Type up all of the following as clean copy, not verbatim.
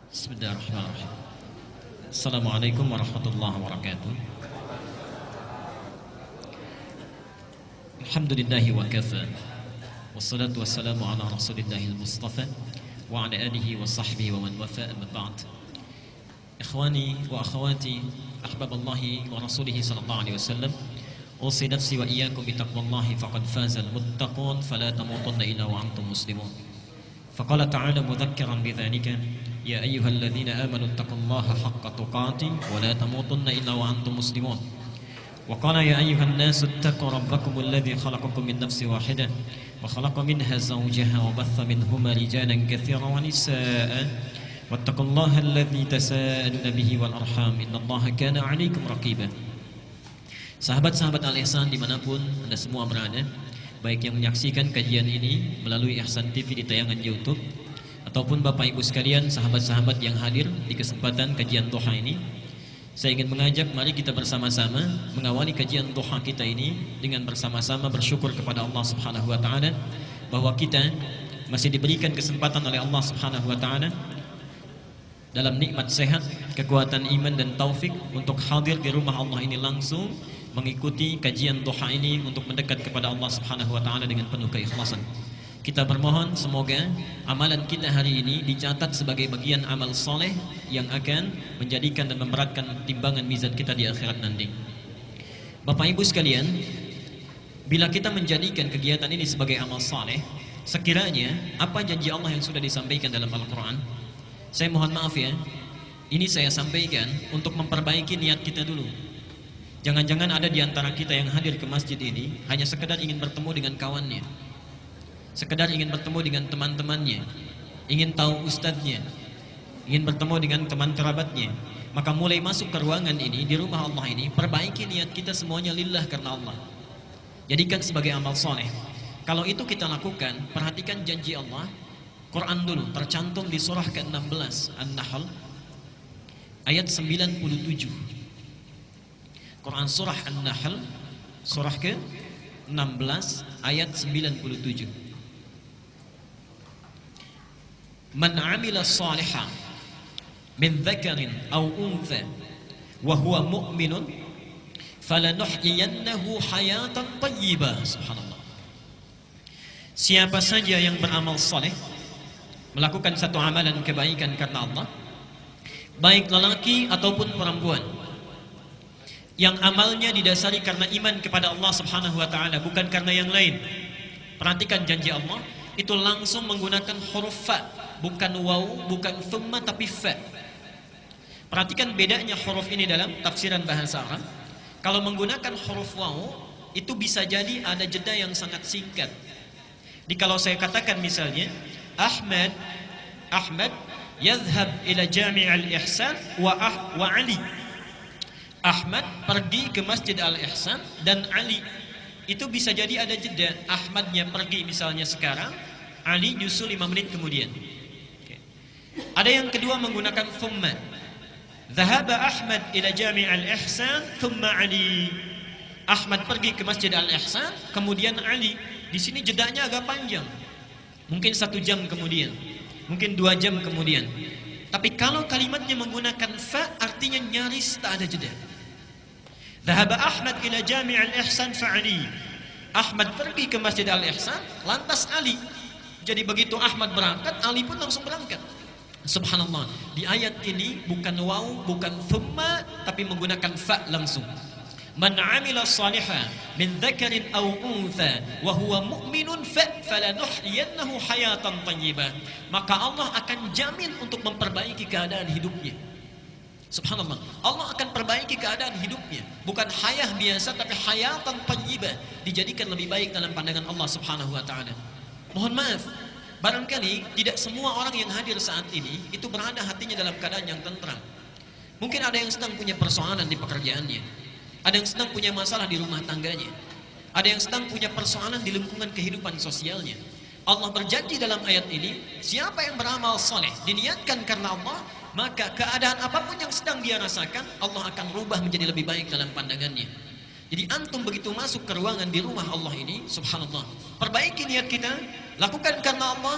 Bismillahirrahmanirrahim. Assalamualaikum warahmatullahi wabarakatuh. Alhamdulillahi wa kafa. Wassalatu wassalamu ala rasulillahil mustafa wa ala alihi wa sahbihi wa man wafa, amma ba'd. Ikhwani wa akhawati, ahbaballahi wa rasulihi sallallahu alaihi wasallam. Usi nafsi wa iyyakum bitaqwallahi faqad fazal muttaqun fala tamutunna illa wa antum muslimun. Faqala ta'ala mudhakkiran bidzalika ya ayyuhalladzina amanu taqullaha haqqa tuqatih wa la tamutunna illa wa antum muslimun. Wa qala ya ayyuhan nasu ittaqu rabbakumul ladzi khalaqakum min nafsin wahidah wa khalaqa minha zawjaha wa batha minhuma rijalan katsiran wa nisaa'a wattaqullaha alladzi tasaaluna bihi wal arham innallaha kana 'alaikum raqiba. Sahabat-sahabat Al-Ihsan dimanapun Anda semua berada, baik yang menyaksikan kajian ini melalui Ihsan TV di tayangan YouTube, ataupun Bapak Ibu sekalian, sahabat-sahabat yang hadir di kesempatan kajian duha ini, saya ingin mengajak mari kita bersama-sama mengawali kajian duha kita ini dengan bersama-sama bersyukur kepada Allah Subhanahu wa taala bahwa kita masih diberikan kesempatan oleh Allah Subhanahu wa taala dalam nikmat sehat, kekuatan iman dan taufik untuk hadir di rumah Allah ini langsung mengikuti kajian duha ini untuk mendekat kepada Allah Subhanahu wa taala dengan penuh keikhlasan. Kita bermohon semoga amalan kita hari ini dicatat sebagai bagian amal soleh yang akan menjadikan dan memberatkan timbangan mizan kita di akhirat nanti. Bapak Ibu sekalian, bila kita menjadikan kegiatan ini sebagai amal soleh, sekiranya apa janji Allah yang sudah disampaikan dalam Al-Quran, saya mohon maaf ya, ini saya sampaikan untuk memperbaiki niat kita dulu. Jangan-jangan ada di antara kita yang hadir ke masjid ini hanya sekedar ingin bertemu dengan kawannya, sekedar ingin bertemu dengan teman-temannya, ingin tahu ustadznya, ingin bertemu dengan teman kerabatnya. Maka mulai masuk ke ruangan ini, di rumah Allah ini, perbaiki niat kita semuanya lillah karena Allah. Jadikan sebagai amal soleh. Kalau itu kita lakukan, perhatikan janji Allah. Quran dulu, tercantum di surah ke-16 An-Nahl ayat 97. Quran surah An-Nahl surah ke-16 ayat 97. Man 'amila shalihan min dzakarin aw untha wa huwa mu'minun falanuhyiyannahu hayatan thayyibah. Subhanallah. Siapa saja yang beramal saleh, melakukan satu amalan kebaikan karena Allah, baik lelaki ataupun perempuan, yang amalnya didasari karena iman kepada Allah Subhanahu wa taala, bukan karena yang lain. Perhatikan janji Allah, itu langsung menggunakan huruf fa, bukan waw, bukan thumma, tapi fa. Perhatikan bedanya huruf ini dalam tafsiran bahasa Arab. Kalau menggunakan huruf waw, itu bisa jadi ada jeda yang sangat singkat. Jadi kalau saya katakan misalnya Ahmad yadhhab ila Jami' al-Ihsan wa Ali. Ahmad pergi ke Masjid Al-Ihsan dan Ali. Itu bisa jadi ada jeda. Ahmadnya pergi misalnya sekarang, Ali nyusul 5 menit kemudian. Ada yang kedua menggunakan thumma. Dhahaba Ahmad ila Jami' al-Ihsan thumma Ali. Ahmad pergi ke Masjid Al-Ihsan, kemudian Ali. Di sini jedanya agak panjang. Mungkin 1 jam kemudian, mungkin 2 jam kemudian. Tapi kalau kalimatnya menggunakan fa, artinya nyaris tak ada jeda. Dhahaba Ahmad ila Jami' al-Ihsan fa Ali. Ahmad pergi ke Masjid Al-Ihsan, lantas Ali. Jadi begitu Ahmad berangkat, Ali pun langsung berangkat. Subhanallah. Di ayat ini bukan waw, bukan thumma, tapi menggunakan fa langsung. Man 'amila shalihan min dzakarin aw untha wa huwa mu'minun falanuhyiyannahu hayatan thayyibah. Maka Allah akan jamin untuk memperbaiki keadaan hidupnya. Subhanallah. Allah akan perbaiki keadaan hidupnya, bukan hayah biasa tapi hayatan thayyibah, dijadikan lebih baik dalam pandangan Allah Subhanahu wa taala. Mohon maaf, barangkali tidak semua orang yang hadir saat ini itu berada hatinya dalam keadaan yang tentram. Mungkin ada yang sedang punya persoalan di pekerjaannya, ada yang sedang punya masalah di rumah tangganya, ada yang sedang punya persoalan di lingkungan kehidupan sosialnya. Allah berjanji dalam ayat ini, siapa yang beramal soleh diniatkan karena Allah, maka keadaan apapun yang sedang dia rasakan, Allah akan rubah menjadi lebih baik dalam pandangannya. Jadi antum begitu masuk ke ruangan di rumah Allah ini, subhanallah, perbaiki niat kita, lakukan karena Allah,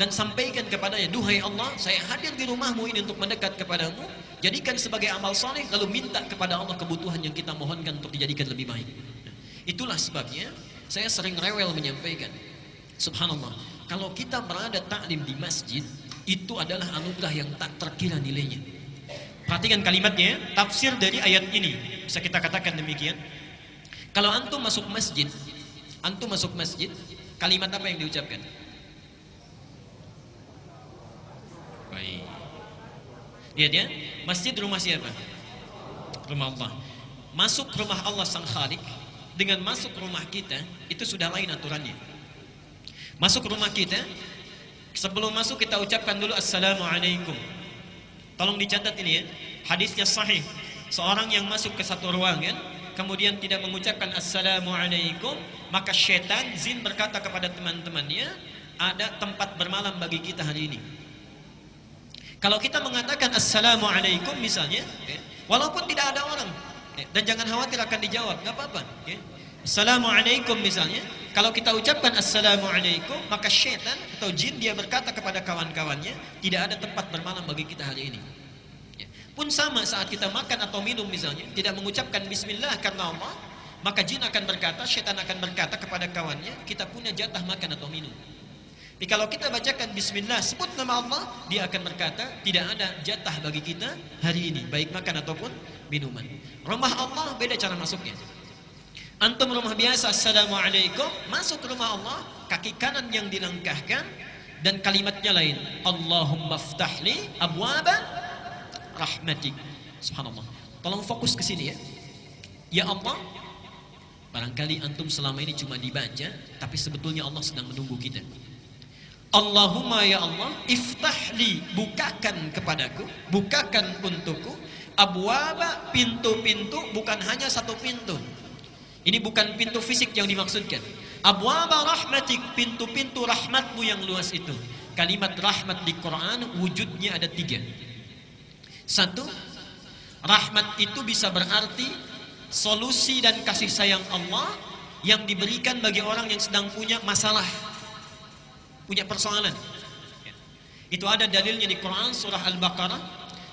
dan sampaikan kepadanya, duhai Allah, saya hadir di rumahmu ini untuk mendekat kepadamu, jadikan sebagai amal saleh, lalu minta kepada Allah kebutuhan yang kita mohonkan untuk dijadikan lebih baik. Itulah sebabnya saya sering rewel menyampaikan, subhanallah, kalau kita berada taklim di masjid, itu adalah anugerah yang tak terkira nilainya. Perhatikan kalimatnya, tafsir dari ayat ini bisa kita katakan demikian. Kalau antum masuk masjid, kalimat apa yang diucapkan? Baik. Lihat ya, masjid rumah siapa? Rumah Allah. Masuk rumah Allah sang Khalik dengan masuk rumah kita itu sudah lain aturannya. Masuk rumah kita, sebelum masuk kita ucapkan dulu assalamualaikum. Tolong dicatat ini ya, hadisnya sahih. Seorang yang masuk ke satu ruangan kemudian tidak mengucapkan assalamualaikum, maka syaitan jin berkata kepada teman-temannya, ada tempat bermalam bagi kita hari ini. Kalau kita mengatakan assalamualaikum misalnya, walaupun tidak ada orang, dan jangan khawatir akan dijawab, nggak apa-apa. Assalamualaikum misalnya, kalau kita ucapkan assalamualaikum, maka syaitan atau jin dia berkata kepada kawan-kawannya, tidak ada tempat bermalam bagi kita hari ini. Pun sama saat kita makan atau minum misalnya, tidak mengucapkan bismillah karena Allah, maka jin akan berkata, syaitan akan berkata kepada kawannya, kita punya jatah makan atau minum. Tapi kalau kita bacakan bismillah, sebut nama Allah, dia akan berkata, tidak ada jatah bagi kita hari ini, baik makan ataupun minuman. Rumah Allah beda cara masuknya. Antum rumah biasa, assalamualaikum, masuk rumah Allah, kaki kanan yang dilangkahkan, dan kalimatnya lain, Allahumma ftahli abwaba rahmatik. Subhanallah. Tolong fokus ke sini ya. Ya Allah, barangkali antum selama ini cuma dibaca, tapi sebetulnya Allah sedang menunggu kita. Allahumma ya Allah, iftahli, bukakan kepadaku, bukakan untukku, abwaba, pintu-pintu, bukan hanya satu pintu. Ini bukan pintu fisik yang dimaksudkan. Abwaba rahmatik, pintu-pintu rahmatmu yang luas itu. Kalimat rahmat di Quran wujudnya ada 3. 1, rahmat itu bisa berarti solusi dan kasih sayang Allah yang diberikan bagi orang yang sedang punya masalah, punya persoalan. Itu ada dalilnya di Quran surah Al-Baqarah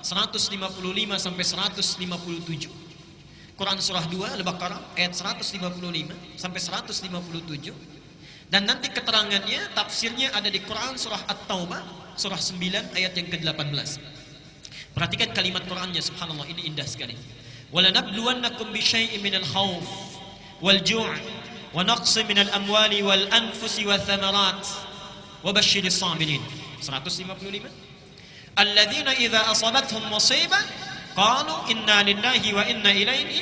155 sampai 157. Quran surah 2 Al-Baqarah ayat 155 sampai 157. Dan nanti keterangannya, tafsirnya ada di Quran surah At-Taubah surah 9 ayat yang ke-18. Perhatikan kalimat Qurannya, subhanallah, ini indah sekali. وَلَنَبْلُوَنَّكُمْ بِشَيْءٍ مِنَ الْخَوْفِ وَالْجُوعِ وَنَقْصٍ مِنَ الْأَمْوَالِ وَالْأَنْفُسِ وَالثَّمَرَاتِ وَبَشِّرِ الصَّابِرِينَ 155. الَّذِينَ إِذَا أَصَابَتْهُمْ مُصِيبَةٌ قَالُوا إِنَّا لِلَّهِ وَإِنَّا إِلَيْهِ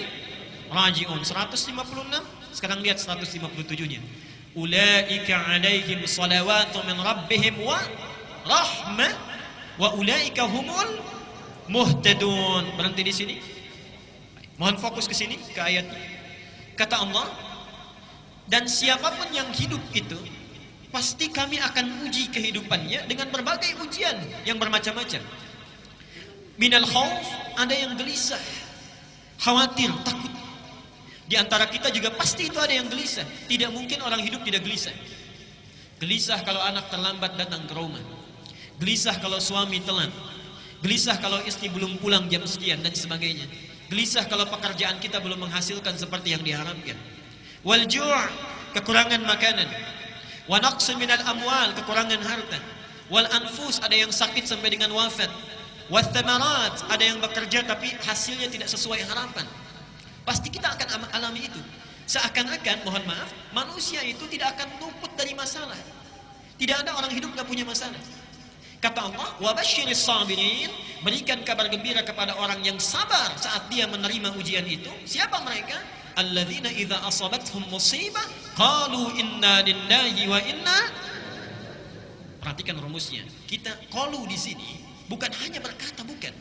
رَاجِعُونَ 156. Sekarang lihat 157-nya. أُولَئِكَ عَلَيْهِمْ صَلَوَاتٌ مِنْ رَبِّهِمْ وَرَحْمَةٌ وَأُولَئِكَ هُمُ الْمُهْتَدُونَ. Berhenti di sini. Mohon fokus ke sini, ke ayatnya. Kata Allah, dan siapapun yang hidup itu, pasti kami akan uji kehidupannya dengan berbagai ujian yang bermacam-macam. Minal khauf, ada yang gelisah, khawatir, takut. Di antara kita juga pasti itu ada yang gelisah. Tidak mungkin orang hidup tidak gelisah. Gelisah kalau anak terlambat datang ke rumah. Gelisah kalau suami telat. Gelisah kalau istri belum pulang jam sekian dan sebagainya. Gelisah kalau pekerjaan kita belum menghasilkan seperti yang diharapkan. Wal ju', kekurangan makanan. Wa naqsin minal amwal, kekurangan harta. Wal anfus, ada yang sakit sampai dengan wafat. Wath thamarat, ada yang bekerja tapi hasilnya tidak sesuai harapan. Pasti kita akan alami itu. Seakan-akan, mohon maaf, manusia itu tidak akan luput dari masalah. Tidak ada orang hidup gak punya masalah. Kata Allah, wabashiris sabirin, berikan kabar gembira kepada orang yang sabar saat dia menerima ujian itu. Siapa mereka? Alladzina idza asabathum musibah qalu inna lillahi wa inna. Perhatikan rumusnya. Kita qalu di sini bukan hanya berkata, bukan.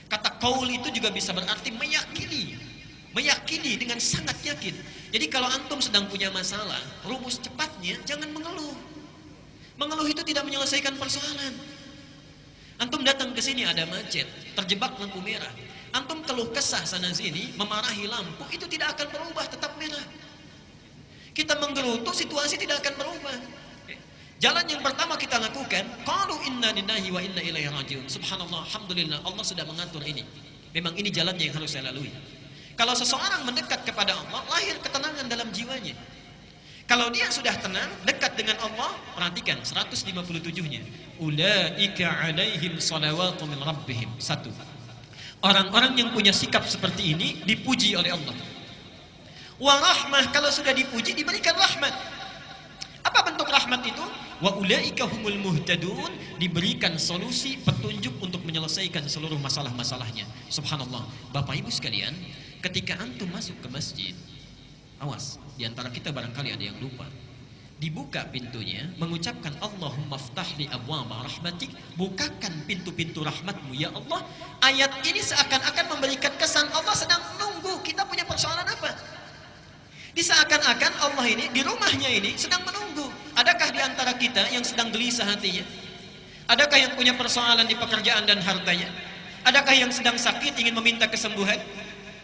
Kata qaul itu juga bisa berarti meyakini. Meyakini dengan sangat yakin. Jadi kalau antum sedang punya masalah, rumus cepatnya jangan mengeluh. Mengeluh itu tidak menyelesaikan persoalan. Antum datang ke sini ada macet, terjebak lampu merah. Antum keluh kesah sana sini, memarahi lampu, itu tidak akan berubah, tetap merah. Kita menggerutu, situasi tidak akan berubah. Jalan yang pertama kita lakukan, qalu inna lillahi wa inna ilaihi rajiun. Subhanallah, alhamdulillah, Allah sudah mengatur ini. Memang ini jalannya yang harus saya lalui. Kalau seseorang mendekat kepada Allah, lahir ketenangan dalam jiwanya. Kalau dia sudah tenang, dekat dengan Allah, perhatikan 157-nya. Ulaika alaihim salawatu min rabbihim. Satu. Orang-orang yang punya sikap seperti ini dipuji oleh Allah. Wa rahmah, kalau sudah dipuji diberikan rahmat. Apa bentuk rahmat itu? Wa ulaika humul muhtadun, diberikan solusi, petunjuk untuk menyelesaikan seluruh masalah-masalahnya. Subhanallah. Bapak Ibu sekalian, ketika antum masuk ke masjid, awas, di antara kita barangkali ada yang lupa. Dibuka pintunya, mengucapkan Allahumma ftahli abwaba rahmatik, bukakan pintu-pintu rahmatmu ya Allah. Ayat ini seakan-akan memberikan kesan Allah sedang menunggu kita punya persoalan apa. Diseakan-akan Allah ini di rumahnya ini sedang menunggu. Adakah di antara kita yang sedang gelisah hatinya? Adakah yang punya persoalan di pekerjaan dan hartanya? Adakah yang sedang sakit ingin meminta kesembuhan?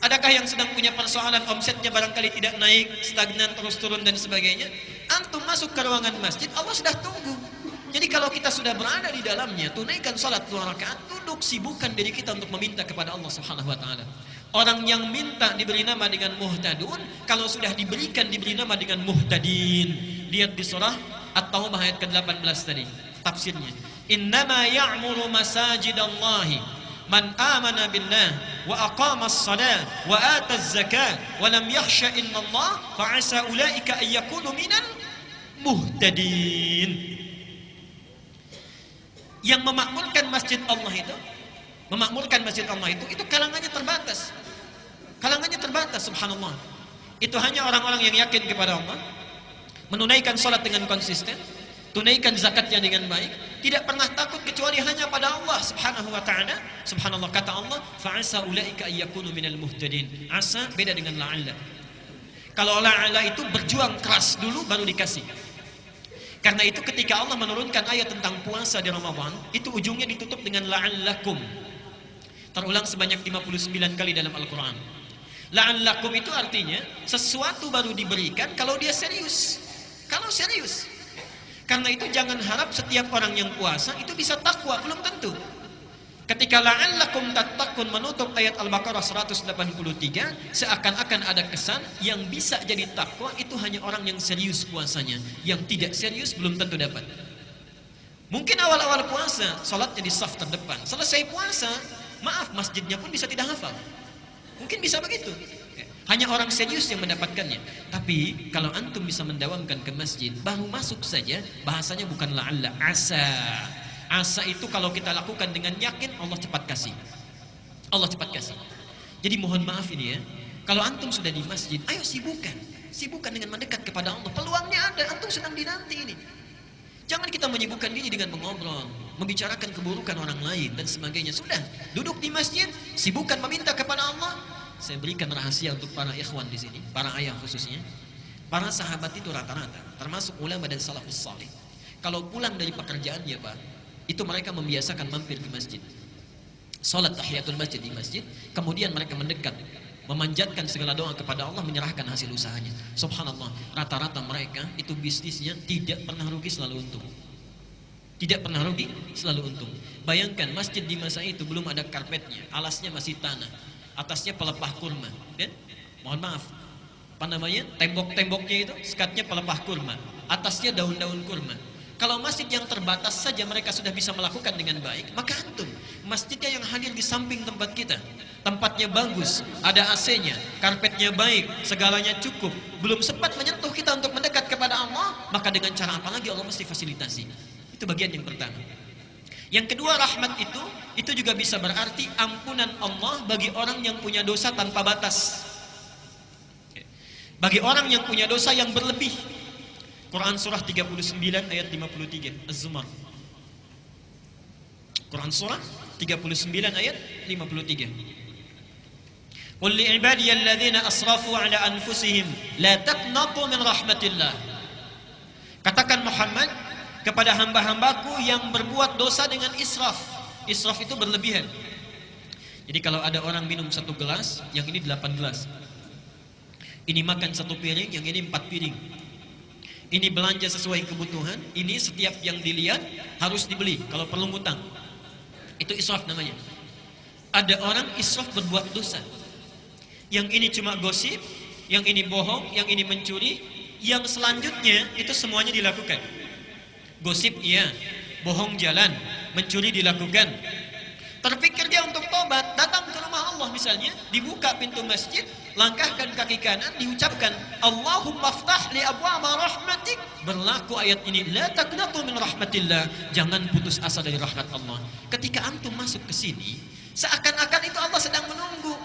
Adakah yang sedang punya persoalan omsetnya barangkali tidak naik, stagnan, terus turun dan sebagainya? Antum masuk ke ruangan masjid, Allah sudah tunggu. Jadi kalau kita sudah berada di dalamnya, tunaikan salat 2 rakaat, duduk sibukkan diri kita untuk meminta kepada Allah Subhanahu wa taala. Orang yang minta diberi nama dengan muhtadun, kalau sudah diberikan diberi nama dengan muhtadin. Lihat di surah At-Taubah ayat ke-18 tadi, tafsirnya. Innama ya'muru masajidallahi man amana billah wa aqama as-salah wa ata az-zakah wa lam yakhsha illa Allah fa 'asa ulaika ay yakunu minal muhtadin. Yang memakmurkan masjid Allah itu kalangannya terbatas. Kalangannya terbatas, subhanallah. Itu hanya orang-orang yang yakin kepada Allah, menunaikan salat dengan konsisten, tunaikan zakatnya dengan baik, tidak pernah takut kecuali hanya pada Allah Subhanahu wa taala. Subhanallah, kata Allah, fa'asa ulaika ayyakunu minal muhtadin. Asa beda dengan la'alla. Kalau la'alla itu berjuang keras dulu baru dikasih. Karena itu ketika Allah menurunkan ayat tentang puasa di Ramadan, itu ujungnya ditutup dengan la'allakum. Terulang sebanyak 59 kali dalam Al-Qur'an. La'allakum itu artinya sesuatu baru diberikan kalau dia serius. Kalau serius. Karena itu jangan harap setiap orang yang puasa itu bisa takwa, belum tentu. Ketika la'allakum tattaqun menutup ayat Al-Baqarah 183, seakan-akan ada kesan yang bisa jadi takwa itu hanya orang yang serius puasanya. Yang tidak serius belum tentu dapat. Mungkin awal-awal puasa salatnya di saf terdepan, selesai puasa, maaf, masjidnya pun bisa tidak hafal. Mungkin bisa begitu. Hanya orang serius yang mendapatkannya. Tapi kalau antum bisa mendawamkan ke masjid, baru masuk saja, bahasanya bukan la'alla, asa. Asa itu kalau kita lakukan dengan yakin, Allah cepat kasih. Allah cepat kasih. Jadi mohon maaf ini ya, kalau antum sudah di masjid, ayo sibukkan. Sibukkan dengan mendekat kepada Allah. Peluangnya ada, antum sedang dinanti ini. Jangan kita menyibukkan diri dengan mengobrol, membicarakan keburukan orang lain dan sebagainya. Sudah, duduk di masjid, sibukkan meminta kepada Allah. Saya berikan rahasia untuk para ikhwan di sini, para ayah khususnya. Para sahabat itu rata-rata, termasuk ulama dan salafus salih, kalau pulang dari pekerjaannya Pak, itu mereka membiasakan mampir ke masjid, salat tahiyatul masjid di masjid, kemudian mereka mendekat, memanjatkan segala doa kepada Allah, menyerahkan hasil usahanya. Subhanallah, rata-rata mereka itu bisnisnya tidak pernah rugi, selalu untung. Tidak pernah rugi, selalu untung. Bayangkan masjid di masa itu belum ada karpetnya, alasnya masih tanah, atasnya pelepah kurma, kan? Mohon maaf, apa namanya? Tembok-temboknya itu sekatnya pelepah kurma, atasnya daun-daun kurma. Kalau masjid yang terbatas saja mereka sudah bisa melakukan dengan baik, maka antum masjidnya yang hadir di samping tempat kita, tempatnya bagus, ada AC-nya, karpetnya baik, segalanya cukup, belum sempat menyentuh kita untuk mendekat kepada Allah, maka dengan cara apa lagi Allah mesti fasilitasi. Itu bagian yang pertama. Yang kedua, rahmat itu juga bisa berarti ampunan Allah bagi orang yang punya dosa tanpa batas. Bagi orang yang punya dosa yang berlebih. Quran surah 39 ayat 53, Az-Zumar. Quran surah 39 ayat 53. Qul li ibadiyalladzina asrafu ala anfusihim la taqnatu min rahmatillah. Katakan Muhammad kepada hamba-hambaku yang berbuat dosa dengan israf. Israf itu berlebihan. Jadi kalau ada orang minum 1 gelas, yang ini 8 gelas. Ini makan 1 piring, yang ini 4 piring. Ini belanja sesuai kebutuhan, ini setiap yang dilihat harus dibeli, kalau perlu ngutang. Itu israf namanya. Ada orang israf berbuat dosa. Yang ini cuma gosip, yang ini bohong, yang ini mencuri, yang selanjutnya itu semuanya dilakukan. Gosip iya, bohong jalan, mencuri dilakukan. Terpikir dia untuk tobat, datang ke rumah Allah misalnya, dibuka pintu masjid, langkahkan kaki kanan, diucapkan Allahumma ftah li abwaba rahmatik. Berlaku ayat ini, la taqnatu min rahmatillah, jangan putus asa dari rahmat Allah. Ketika antum masuk ke sini, seakan-akan itu Allah sedang menunggu.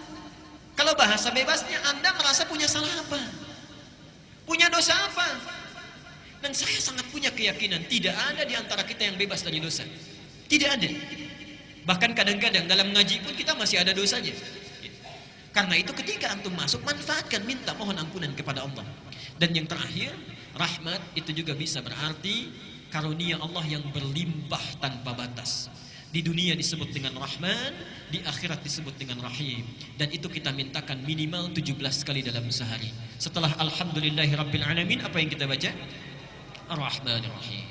Kalau bahasa bebasnya, Anda merasa punya salah apa? Punya dosa apa? Dan saya sangat punya keyakinan tidak ada di antara kita yang bebas dari dosa. Tidak ada. Bahkan kadang-kadang dalam ngaji pun kita masih ada dosanya. Karena itu ketika antum masuk, manfaatkan, minta mohon ampunan kepada Allah. Dan yang terakhir, rahmat itu juga bisa berarti karunia Allah yang berlimpah tanpa batas. Di dunia disebut dengan Rahman, di akhirat disebut dengan Rahim. Dan itu kita mintakan minimal 17 kali dalam sehari. Setelah Alhamdulillahirabbil alamin, apa yang kita baca? Ar-Rahmanir Rahim.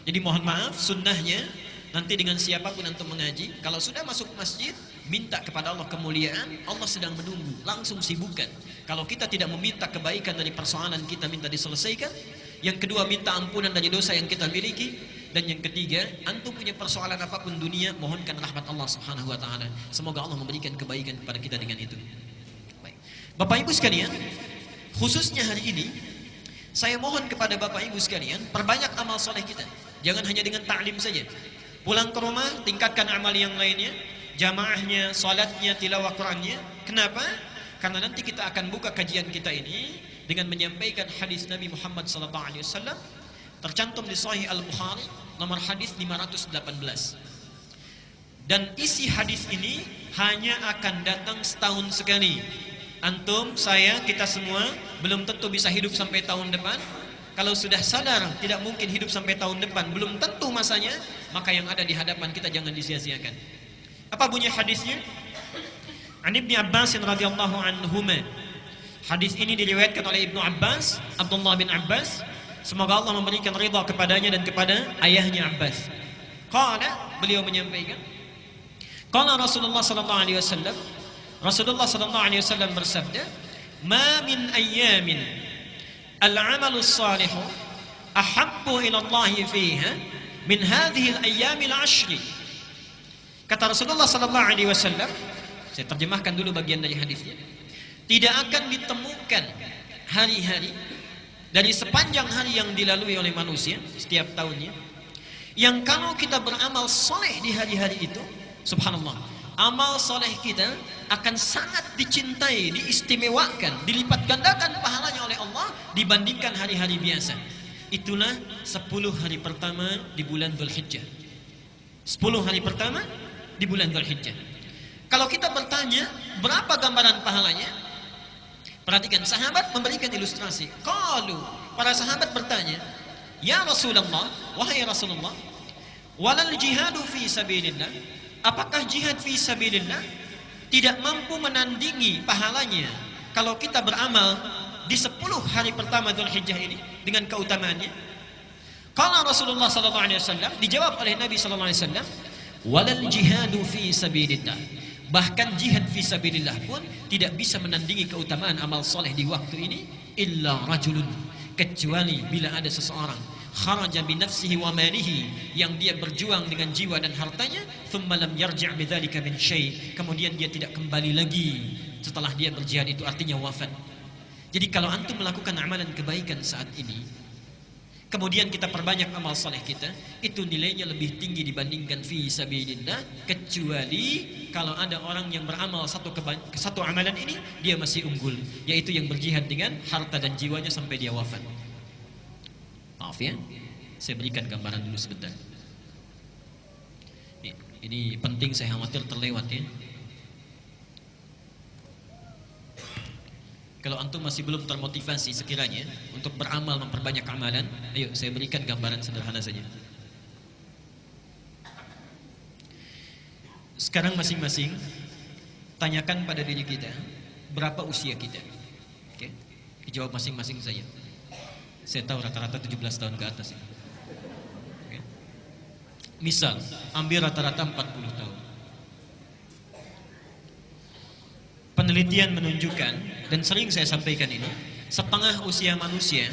Jadi mohon maaf, sunnahnya nanti dengan siapapun antum mengaji, kalau sudah masuk masjid, minta kepada Allah kemuliaan, Allah sedang menunggu, langsung sibukkan. Kalau kita tidak meminta kebaikan dari persoalan kita, minta diselesaikan. Yang kedua, minta ampunan dari dosa yang kita miliki. Dan yang ketiga, antum punya persoalan apapun dunia, mohonkan rahmat Allah Subhanahu wa taala. Semoga Allah memberikan kebaikan kepada kita dengan itu. Baik. Bapak Ibu sekalian, khususnya hari ini saya mohon kepada Bapak Ibu sekalian, perbanyak amal soleh kita. Jangan hanya dengan ta'lim saja. Pulang ke rumah, tingkatkan amal yang lainnya, jamaahnya, salatnya, tilawah Qur'annya. Kenapa? Karena nanti kita akan buka kajian kita ini dengan menyampaikan hadis Nabi Muhammad SAW tercantum di Sahih Al-Bukhari nomor hadis 518. Dan isi hadis ini hanya akan datang setahun sekali. Antum, saya, kita semua belum tentu bisa hidup sampai tahun depan. Kalau sudah sadar tidak mungkin hidup sampai tahun depan, belum tentu masanya, maka yang ada di hadapan kita jangan disia-siakan. Apa bunyi hadisnya? An Ibnu Abbas radhiyallahu anhuma. Hadis ini diriwayatkan oleh Ibnu Abbas, Abdullah bin Abbas. Semoga Allah memberikan ridha kepadanya dan kepada ayahnya Abbas. Qala, beliau menyampaikan, qala Rasulullah sallallahu alaihi wasallam, Rasulullah sallallahu alaihi wasallam bersabda, "Ma min ayyamin al-'amalu as-salihu ahabbu ila Allah fiha min hadhihi al-ayyam al-'ashr." Kata Rasulullah sallallahu alaihi wasallam, saya terjemahkan dulu bagian dari hadisnya. Tidak akan ditemukan hari-hari dari sepanjang hari yang dilalui oleh manusia setiap tahunnya, yang kalau kita beramal soleh di hari-hari itu, subhanallah, amal soleh kita akan sangat dicintai, diistimewakan, dilipat gandakan pahalanya oleh Allah dibandingkan hari-hari biasa. Itulah 10 hari pertama di bulan Dzulhijjah. 10 hari pertama di bulan Dzulhijjah. Kalau kita bertanya berapa gambaran pahalanya, perhatikan, sahabat memberikan ilustrasi. Qalu, para sahabat bertanya, "Ya Rasulullah, wahai Rasulullah, walal jihadu fi sabilillah, apakah jihad fi sabilillah tidak mampu menandingi pahalanya kalau kita beramal di 10 hari pertama Dzulhijjah ini dengan keutamaannya?" Qala Rasulullah sallallahu alaihi wasallam, dijawab oleh Nabi sallallahu alaihi wasallam, "Walal jihadu fi sabilillah." Bahkan jihad fisabilillah pun tidak bisa menandingi keutamaan amal soleh di waktu ini, illa rajulun, kecuali bila ada seseorang kharaja bi nafsihi wa malihi, yang dia berjuang dengan jiwa dan hartanya, thumma lam yarji' bidzalika min syai', kemudian dia tidak kembali lagi setelah dia berjihad, itu artinya wafat. Jadi kalau antum melakukan amalan kebaikan saat ini, kemudian kita perbanyak amal soleh kita, itu nilainya lebih tinggi dibandingkan fi sabilillah, kecuali kalau ada orang yang beramal satu amalan ini, dia masih unggul, yaitu yang berjihad dengan harta dan jiwanya sampai dia wafat. Maaf ya, saya berikan gambaran dulu sebentar. Ini penting, saya khawatir terlewat ya. Kalau antum masih belum termotivasi sekiranya untuk beramal, memperbanyak amalan, ayo saya berikan gambaran sederhana saja. Sekarang masing-masing tanyakan pada diri kita, berapa usia kita? Oke, dijawab masing-masing saja. Saya tahu rata-rata 17 tahun ke atas. Oke. Misal, ambil rata-rata 40 tahun. Penelitian menunjukkan, dan sering saya sampaikan ini, setengah usia manusia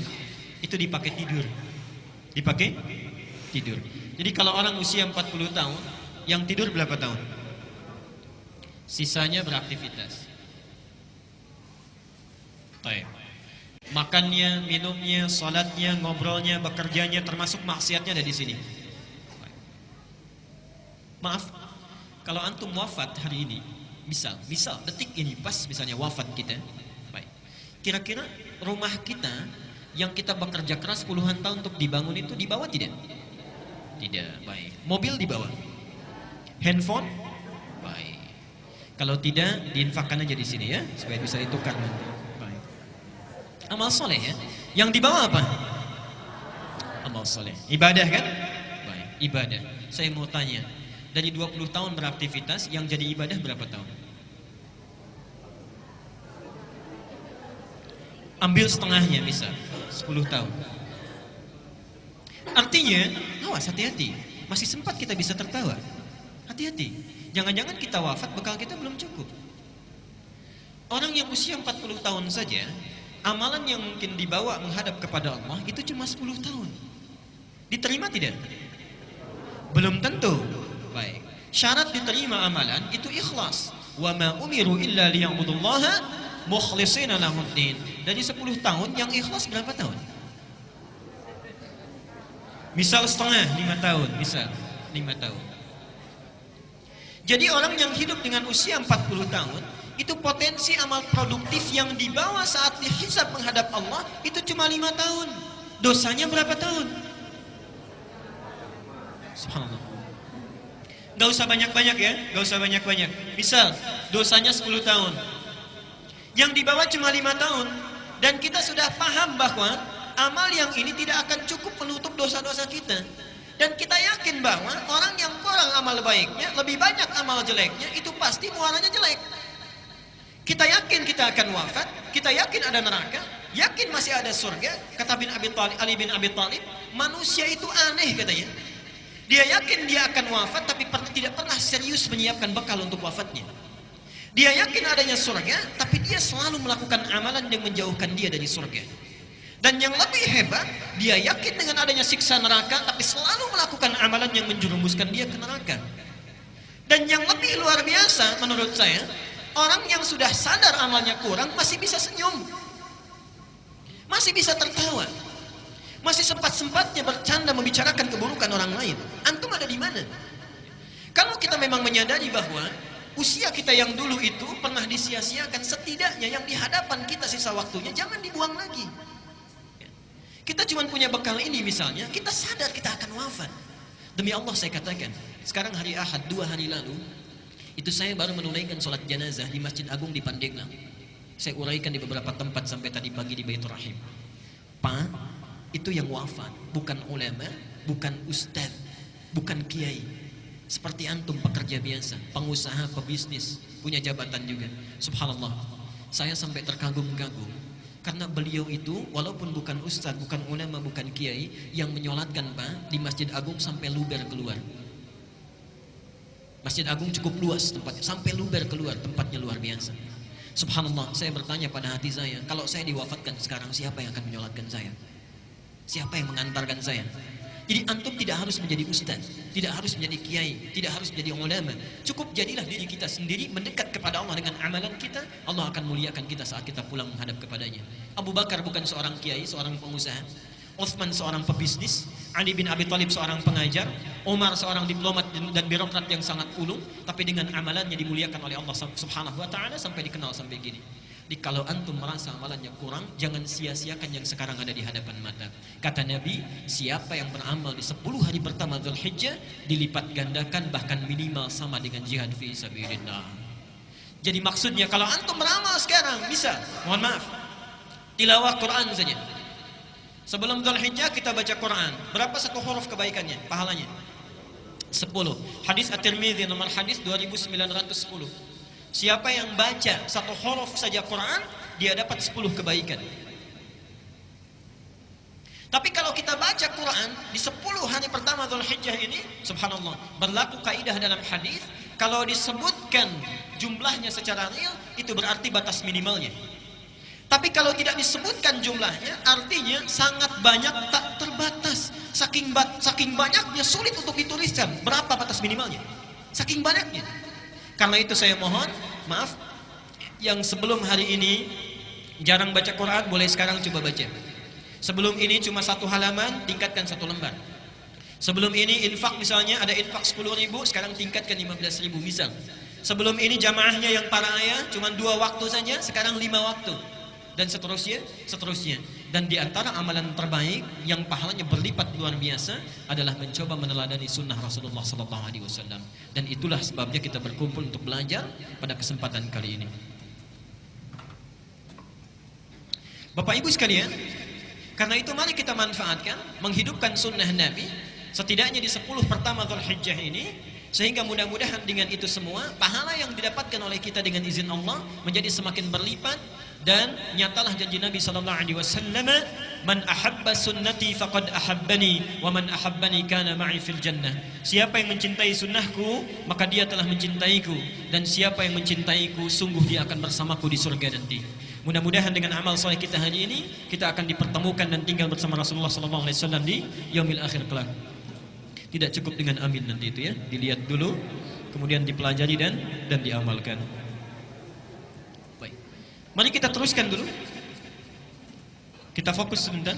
itu dipakai tidur. Dipakai tidur. Jadi kalau orang usia 40 tahun, yang tidur berapa tahun? Sisanya beraktivitas. Baik. Makannya, minumnya, salatnya, ngobrolnya, bekerjanya, termasuk maksiatnya ada di sini. Maaf, kalau antum wafat hari ini, misal detik ini pas misalnya wafat kita, baik. Kira-kira rumah kita yang kita bekerja keras puluhan tahun untuk dibangun itu dibawa tidak? Tidak, baik. Mobil dibawa? Handphone? Baik. Kalau tidak, diinfakkan aja di sini ya, supaya bisa ditukar nanti. Baik. Amal soleh ya. Yang dibawa apa? Amal soleh. Ibadah kan? Baik, ibadah. Saya mau tanya, dari 20 tahun beraktivitas, yang jadi ibadah berapa tahun? Ambil setengahnya bisa, 10 tahun. Artinya, awas hati-hati, masih sempat kita bisa tertawa. Hati-hati, jangan-jangan kita wafat bekal kita belum cukup. Orang yang usia 40 tahun saja, amalan yang mungkin dibawa menghadap kepada Allah itu cuma 10 tahun. Diterima tidak? Belum tentu. Baik. Syarat diterima amalan itu ikhlas. Wa ma umiru illa liya'budullaha mukhlishina lahuddin. Dari 10 tahun yang ikhlas berapa tahun? Misal setengah, 5 tahun, misal 5 tahun. Jadi orang yang hidup dengan usia 40 tahun, itu potensi amal produktif yang dibawa saat dihisab menghadap Allah itu cuma 5 tahun. Dosanya berapa tahun? Subhanallah. Gak usah banyak-banyak ya, gak usah banyak-banyak. Misal, dosanya 10 tahun. Yang dibawa cuma 5 tahun. Dan kita sudah paham bahwa amal yang ini tidak akan cukup menutup dosa-dosa kita. Dan kita yakin bahwa orang yang kurang amal baiknya, lebih banyak amal jeleknya, itu pasti muaranya jelek. Kita yakin kita akan wafat, kita yakin ada neraka, yakin masih ada surga. Kata Ali bin Abi Thalib, manusia itu aneh katanya. Dia yakin dia akan wafat, tapi tidak pernah serius menyiapkan bekal untuk wafatnya. Dia yakin adanya surga, tapi dia selalu melakukan amalan yang menjauhkan dia dari surga. Dan yang lebih hebat, dia yakin dengan adanya siksa neraka, tapi selalu melakukan amalan yang menjerumuskan dia ke neraka. Dan yang lebih luar biasa menurut saya, orang yang sudah sadar amalnya kurang masih bisa senyum, masih bisa tertawa, masih sempat-sempatnya bercanda membicarakan keburukan orang lain. Antum ada di mana? Kalau kita memang menyadari bahwa usia kita yang dulu itu pernah disia-siakan, setidaknya yang di hadapan kita sisa waktunya jangan dibuang lagi. Kita cuma punya bekal ini misalnya, kita sadar kita akan wafat. Demi Allah saya katakan, sekarang hari Ahad 2 hari lalu, itu saya baru menunaikan sholat jenazah di Masjid Agung di Pandeglang. Saya uraikan di beberapa tempat sampai tadi pagi di Baitur Rahim. Pak, itu yang wafat bukan ulama, bukan ustaz, bukan kiai. Seperti antum pekerja biasa, pengusaha, pebisnis, punya jabatan juga. Subhanallah, saya sampai terkagum-kagum. Karena beliau itu walaupun bukan ustaz, bukan ulama, bukan kiai, yang menyolatkan Pak di Masjid Agung sampai luber keluar. Masjid Agung cukup luas tempatnya, sampai luber keluar, tempatnya luar biasa. Subhanallah, saya bertanya pada hati saya, kalau saya diwafatkan sekarang, siapa yang akan menyolatkan saya? Siapa yang mengantarkan saya? Jadi antum tidak harus menjadi ustaz, tidak harus menjadi kiai, tidak harus menjadi ulama. Cukup jadilah diri kita sendiri mendekat kepada Allah dengan amalan kita. Allah akan muliakan kita saat kita pulang menghadap kepadanya. Abu Bakar bukan seorang kiai, seorang pengusaha. Utsman seorang pebisnis, Ali bin Abi Thalib seorang pengajar, Umar seorang diplomat dan birokrat yang sangat ulung, tapi dengan amalannya dimuliakan oleh Allah Subhanahu wa taala sampai dikenal sampai gini. Jadi kalau antum merasa amalannya kurang, jangan sia-siakan yang sekarang ada di hadapan mata. Kata Nabi, siapa yang beramal di 10 hari pertama Dzulhijjah dilipat gandakan bahkan minimal sama dengan jihad fi sabilillah. Jadi maksudnya kalau antum beramal sekarang bisa, mohon maaf, tilawah Quran saja. Sebelum Dzulhijjah kita baca Quran, berapa satu huruf kebaikannya, pahalanya? 10. Hadis At-Tirmidzi nomor hadis 2910. Siapa yang baca satu huruf saja Quran, dia dapat 10 kebaikan. Tapi kalau kita baca Quran di 10 hari pertama Dzulhijjah ini, subhanallah, berlaku kaidah dalam hadis, kalau disebutkan jumlahnya secara real, itu berarti batas minimalnya. Tapi kalau tidak disebutkan jumlahnya, artinya sangat banyak, tak terbatas. Saking banyaknya sulit untuk dituliskan berapa batas minimalnya. Saking banyaknya. Karena itu saya mohon, maaf, yang sebelum hari ini jarang baca Quran, boleh sekarang coba baca. Sebelum ini cuma 1 halaman, tingkatkan 1 lembar. Sebelum ini infak misalnya ada infak 10.000, sekarang tingkatkan 15.000 misal. Sebelum ini jamaahnya yang para ayah cuma 2 waktu saja, sekarang 5 waktu. Dan seterusnya. Dan di antara amalan terbaik yang pahalanya berlipat luar biasa adalah mencoba meneladani sunnah Rasulullah SAW. Dan itulah sebabnya kita berkumpul untuk belajar pada kesempatan kali ini. Bapak Ibu sekalian, karena itu mari kita manfaatkan, menghidupkan sunnah Nabi, setidaknya di 10 pertama Dzulhijjah ini, sehingga mudah-mudahan dengan itu semua, pahala yang didapatkan oleh kita dengan izin Allah menjadi semakin berlipat. Dan nyatalah janji Nabi SAW, man ahabba sunnati faqad ahabbani, wa man ahabbani kana ma'i fil jannah. Siapa yang mencintai sunnahku, maka dia telah mencintaiku, dan siapa yang mencintaiku, sungguh dia akan bersamaku di surga nanti. Mudah-mudahan dengan amal soleh kita hari ini, kita akan dipertemukan dan tinggal bersama Rasulullah SAW di yaumil akhir kelak. Tidak cukup dengan amin nanti itu ya, dilihat dulu, kemudian dipelajari dan diamalkan. Baik, mari kita teruskan dulu. Kita fokus sebentar.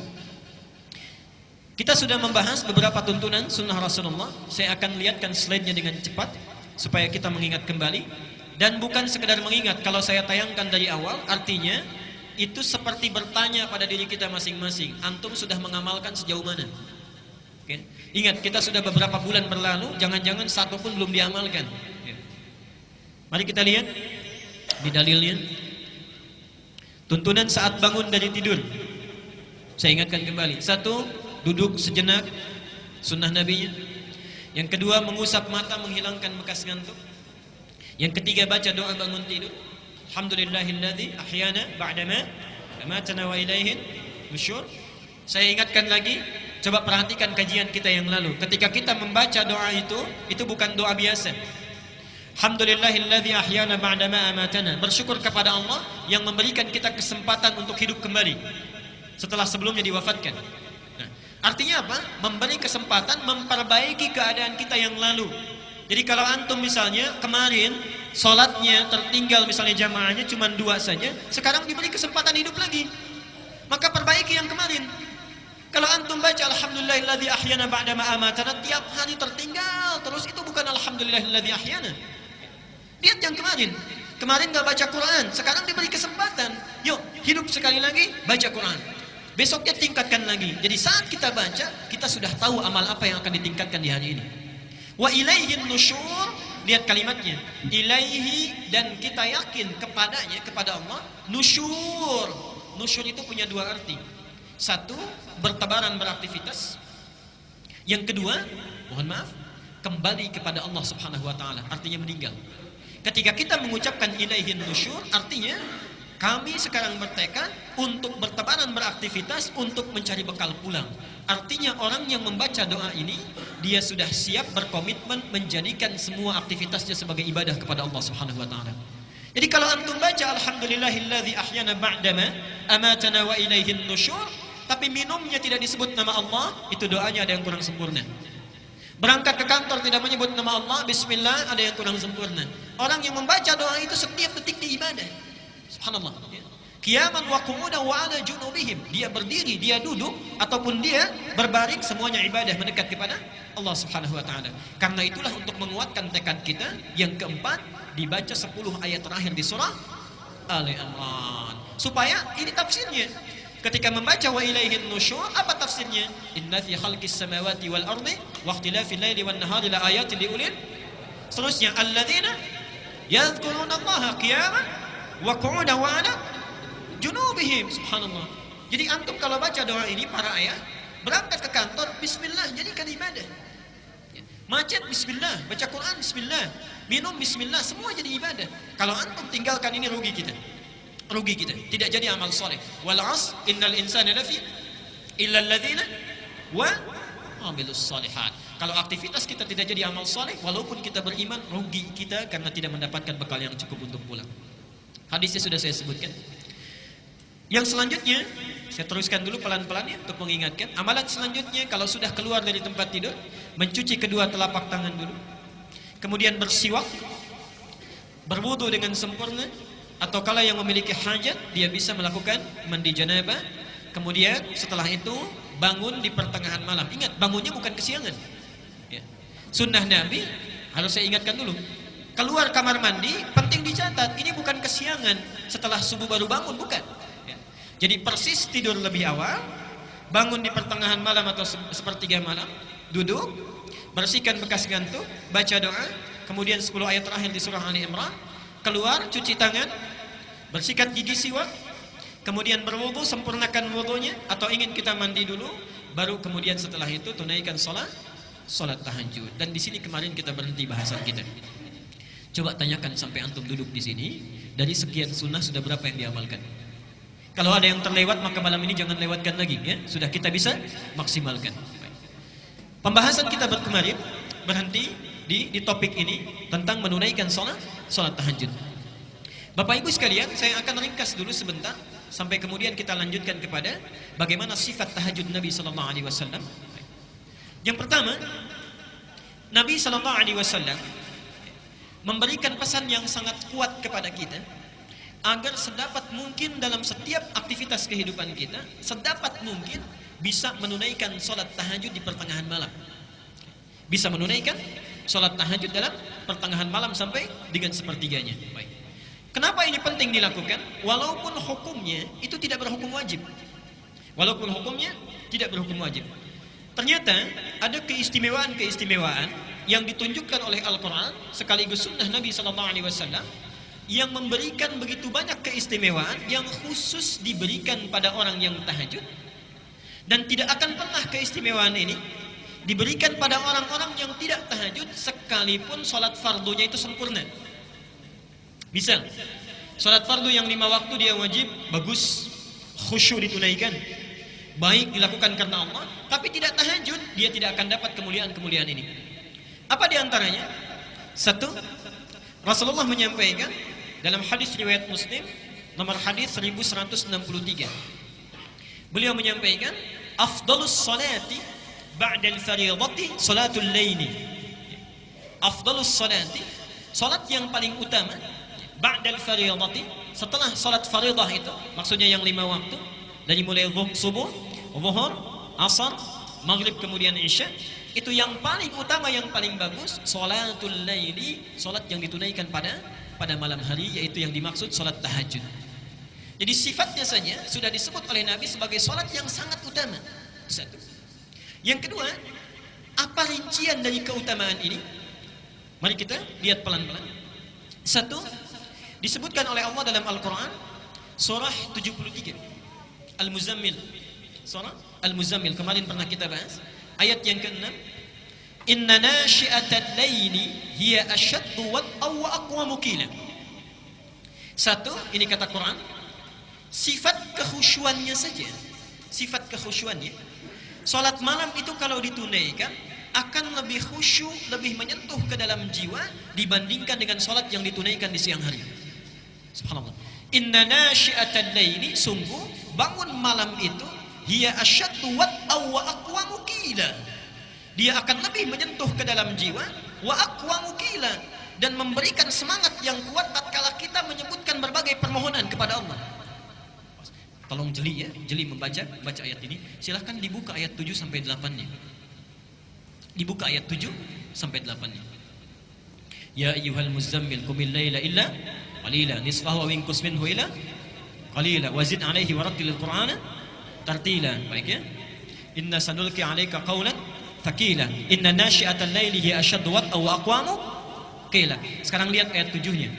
Kita sudah membahas beberapa tuntunan sunnah Rasulullah. Saya akan lihatkan slide-nya dengan cepat supaya kita mengingat kembali. Dan bukan sekedar mengingat, kalau saya tayangkan dari awal, artinya itu seperti bertanya pada diri kita masing-masing, antum sudah mengamalkan sejauh mana? Oke. Ingat, kita sudah beberapa bulan berlalu, jangan-jangan satu pun belum diamalkan. Mari kita lihat di dalilnya. Tuntunan saat bangun dari tidur. Saya ingatkan kembali. 1, duduk sejenak, sunnah Nabi-nya. Yang kedua, mengusap mata menghilangkan bekas ngantuk. Yang ketiga, baca doa bangun tidur. Alhamdulillahilladzi ahyana ba'dama amatana wa ilaihin nusyur. Saya ingatkan lagi, coba perhatikan kajian kita yang lalu. Ketika kita membaca doa itu bukan doa biasa. Alhamdulillahilladzi ahyana ba'dama amatana. Bersyukur kepada Allah yang memberikan kita kesempatan untuk hidup kembali setelah sebelumnya diwafatkan. Nah, artinya apa? Memberi kesempatan memperbaiki keadaan kita yang lalu. Jadi kalau antum misalnya kemarin sholatnya tertinggal, misalnya jamaahnya cuma 2 saja, sekarang diberi kesempatan hidup lagi, maka perbaiki yang kemarin. Kalau antum baca alhamdulillahilladzi ahyana ba'dama amatana tiap hari tertinggal terus, itu bukan alhamdulillahilladzi ahyana. Lihat yang kemarin gak baca Quran, sekarang diberi kesempatan, yuk hidup sekali lagi, baca Quran. Besoknya tingkatkan lagi. Jadi saat kita baca, kita sudah tahu amal apa yang akan ditingkatkan di hari ini. Wa ilaihin nusyur, lihat kalimatnya, ilaihi, dan kita yakin kepadanya, kepada Allah. Nusyur itu punya 2 arti. 1, bertebaran beraktivitas. Yang kedua, mohon maaf, kembali kepada Allah Subhanahu wa taala, artinya meninggal. Ketika kita mengucapkan ilaihin nusyur, artinya kami sekarang bertekad untuk bertebaran beraktivitas untuk mencari bekal pulang. Artinya orang yang membaca doa ini, dia sudah siap berkomitmen menjadikan semua aktivitasnya sebagai ibadah kepada Allah Subhanahu wa taala. Jadi kalau antum baca alhamdulillahilladzi ahyana ba'dama amatana wa ilaihin nusyur, tapi minumnya tidak disebut nama Allah, itu doanya ada yang kurang sempurna. Berangkat ke kantor tidak menyebut nama Allah, bismillah, ada yang kurang sempurna. Orang yang membaca doa itu setiap detik di ibadah. Subhanallah. Qiyaman wa qu'udan wa ala junubihim. Dia berdiri, dia duduk, ataupun dia berbaring, semuanya ibadah mendekat kepada Allah Subhanahu wa taala. Karena itulah untuk menguatkan tekad kita, yang keempat, dibaca 10 ayat terakhir di surah Ali Imran. Supaya ini tafsirnya. Ketika membaca wa ilaihin nusyur, apa tafsirnya? Inna fi khalqis samawati wal ardi wa ikhtilafil laili wan nahari la ayatin liulil. Seterusnya, alladzina yadhkuruna Allaha qiyaman wa qu'udan wa 'ala junubihim. Subhanallah. Jadi antum kalau baca doa ini, para ayah, berangkat ke kantor, bismillah, jadikan ibadah. Macet, bismillah. Baca Quran, bismillah. Minum, bismillah. Semua jadi ibadah. Kalau antum tinggalkan ini, rugi kita. Tidak jadi amal soleh. Wal 'asr innal insana lafi illal ladzina wa amilus shalihat. Kalau aktivitas kita tidak jadi amal saleh, walaupun kita beriman, rugi kita karena tidak mendapatkan bekal yang cukup untuk pulang. Hadisnya sudah saya sebutkan. Yang selanjutnya, saya teruskan dulu pelan-pelan ya untuk mengingatkan. Amalan selanjutnya kalau sudah keluar dari tempat tidur, mencuci kedua telapak tangan dulu. Kemudian bersiwak, berwudu dengan sempurna, atau kalau yang memiliki hajat, dia bisa melakukan mandi janabah. Kemudian setelah itu bangun di pertengahan malam. Ingat, bangunnya bukan kesiangan. Ya. Sunnah Nabi harus saya ingatkan dulu. Keluar kamar mandi penting dicatat. Ini bukan kesiangan setelah subuh baru bangun, bukan. Ya. Jadi persis tidur lebih awal, bangun di pertengahan malam atau sepertiga malam, duduk, bersihkan bekas ngantuk, baca doa, kemudian 10 ayat terakhir di surah Ali Imran, keluar cuci tangan, bersihkan gigi siwak, kemudian berwudu, sempurnakan wudunya, atau ingin kita mandi dulu, baru kemudian setelah itu tunaikan salat tahajud. Dan di sini kemarin kita berhenti bahasan kita. Coba tanyakan sampai antum duduk di sini, dari sekian sunnah sudah berapa yang diamalkan? Kalau ada yang terlewat maka malam ini jangan lewatkan lagi ya. Sudah kita bisa maksimalkan. Pembahasan kita kemarin berhenti di topik ini tentang menunaikan salat tahajud. Bapak Ibu sekalian, saya akan ringkas dulu sebentar sampai kemudian kita lanjutkan kepada bagaimana sifat tahajud Nabi sallallahu alaihi wasallam. Yang pertama, Nabi sallallahu alaihi wasallam memberikan pesan yang sangat kuat kepada kita agar sedapat mungkin dalam setiap aktivitas kehidupan kita, sedapat mungkin bisa menunaikan salat tahajud di pertengahan malam. Bisa menunaikan salat tahajud dalam pertengahan malam sampai dengan sepertiganya. Baik. Kenapa ini penting dilakukan? Walaupun hukumnya itu tidak berhukum wajib. Walaupun hukumnya tidak berhukum wajib. Ternyata ada keistimewaan-keistimewaan yang ditunjukkan oleh Al-Quran sekaligus sunnah Nabi SAW yang memberikan begitu banyak keistimewaan yang khusus diberikan pada orang yang tahajud, dan tidak akan pernah keistimewaan ini diberikan pada orang-orang yang tidak tahajud sekalipun sholat fardunya itu sempurna. Misal, sholat fardu yang 5 waktu dia wajib, bagus, khusyuk ditunaikan, baik dilakukan karena Allah, tapi tidak tahajud, dia tidak akan dapat kemuliaan-kemuliaan ini. Apa diantaranya? Satu, Rasulullah menyampaikan dalam hadis riwayat Muslim nomor hadis 1163. Beliau menyampaikan, afdalus salati ba'dal fardhati salatul laili. Afdalus salati, salat yang paling utama ba'dal fardhati, setelah salat fardhah itu, maksudnya yang 5 waktu, dari mulai subuh, zuhur, asar, maghrib kemudian isya, itu yang paling utama, yang paling bagus salatul laili, salat yang ditunaikan pada malam hari, yaitu yang dimaksud salat tahajud. Jadi sifatnya saja sudah disebut oleh Nabi sebagai salat yang sangat utama. Satu. Yang kedua, apa rincian dari keutamaan ini? Mari kita lihat pelan-pelan. Satu, disebutkan oleh Allah dalam Al-Quran surah 73 Al-Muzammil. Surah Al-Muzammil kemarin pernah kita bahas. Ayat yang ke-6, inna nashi'atal laili hiya ashaddu wat'aw wa aqwamu qila. Satu, ini kata Quran, sifat kekhusyuannya saja. Sifat kekhusyuannya, salat malam itu kalau ditunaikan akan lebih khusyuk, lebih menyentuh ke dalam jiwa dibandingkan dengan salat yang ditunaikan di siang hari. Subhanallah. Inna nashi'atal laili, sungguh bangun malam itu, hiya asyaddu wat'aw wa aqwamu qila, dia akan lebih menyentuh ke dalam jiwa, wa aqwamu qila, dan memberikan semangat yang kuat tatkala kita menyebutkan berbagai permohonan kepada Allah. Tolong jeli ya, jeli baca ayat ini. Silahkan dibuka ayat 7 sampai 8-nya. Dibuka ayat 7 sampai 8-nya. Ya ayyuhal muzammil qumil laila illa qalila nisfahu wa inqus minhu ila qalila wazid alaihi warattilil qur'ana tartila. Baik ya. Inna sanulqi 'alaika qawlan thaqila inna nashi'atal laili hiya ashaddu wat'aw wa aqwamu qila. Sekarang lihat ayat 7-nya.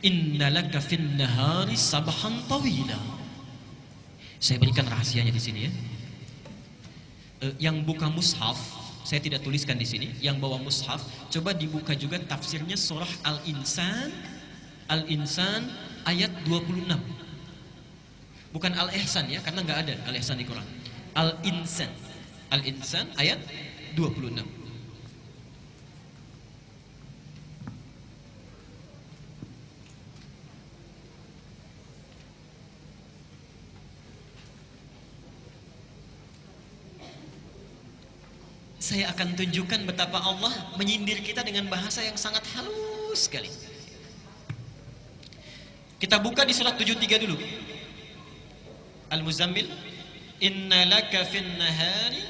Innalaka fin nahari sabhan tawila. Saya berikan rahasianya di sini ya. Yang buka mushaf, saya tidak tuliskan di sini. Yang bawa mushaf, coba dibuka juga tafsirnya surah Al-Insan. Al-Insan ayat 26. Bukan Al-Ihsan ya, karena nggak ada Al-Ihsan di Quran. Al-Insan. Al-Insan ayat 26. Saya akan tunjukkan betapa Allah menyindir kita dengan bahasa yang sangat halus sekali. Kita buka di surat 73 dulu. Al-Muzammil, inna laka fin nahari.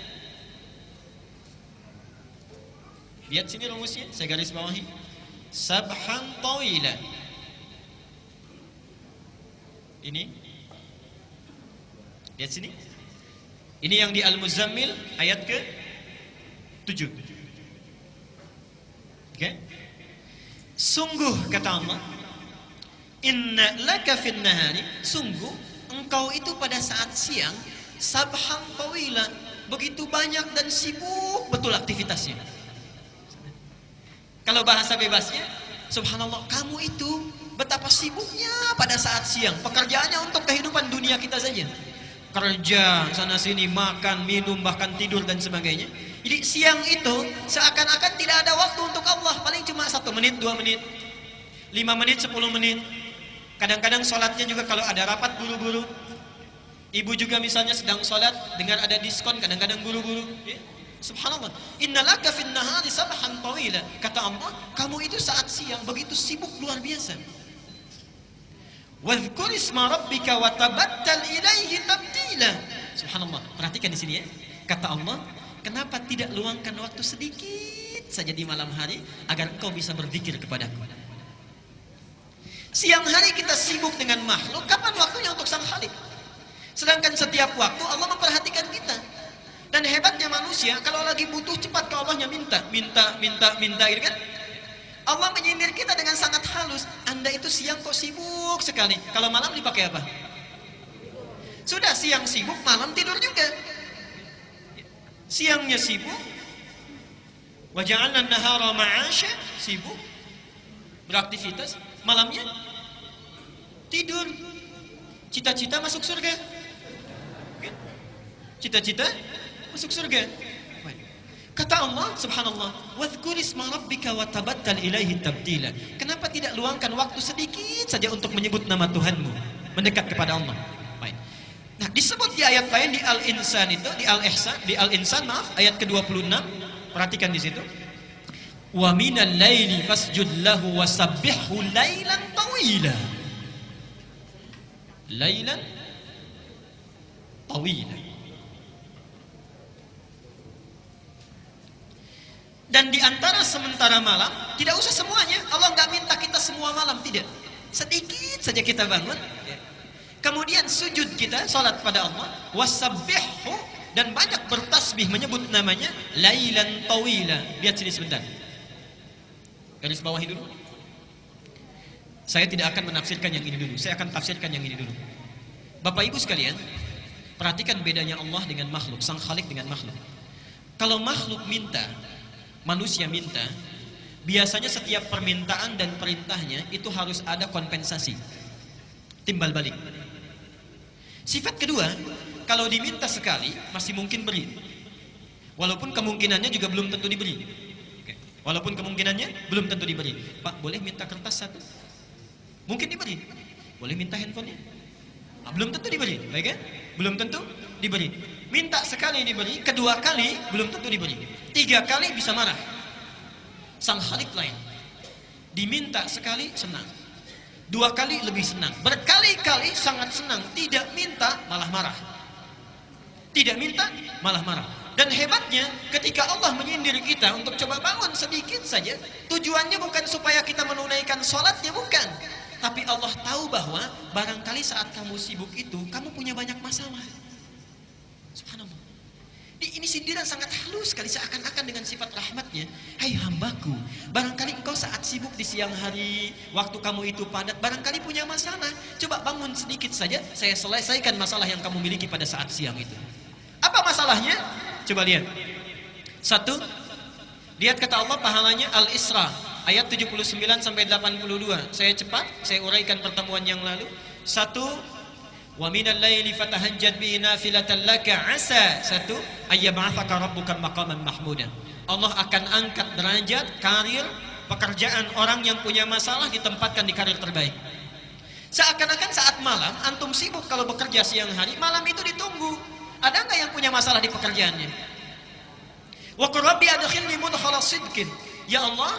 Lihat sini rumusnya, saya garis bawahi. Sabhan tawila. Ini. Lihat sini. Ini yang di Al-Muzammil ayat ke 7. Oke. Sungguh kata Allah, inna laka fin nahari, sungguh engkau itu pada saat siang sabhan tawila, begitu banyak dan sibuk betul aktivitasnya. Kalau bahasa bebasnya, subhanallah, kamu itu betapa sibuknya pada saat siang. Pekerjaannya untuk kehidupan dunia kita saja. Kerja sana sini, makan, minum, bahkan tidur dan sebagainya. Jadi siang itu seakan-akan tidak ada waktu untuk Allah. Paling cuma 1 menit, 2 menit, 5 menit, 10 menit. Kadang-kadang sholatnya juga kalau ada rapat buru-buru. Ibu juga misalnya sedang sholat, dengar ada diskon, kadang-kadang buru-buru. Ya. Subhanallah. Innalaka fin nahari sabhan tawila. Kata Allah, kamu itu saat siang begitu sibuk luar biasa. Wadhkur isma rabbika wa tabattal ilaihi tabtila. Subhanallah. Perhatikan di sini ya. Kata Allah, kenapa tidak luangkan waktu sedikit saja di malam hari agar engkau bisa berzikir kepadaku? Siang hari kita sibuk dengan makhluk, kapan waktunya untuk sang Khalik? Sedangkan setiap waktu Allah memperhatikan kita. Dan hebatnya manusia, kalau lagi butuh cepat ke Allahnya minta gitu kan? Allah menyindir kita dengan sangat halus. Anda itu siang kok sibuk sekali. Kalau malam dipakai apa? Sudah siang sibuk, malam tidur juga. Siangnya sibuk, wa ja'alna an-nahara ma'asha, sibuk beraktivitas, malamnya tidur. Cita-cita masuk surga. Cita-cita masuk surga. Kata Allah, subhanallah, wadhkur isma rabbika wa tabattal ilaihi tabtila. Kenapa tidak luangkan waktu sedikit saja untuk menyebut nama Tuhanmu, mendekat kepada Allah? Baik. Nah, disebut di ayat lain di Al-Insan itu, di Al-Insan maaf, ayat ke-26. Perhatikan di situ. Wa minal laili fasjud lahu wasabbihhu lailan tawila. Lailan tawila. Dan di antara sementara malam, tidak usah semuanya. Allah nggak minta kita semua malam, tidak. Sedikit saja kita bangun. Kemudian sujud kita, salat pada Allah. Wasabbihhu, dan banyak bertasbih menyebut namanya. Lailan tawila. Lihat sini sebentar. Garis bawahi dulu. Saya tidak akan menafsirkan yang ini dulu. Saya akan tafsirkan yang ini dulu. Bapak Ibu sekalian, perhatikan bedanya Allah dengan makhluk, sang Khalik dengan makhluk. Kalau makhluk minta, manusia minta, biasanya setiap permintaan dan perintahnya itu harus ada kompensasi, timbal balik. Sifat kedua, kalau diminta sekali masih mungkin beri, walaupun kemungkinannya juga belum tentu diberi. Walaupun kemungkinannya belum tentu diberi. Pak, boleh minta kertas 1? Mungkin diberi. Boleh minta handphonenya? Belum tentu diberi, baik kan? Belum tentu diberi. Minta sekali diberi, kedua kali belum tentu diberi, 3 kali bisa marah. Sang Khalik lain, diminta sekali senang, 2 kali lebih senang, berkali-kali sangat senang. Tidak minta malah marah, tidak minta malah marah. Dan hebatnya ketika Allah menyindir kita untuk coba bangun sedikit saja, tujuannya bukan supaya kita menunaikan sholatnya, bukan. Tapi Allah tahu bahwa barangkali saat kamu sibuk itu kamu punya banyak masalah. Subhanallah. Ini sindiran sangat halus sekali, seakan-akan dengan sifat rahmatnya. Hai hambaku, barangkali engkau saat sibuk di siang hari, waktu kamu itu padat, barangkali punya masalah. Coba bangun sedikit saja, saya selesaikan masalah yang kamu miliki pada saat siang itu. Apa masalahnya? Coba lihat. 1, lihat kata Allah pahalanya Al-Isra ayat 79 sampai 82. Saya cepat, saya uraikan pertemuan yang lalu. 1, Wa minal laili fatahajjad bihi nafilatan laka asa satu ayyab'atsaka rabbuka maqaman mahmuda. Allah akan angkat derajat, karir, pekerjaan orang yang punya masalah ditempatkan di karir terbaik. Seakan-akan saat malam antum sibuk kalau bekerja siang hari, malam itu ditunggu. Ada nggak yang punya masalah di pekerjaannya? Wa qur rabbi adkhilni mudkhala sidqin. Ya Allah,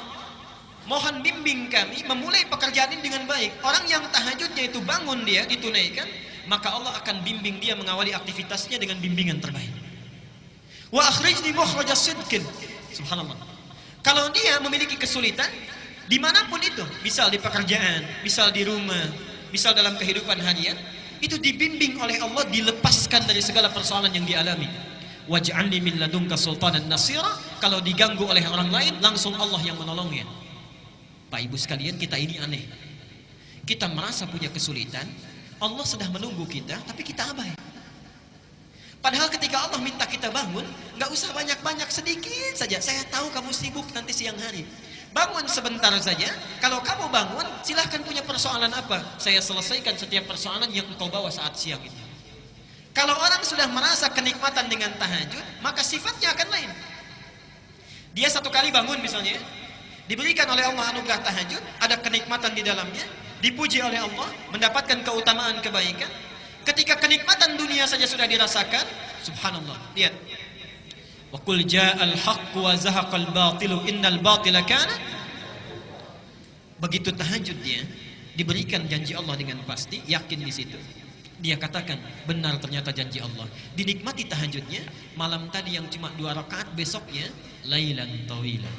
mohon bimbing kami memulai pekerjaan ini dengan baik. Orang yang tahajudnya itu bangun dia ditunaikan, maka Allah akan bimbing dia mengawali aktivitasnya dengan bimbingan terbaik. Wa akhrijni mukhraja sidqin. Subhanallah. Kalau dia memiliki kesulitan dimanapun itu, misal di pekerjaan, misal di rumah, misal dalam kehidupan harian, itu dibimbing oleh Allah, dilepaskan dari segala persoalan yang dialami. Waj'alni min ladunka sultanan nasira. Kalau diganggu oleh orang lain, langsung Allah yang menolongnya. Pak Ibu sekalian, kita ini aneh. Kita merasa punya kesulitan, Allah sudah menunggu kita, tapi kita abai. Padahal ketika Allah minta kita bangun, nggak usah banyak-banyak, sedikit saja. Saya tahu kamu sibuk nanti siang hari. Bangun sebentar saja. Kalau kamu bangun, silahkan punya persoalan apa. Saya selesaikan setiap persoalan yang engkau bawa saat siang itu. Kalau orang sudah merasa kenikmatan dengan tahajud, maka sifatnya akan lain. Dia satu kali bangun misalnya, diberikan oleh Allah anugerah tahajud, ada kenikmatan di dalamnya, dipuji oleh Allah, mendapatkan keutamaan kebaikan. Ketika kenikmatan dunia saja sudah dirasakan, subhanallah, lihat. Wa qul ja'al haqqu wa zahaqal batilu innal batila kana. Begitu tahajud dia diberikan janji Allah dengan pasti, yakin di situ. Dia katakan benar ternyata janji Allah. Dinikmati tahajudnya, malam tadi yang cuma 2 rakaat, besoknya lailan tawila.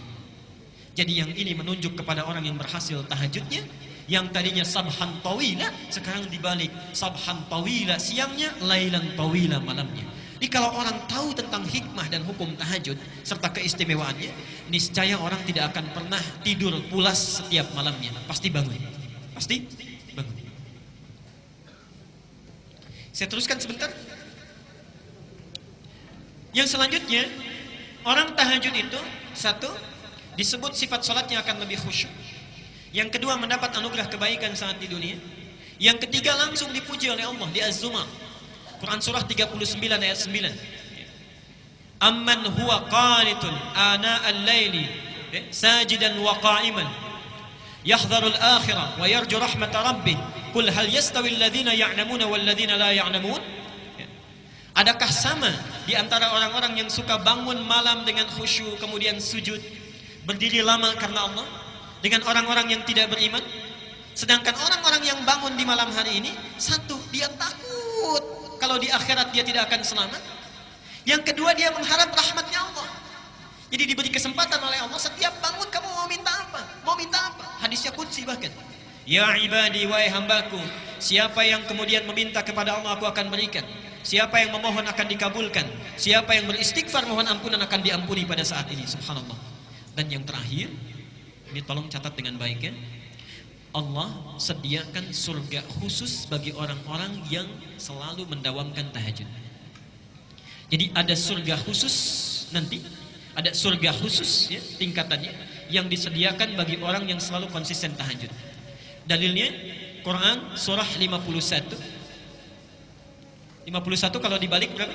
Jadi yang ini menunjuk kepada orang yang berhasil tahajudnya, yang tadinya sabhan tawila sekarang dibalik sabhan tawila siangnya, lailan tawila malamnya. Jadi kalau orang tahu tentang hikmah dan hukum tahajud serta keistimewaannya, niscaya orang tidak akan pernah tidur pulas setiap malamnya. Pasti bangun. Pasti bangun. Saya teruskan sebentar. Yang selanjutnya, orang tahajud itu satu, disebut sifat salatnya akan lebih khusyuk. Yang kedua, mendapat anugerah kebaikan saat di dunia. Yang ketiga, langsung dipuji oleh Allah di Az-Zumar. Quran surah 39 ayat 9. Amman huwa qanitun ana al-laili sajidan wa qa'iman yahdharul akhirah wa yarju rahmata rabbih. Qul hal yastawi alladhina ya'lamuna wal ladzina la ya'lamun? Adakah sama di antara orang-orang yang suka bangun malam dengan khusyuk kemudian sujud, berdiri lama karena Allah, dengan orang-orang yang tidak beriman? Sedangkan orang-orang yang bangun di malam hari ini, satu, dia takut kalau di akhirat dia tidak akan selamat. Yang kedua, dia mengharap rahmatnya Allah. Jadi diberi kesempatan oleh Allah, setiap bangun kamu mau minta apa? Mau minta apa? Hadisnya qudsi bahkan. Ya ibadi, wahai hambaku, siapa yang kemudian meminta kepada Allah, aku akan berikan. Siapa yang memohon akan dikabulkan. Siapa yang beristighfar mohon ampunan akan diampuni pada saat ini. Subhanallah. Dan yang terakhir, ini tolong catat dengan baik ya. Allah sediakan surga khusus bagi orang-orang yang selalu mendawamkan tahajud. Jadi ada surga khusus nanti, ada surga khusus ya, tingkatannya yang disediakan bagi orang yang selalu konsisten tahajud. Dalilnya Quran surah 51. 51 kalau dibalik berapa?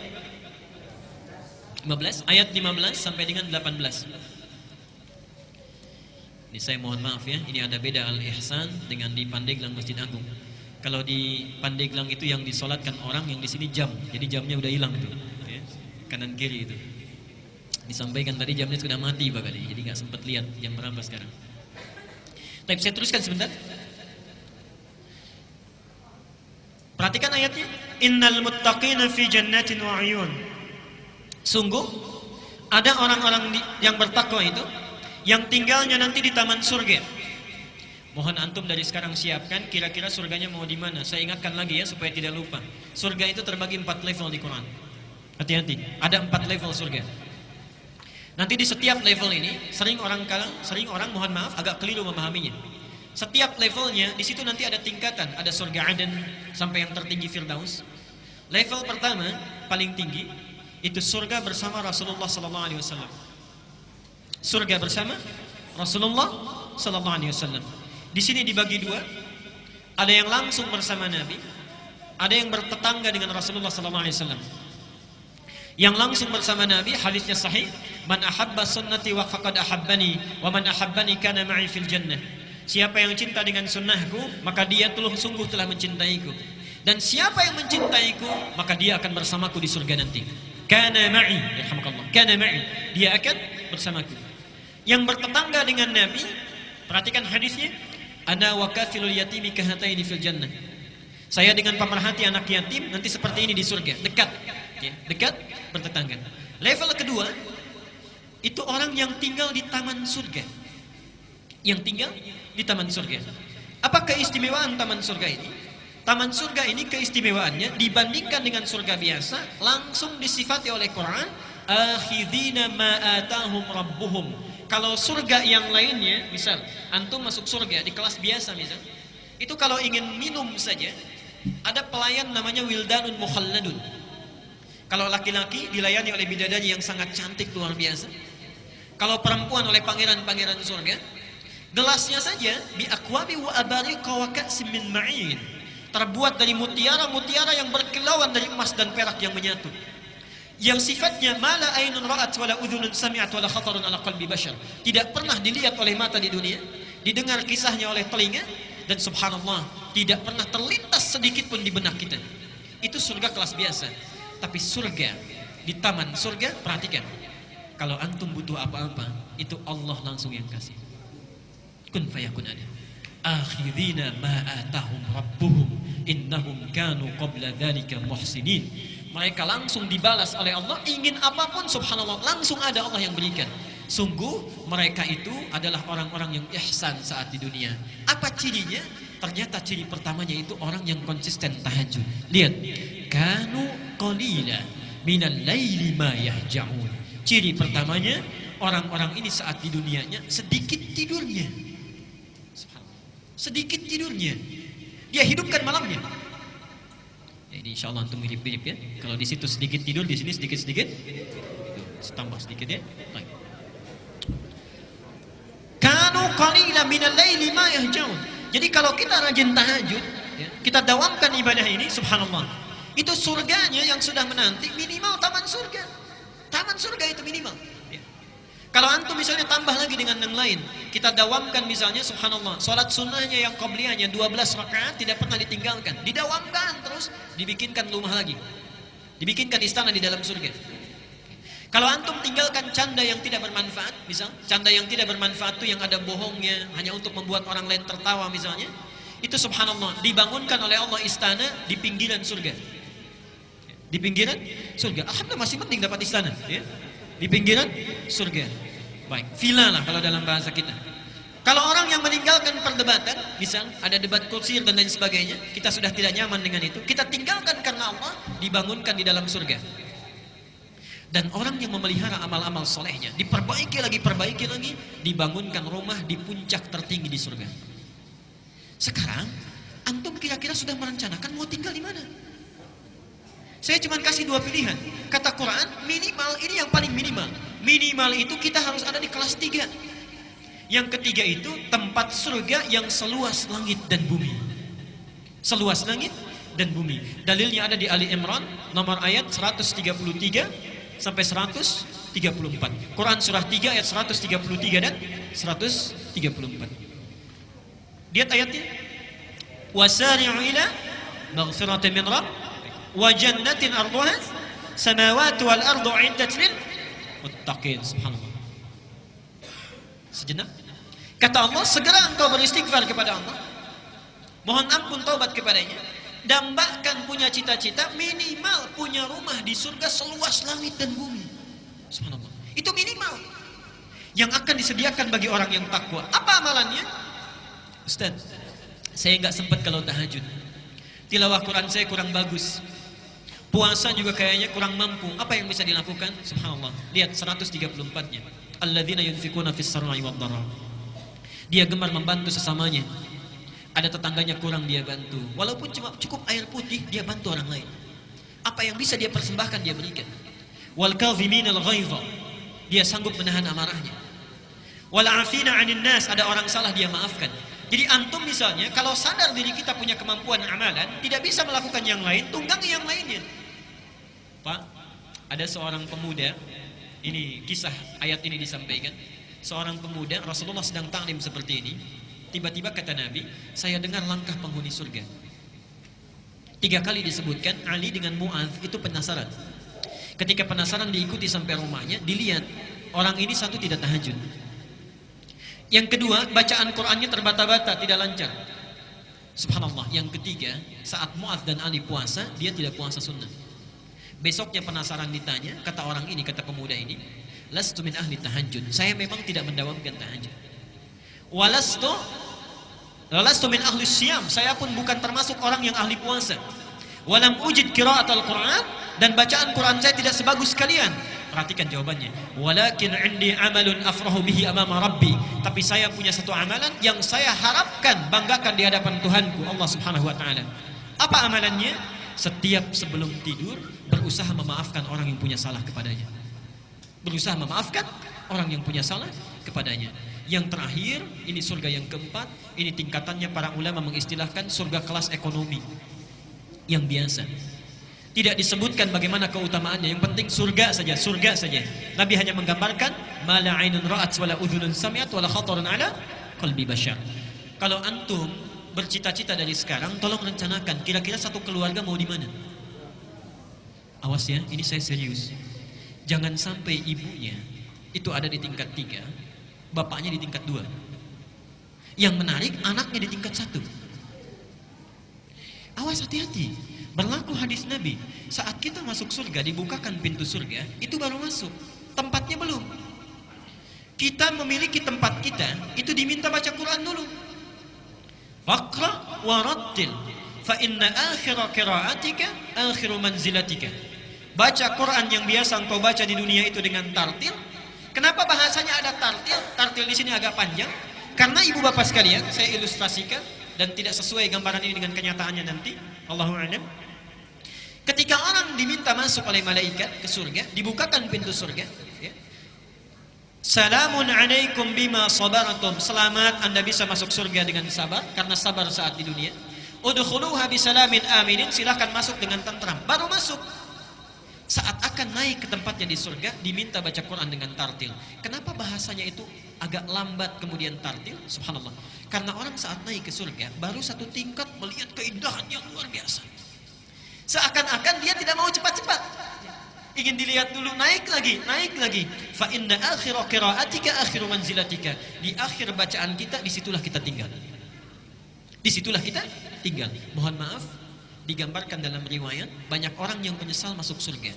15, ayat 15 sampai dengan 18. Ini saya mohon maaf ya, ini ada beda Al-Ihsan dengan di Pandeglang Masjid Agung. Kalau di Pandeglang itu yang disolatkan orang, yang di sini jam. Jadi jamnya udah hilang tuh, ya. Kanan kiri itu. Disampaikan tadi jamnya sudah mati Pak kali, jadi nggak sempat lihat jam berapa sekarang. Tapi saya teruskan sebentar. Perhatikan ayatnya. Innal muttaqina fi jannatin wa 'uyun. Sungguh ada orang-orang yang bertakwa itu yang tinggalnya nanti di taman surga. Mohon antum dari sekarang siapkan kira-kira surganya mau di mana. Saya ingatkan lagi ya supaya tidak lupa. Surga itu terbagi 4 level di Quran. Hati-hati, ada 4 level surga. Nanti di setiap level ini sering orang mohon maaf agak keliru memahaminya. Setiap levelnya di situ nanti ada tingkatan, ada surga Aden sampai yang tertinggi Firdaus. Level pertama paling tinggi itu surga bersama Rasulullah sallallahu alaihi wasallam. Surga bersama Rasulullah sallallahu alaihi wasallam. Di sini dibagi 2. Ada yang langsung bersama Nabi, ada yang bertetangga dengan Rasulullah SAW, yang langsung bersama Nabi. Hadisnya sahih, man ahabba sunnati wa faqad ahabbani wa man ahabbani kana ma'i fil jannah. Siapa yang cinta dengan sunnahku, maka dia sungguh telah mencintaiku, dan siapa yang mencintaiku, maka dia akan bersamaku di surga nanti. Kana ma'i, yarhamukallah, kana ma'i, dia akan bersamaku. Yang bertetangga dengan Nabi, perhatikan hadisnya, ana wa kafilul yatimi kahataini fil jannah. Saya dengan pemerhati anak yatim nanti seperti ini di surga, dekat, ya, dekat, bertetangga. Level kedua, itu orang yang tinggal di taman surga. Yang tinggal di taman surga. Apa keistimewaan taman surga ini? Taman surga ini keistimewaannya dibandingkan dengan surga biasa, langsung disifati oleh Quran, akhidina ma atahum rabbuhum. Kalau surga yang lainnya, misal antum masuk surga di kelas biasa misal, itu kalau ingin minum saja, ada pelayan namanya wildanun mukhalladun. Kalau laki-laki dilayani oleh bidadari yang sangat cantik luar biasa. Kalau perempuan oleh pangeran-pangeran surga. Gelasnya saja bi aqwabi wa abariqa wa ka'sin min ma'in, terbuat dari mutiara-mutiara yang berkilauan dari emas dan perak yang menyatu. Yang sifatnya mala ainun ra'at wala udhunun sami'at wala khatarun ala qalbi bashar. Tidak pernah dilihat oleh mata di dunia, didengar kisahnya oleh telinga, dan subhanallah, tidak pernah terlintas sedikit pun di benak kita. Itu surga kelas biasa. Tapi surga, di taman surga, perhatikan, kalau antum butuh apa-apa, itu Allah langsung yang kasih. Kun fayakun ada. Akhirina ma atahum rabbuhum innahum kanu qabla dzalika muhsinin. Mereka langsung dibalas oleh Allah, ingin apapun subhanallah langsung ada Allah yang berikan. Sungguh mereka itu adalah orang-orang yang ihsan saat di dunia. Apa cirinya? Ternyata ciri pertamanya itu orang yang konsisten tahajud. Lihat, kanu qalila minal laili ma yahja'un. Ciri pertamanya, orang-orang ini saat di dunianya sedikit tidurnya. Sedikit tidurnya. Dia hidupkan malamnya. Jadi insyaallah antum mirip-mirip ya. Kalau di situ sedikit tidur, di sini sedikit-sedikit. Tambah sedikit ya. Baik. Kanu qalila minal laili ma yahja'un. Jadi kalau kita rajin tahajud, ya, kita dawamkan ibadah ini, subhanallah, itu surganya yang sudah menanti minimal taman surga. Taman surga itu minimal. Ya. Kalau antum misalnya tambah lagi dengan yang lain, kita dawamkan misalnya, subhanallah, sholat sunnahnya yang qabliyahnya 12 rakaat tidak pernah ditinggalkan, didawamkan terus, dibikinkan rumah lagi, dibikinkan istana di dalam surga. Kalau antum tinggalkan canda yang tidak bermanfaat, misal canda yang tidak bermanfaat itu yang ada bohongnya, hanya untuk membuat orang lain tertawa misalnya, itu subhanallah dibangunkan oleh Allah istana di pinggiran surga. Di pinggiran surga. Alhamdulillah masih penting dapat istana, ya. Di pinggiran surga. Baik, villa lah kalau dalam bahasa kita. Kalau orang yang meninggalkan perdebatan, misal ada debat kusir dan lain sebagainya, kita sudah tidak nyaman dengan itu, kita tinggalkan karena Allah, dibangunkan di dalam surga. Dan orang yang memelihara amal-amal solehnya, diperbaiki lagi, dibangunkan rumah di puncak tertinggi di surga. Sekarang, antum kira-kira sudah merencanakan mau tinggal di mana? Saya cuma kasih 2 pilihan. Kata Quran, minimal, ini yang paling minimal. Minimal itu kita harus ada di kelas 3. Yang ketiga itu tempat surga yang seluas langit dan bumi. Seluas langit dan bumi. Dalilnya ada di Ali Imran, nomor ayat 133 sampai 134. Quran surah 3 ayat 133 dan 134. Lihat ayatnya. Wasari'u ila maghfiratin min rabb wa jannatin arduha samawati wal ardu 'iddat lil muttaqin. Subhanallah. Sejenak. Kata Allah, segera engkau beristighfar kepada Allah. Mohon ampun taubat kepadanya. Dambakan punya cita-cita minimal punya rumah di surga seluas langit dan bumi. Subhanallah. Itu minimal yang akan disediakan bagi orang yang takwa. Apa amalannya? Ustaz, saya nggak sempat kalau tahajud. Tilawah Quran saya kurang bagus. Puasa juga kayaknya kurang mampu. Apa yang bisa dilakukan? Subhanallah. Lihat 134-nya. Alladzina yunfikuna fis sarra'i wad dharra. Dia gemar membantu sesamanya. Ada tetangganya kurang, dia bantu. Walaupun cuma cukup air putih, dia bantu orang lain. Apa yang bisa dia persembahkan, dia berikan. Wal kadhiminal ghaidha. Dia sanggup menahan amarahnya. Wal 'afina 'anil nas, ada orang salah dia maafkan. Jadi antum misalnya kalau sadar diri kita punya kemampuan amalan, tidak bisa melakukan yang lain, tunggangi yang lainnya. Pak, ada seorang pemuda, ini kisah ayat ini disampaikan. Seorang pemuda, Rasulullah sedang ta'lim seperti ini. Tiba-tiba kata Nabi, saya dengar langkah penghuni surga. 3 kali disebutkan, Ali dengan Mu'adz itu penasaran. Ketika penasaran diikuti sampai rumahnya, dilihat orang ini satu tidak tahajud. Yang kedua, bacaan Qur'annya terbata-bata, tidak lancar. Subhanallah. Yang ketiga, saat Mu'adz dan Ali puasa, dia tidak puasa sunnah. Besoknya penasaran ditanya, kata orang ini, kata pemuda ini, lastu min ahli tahajud. Saya memang tidak mendawamkan tahajud. Walastu min ahli siyam. Saya pun bukan termasuk orang yang ahli puasa. Walam ujid qiraatul Qur'an, dan bacaan Quran saya tidak sebagus kalian. Perhatikan jawabannya. Walakin indi amalun afrahu bihi amama rabbi. Tapi saya punya satu amalan yang saya harapkan banggakan di hadapan Tuhanku Allah Subhanahu wa taala. Apa amalannya? Setiap sebelum tidur berusaha memaafkan orang yang punya salah kepadanya. Berusaha memaafkan orang yang punya salah kepadanya. Yang terakhir, ini surga yang keempat, ini tingkatannya para ulama mengistilahkan surga kelas ekonomi yang biasa. Tidak disebutkan bagaimana keutamaannya, yang penting surga saja, surga saja. Nabi hanya menggambarkan mala ainun ra'at wala udhunun sami'at wala khatarun ala qalbi bashar. Kalau antum bercita-cita dari sekarang, tolong rencanakan kira-kira satu keluarga mau di mana. Awas ya, ini saya serius. Jangan sampai ibunya itu ada di tingkat 3, bapaknya di tingkat 2. Yang menarik, anaknya di tingkat 1. Awas, hati-hati. Berlaku hadis Nabi, saat kita masuk surga, dibukakan pintu surga, itu baru masuk, tempatnya belum. Kita memiliki tempat kita, itu diminta baca Quran dulu. Faqra wa rattil, fa inna akhira qiraatika akhiru manzilatika. Baca Quran yang biasa engkau baca di dunia itu dengan tartil. Kenapa bahasanya ada tartil? Tartil di sini agak panjang, karena ibu bapak sekalian, saya ilustrasikan dan tidak sesuai gambaran ini dengan kenyataannya nanti. Allahu a'lam. Ketika orang diminta masuk oleh malaikat ke surga, dibukakan pintu surga, ya. Salamun alaikum bima sabaratum. Selamat, Anda bisa masuk surga dengan sabar, karena sabar saat di dunia. Udkhuluha bisalamin aminin. Silahkan masuk dengan tentram. Baru masuk. Saat akan naik ke tempatnya di surga, diminta baca Quran dengan tartil. Kenapa bahasanya itu agak lambat kemudian tartil? Subhanallah. Karena orang saat naik ke surga, baru satu tingkat melihat keindahan yang luar biasa. Seakan-akan dia tidak mau cepat-cepat, ingin dilihat dulu, naik lagi. Fa inna akhira qiraatika akhiru manzilatika. Di akhir bacaan kita, disitulah kita tinggal. Mohon maaf, digambarkan dalam riwayat, banyak orang yang menyesal masuk surga.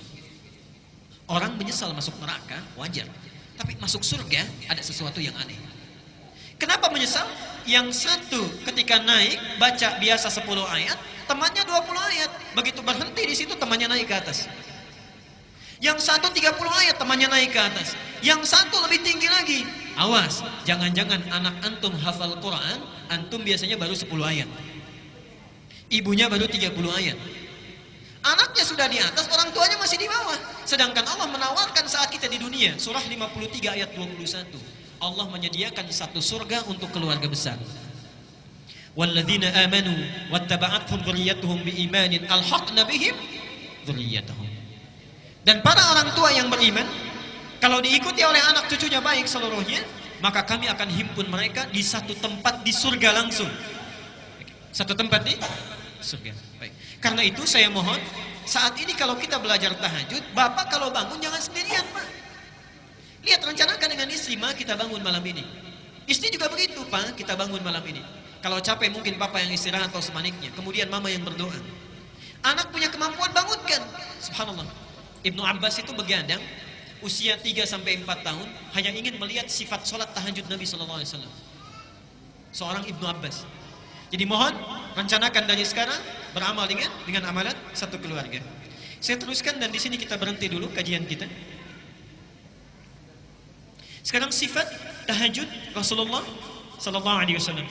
Orang menyesal masuk neraka, wajar. Tapi masuk surga, ada sesuatu yang aneh. Kenapa menyesal? Yang satu ketika naik, baca biasa 10 ayat, temannya 20 ayat. Begitu berhenti di situ, temannya naik ke atas. Yang satu 30 ayat, temannya naik ke atas. Yang satu lebih tinggi lagi. Awas, jangan-jangan anak antum hafal Quran, antum biasanya baru 10 ayat. Ibunya baru 30 ayat. Anaknya sudah di atas, orang tuanya masih di bawah. Sedangkan Allah menawarkan saat kita di dunia. Surah 53 ayat 21. Allah menyediakan satu surga untuk keluarga besar. Walladzina amanu wattaba'athum dzurriyyatuhum biimanin alhaqna bihim dzurriyyatahum. Dan para orang tua yang beriman, kalau diikuti oleh anak cucunya baik seluruhnya, maka kami akan himpun mereka di satu tempat di surga langsung. Satu tempat di surga. Baik. Karena itu saya mohon, saat ini kalau kita belajar tahajud, bapak kalau bangun jangan sendirian, Pak. Lihat, rencanakan dengan istri, Ma, kita bangun malam ini. Istri juga begitu, Pak, kita bangun malam ini. Kalau capek mungkin papa yang istirahat atau sebaliknya. Kemudian mama yang berdoa. Anak punya kemampuan, bangunkan. Subhanallah. Ibnu Abbas itu begadang, usia 3-4 tahun, hanya ingin melihat sifat sholat tahajud Nabi SAW. Seorang Ibnu Abbas. Jadi mohon, rencanakan dari sekarang, beramal dengan amalan satu keluarga. Saya teruskan dan di sini kita berhenti dulu kajian kita. Sekarang sifat tahajud Rasulullah sallallahu alaihi wasallam.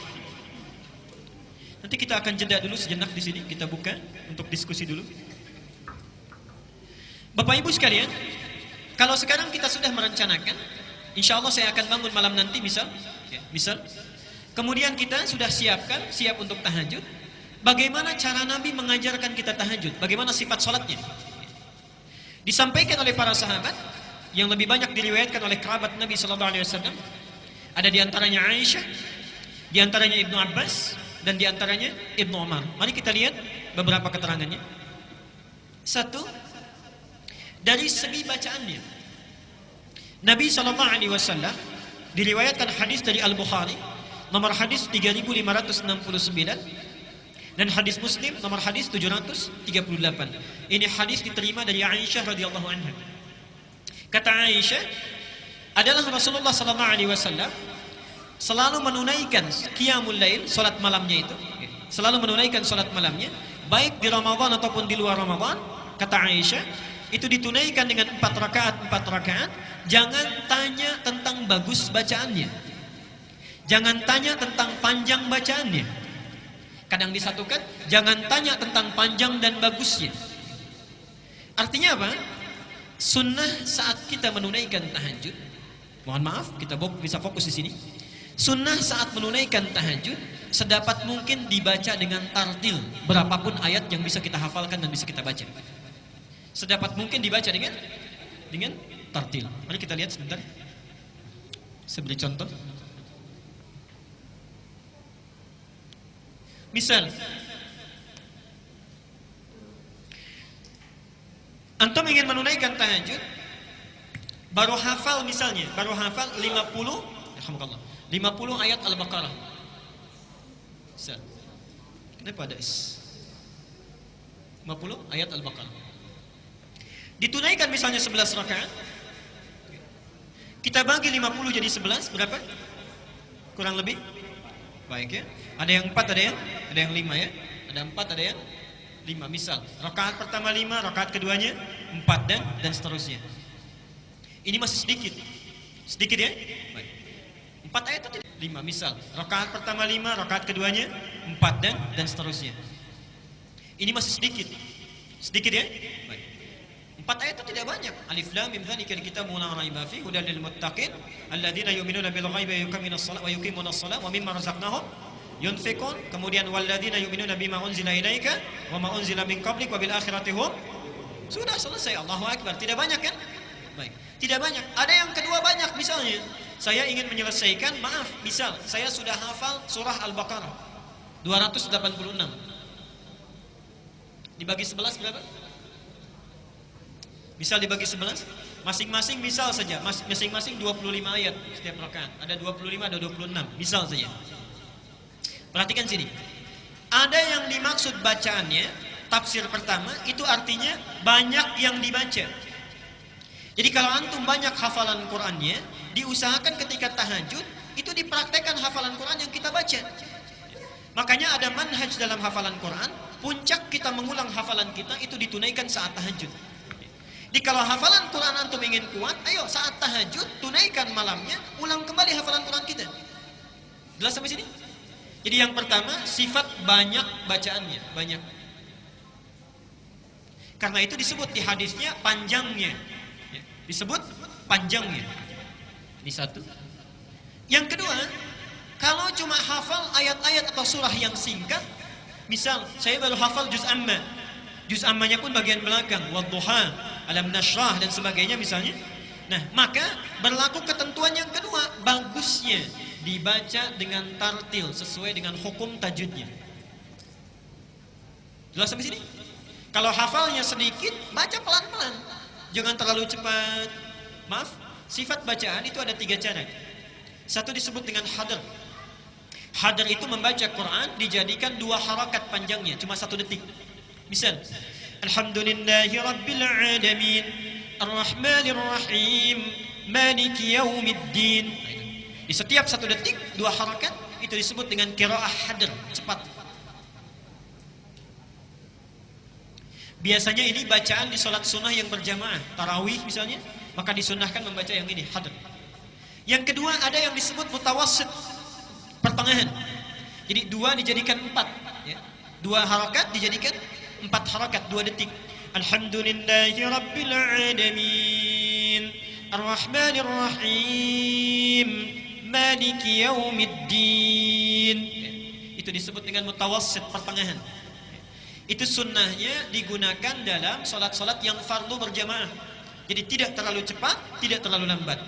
Nanti kita akan jeda dulu sejenak di sini, kita buka untuk diskusi dulu. Bapak Ibu sekalian, kalau sekarang kita sudah merencanakan, insya Allah saya akan bangun malam nanti misal, Kemudian kita sudah siap untuk tahajud. Bagaimana cara Nabi mengajarkan kita tahajud? Bagaimana sifat sholatnya? Disampaikan oleh para sahabat yang lebih banyak diriwayatkan oleh kerabat Nabi Sallallahu Alaihi Wasallam. Ada diantaranya Aisyah, diantaranya Ibnu Abbas, dan diantaranya Ibnu Umar. Mari kita lihat beberapa keterangannya. Satu, dari segi bacaannya, Nabi Sallallahu Alaihi Wasallam diriwayatkan hadis dari Al-Bukhari nomor hadis 3569 dan hadis Muslim nomor hadis 738. Ini hadis diterima dari Aisyah radhiyallahu anha. Kata Aisyah, adalah Rasulullah sallallahu alaihi wasallam selalu menunaikan qiyamul lail, salat malamnya itu. Selalu menunaikan salat malamnya, baik di Ramadan ataupun di luar Ramadan. Kata Aisyah, itu ditunaikan dengan 4 rakaat. Jangan tanya tentang bagus bacaannya. Jangan tanya tentang panjang bacaannya. Kadang disatukan, jangan tanya tentang panjang dan bagusnya. Artinya apa? Sunnah saat kita menunaikan tahajud, mohon maaf, kita bisa fokus di sini. Sunnah saat menunaikan tahajud, sedapat mungkin dibaca dengan tartil, berapapun ayat yang bisa kita hafalkan dan bisa kita baca. Sedapat mungkin dibaca dengan tartil. Mari kita lihat sebentar. Saya beri contoh. Misal, antum ingin menunaikan tahajud, baru hafal 50 ayat Al-Baqarah. Misal, kenapa ada is? 50 ayat Al-Baqarah. Ditunaikan misalnya 11 rakaat. Kita bagi 50 jadi 11, berapa? Kurang lebih? Baik ya. Ada yang 4, ada yang 5 ya. Ada 4, ada yang 5. Misal, rakaat pertama 5, rakaat keduanya 4 dan seterusnya. Ini masih sedikit. Sedikit ya? Baik. 4 ayat atau 5. Misal, rakaat pertama 5, rakaat keduanya 4 dan seterusnya. Ini masih sedikit. Sedikit ya? Baik. 4 ayat itu tidak banyak. Alif lam mim dzalikal kitabu la raiba fihi hudal lil muttaqin alladzina yu'minuna bil ghaibi wa yuqimuna shalah wa mimma razaqnahum yunfiqun. Kemudian walladzina yu'minuna bima unzila ilaika wa ma unzila min qablik wa bil akhirati hum. Sudah selesai. Allahu akbar. Tidak banyak kan? Baik. Tidak banyak. Ada yang kedua banyak, misalnya saya ingin menyelesaikan, maaf, misal saya sudah hafal surah Al-Baqarah 286. Dibagi 11 berapa? Misal dibagi 11, masing-masing misal saja, masing-masing 25 ayat setiap rakaat. Ada 25, ada 26, misal saja. Perhatikan sini. Ada yang dimaksud bacaannya, tafsir pertama, itu artinya banyak yang dibaca. Jadi kalau antum banyak hafalan Qur'annya, diusahakan ketika tahajud, itu dipraktekkan hafalan Qur'an yang kita baca. Makanya ada manhaj dalam hafalan Qur'an, puncak kita mengulang hafalan kita, itu ditunaikan saat tahajud. Jadi kalau hafalan Quran antum ingin kuat, ayo saat tahajud tunaikan malamnya, ulang kembali hafalan Quran kita. Jelas sampai sini? Jadi yang pertama, sifat banyak bacaannya, banyak. Karena itu disebut di hadisnya panjangnya. Disebut panjangnya. Ini satu. Yang kedua, kalau cuma hafal ayat-ayat atau surah yang singkat, misal saya baru hafal juz amma. Juz ammanya pun bagian belakang, wadduha, alam nashrah dan sebagainya misalnya. Nah, maka berlaku ketentuan yang kedua, bagusnya dibaca dengan tartil sesuai dengan hukum tajwidnya. Jelas sampai sini? Kalau hafalnya sedikit, baca pelan-pelan. Jangan terlalu cepat. Maaf, sifat bacaan itu ada 3 cara. Satu disebut dengan hadar. Hadar itu membaca Quran dijadikan 2 harakat panjangnya, cuma 1 detik. Misal, Alhamdulillahi Rabbil Alamin Ar-Rahmanir Rahim Maliki Yaumiddin. Di setiap 1 detik 2 harakat, itu disebut dengan qiraah hadr, cepat. Biasanya ini bacaan di salat sunnah yang berjamaah, tarawih misalnya, maka disunnahkan membaca yang ini, hadr. Yang kedua ada yang disebut mutawassit, pertengahan. Jadi 2 dijadikan 4 ya. 2 harakat dijadikan 4 harakat, 2 detik. Alhamdulillahi Rabbil Alamin Ar-Rahmanir Rahim Maliki Yaumiddin. Itu disebut dengan mutawassit, pertengahan. Itu sunnahnya digunakan dalam solat-solat yang fardu berjamaah. Jadi tidak terlalu cepat, tidak terlalu lambat.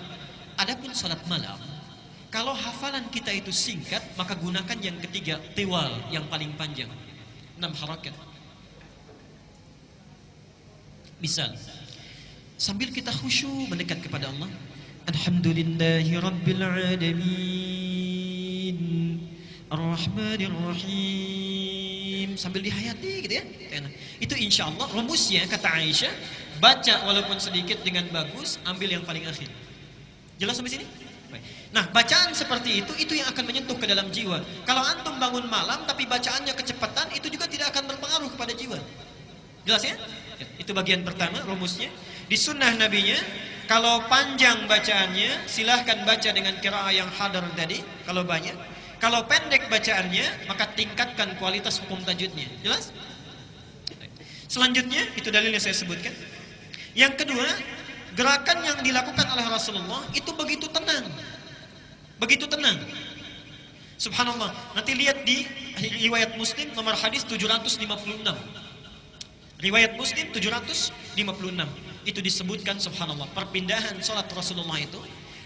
Adapun solat malam, kalau hafalan kita itu singkat, maka gunakan yang ketiga, tiwal, yang paling panjang, 6 harakat. Misal, sambil kita khusyuk mendekat kepada Allah, Alhamdulillahi Rabbil Alamin, Ar-Rahmanir Rahim, sambil dihayati gitu ya. Itu insya Allah rumusnya, kata Aisyah, baca walaupun sedikit dengan bagus, ambil yang paling akhir. Jelas sampai sini? Nah, bacaan seperti itu yang akan menyentuh ke dalam jiwa. Kalau antum bangun malam tapi bacaannya kecepatan, itu juga tidak akan berpengaruh kepada jiwa. Jelas ya? Itu bagian pertama rumusnya. Di sunnah nabinya, kalau panjang bacaannya, silahkan baca dengan qiraah yang hadar tadi, kalau banyak. Kalau pendek bacaannya, maka tingkatkan kualitas hukum tajwidnya. Jelas? Selanjutnya, itu dalilnya saya sebutkan. Yang kedua, gerakan yang dilakukan oleh Rasulullah itu begitu tenang. Begitu tenang. Subhanallah. Nanti lihat di riwayat Muslim nomor hadis 756. Riwayat Muslim 756. Itu disebutkan subhanallah, perpindahan salat Rasulullah itu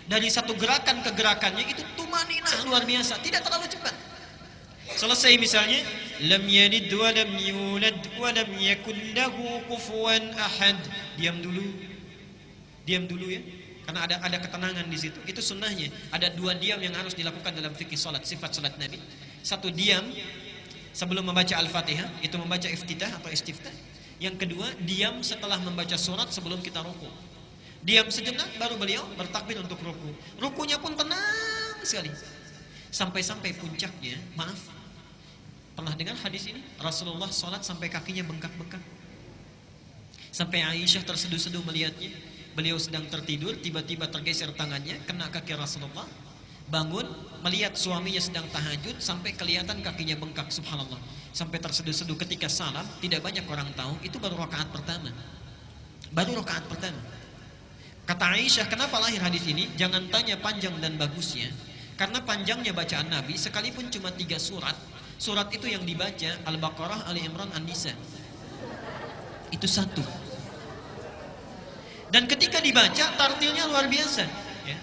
dari satu gerakan ke gerakannya itu tumaninah luar biasa, tidak terlalu cepat. Selesai misalnya lam yalid wa lam yulad wa lam yakul lahu kufuwan ahad. Diam dulu ya, karena ada ketenangan di situ. Itu sunnahnya. Ada 2 diam yang harus dilakukan dalam fikih salat, sifat salat Nabi. 1 diam sebelum membaca Al-Fatihah, itu membaca iftitah atau istiftah. Yang kedua, diam setelah membaca surat sebelum kita ruku. Diam sejenak baru beliau bertakbir untuk ruku. Rukunya pun tenang sekali. Sampai-sampai puncaknya, maaf, pernah dengar hadis ini? Rasulullah salat sampai kakinya bengkak-bengkak. Sampai Aisyah terseduh-seduh melihatnya. Beliau sedang tertidur, tiba-tiba tergeser tangannya, kena kaki Rasulullah. Bangun, melihat suaminya sedang tahajud, sampai kelihatan kakinya bengkak, subhanallah. Sampai terseduh-seduh ketika salam, tidak banyak orang tahu, itu baru rakaat pertama. Baru rakaat pertama. Kata Aisyah, kenapa lahir hadis ini? Jangan tanya panjang dan bagusnya. Karena panjangnya bacaan Nabi, sekalipun cuma 3 surat, surat itu yang dibaca, Al-Baqarah, Ali Imran, An-Nisa. Itu 1. Dan ketika dibaca, tartilnya luar biasa ya.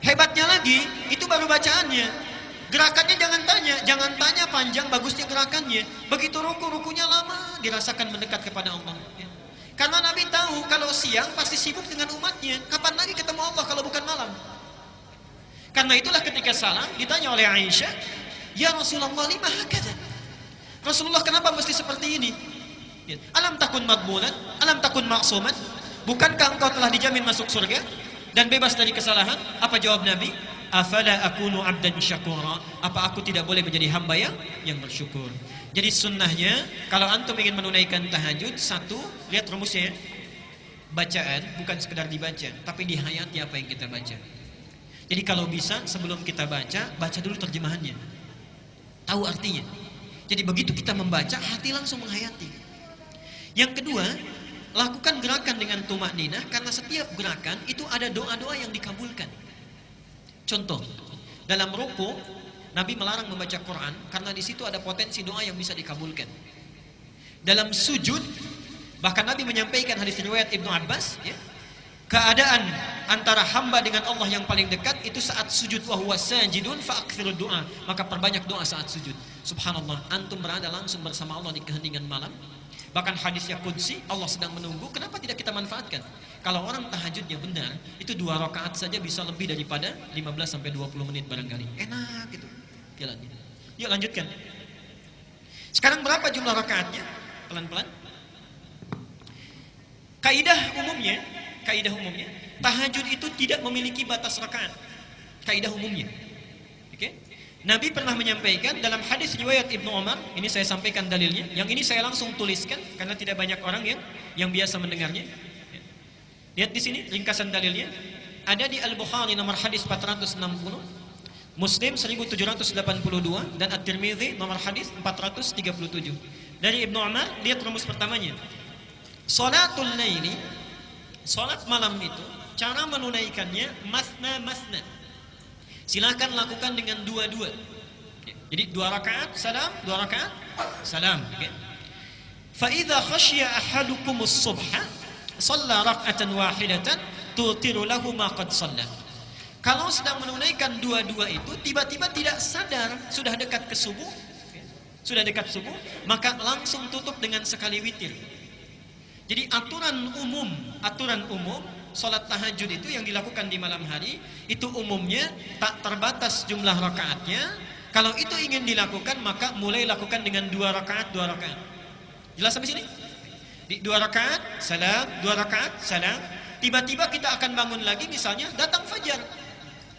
Hebatnya lagi, itu baru bacaannya. Gerakannya jangan tanya panjang bagusnya gerakannya. Begitu rukunya lama, dirasakan mendekat kepada Allah ya. Karena Nabi tahu kalau siang pasti sibuk dengan umatnya. Kapan lagi ketemu Allah kalau bukan malam? Karena itulah ketika salam ditanya oleh Aisyah, ya Rasulullah, lima hakadha? Rasulullah, kenapa mesti seperti ini? Ya. Alam takun madmunan, alam takun maksuman. Bukankah engkau telah dijamin masuk surga dan bebas dari kesalahan? Apa jawab Nabi? Afala akunu abdan syakura? Apa aku tidak boleh menjadi hamba yang bersyukur? Jadi sunnahnya, kalau antum ingin menunaikan tahajud, 1, lihat rumusnya ya. Bacaan bukan sekedar dibaca, tapi dihayati apa yang kita baca. Jadi kalau bisa sebelum kita baca dulu terjemahannya, tahu artinya. Jadi begitu kita membaca, hati langsung menghayati. Yang kedua, lakukan gerakan dengan tumakninah, karena setiap gerakan itu ada doa-doa yang dikabulkan. Contoh, dalam ruku Nabi melarang membaca Quran karena di situ ada potensi doa yang bisa dikabulkan. Dalam sujud, bahkan Nabi menyampaikan hadis riwayat Ibnu Abbas ya, keadaan antara hamba dengan Allah yang paling dekat itu saat sujud, wa huwa sajidun fa'aktsirud du'a, maka perbanyak doa saat sujud. Subhanallah, antum berada langsung bersama Allah di keheningan malam. Bahkan hadisnya qudsi, Allah sedang menunggu, kenapa tidak kita manfaatkan? Kalau orang tahajudnya benar, itu 2 rakaat saja bisa lebih daripada 15-20 menit barangkali. Enak gitu jalannya. Yuk lanjutkan. Sekarang berapa jumlah rakaatnya? Pelan-pelan. Kaidah umumnya, tahajud itu tidak memiliki batas rakaat. Kaidah umumnya. Oke? Nabi pernah menyampaikan dalam hadis riwayat Ibnu Umar, ini saya sampaikan dalilnya, yang ini saya langsung tuliskan karena tidak banyak orang yang biasa mendengarnya. Lihat di sini ringkasan dalilnya. Ada di Al-Bukhari nomor hadis 460, Muslim 1782 dan At-Tirmidzi nomor hadis 437. Dari Ibnu Umar, lihat rumus pertamanya. Salatul laili, salat malam itu cara menunaikannya masna. Silakan lakukan dengan 2-2. Jadi 2 rakaat salam, 2 rakaat salam. Fa idza khashiya ahadukumus subha shalla rak'atan wahidatan tutiru lahu ma qad shalla. Kalau sedang menunaikan dua-dua itu tiba-tiba tidak sadar sudah dekat ke subuh, maka langsung tutup dengan sekali witir. Jadi aturan umum salat tahajud itu yang dilakukan di malam hari itu umumnya tak terbatas jumlah rakaatnya. Kalau itu ingin dilakukan maka mulai lakukan dengan 2 rakaat. Jelas sampai sini? Di 2 rakaat salam, 2 rakaat salam. Tiba-tiba kita akan bangun lagi, misalnya datang fajar,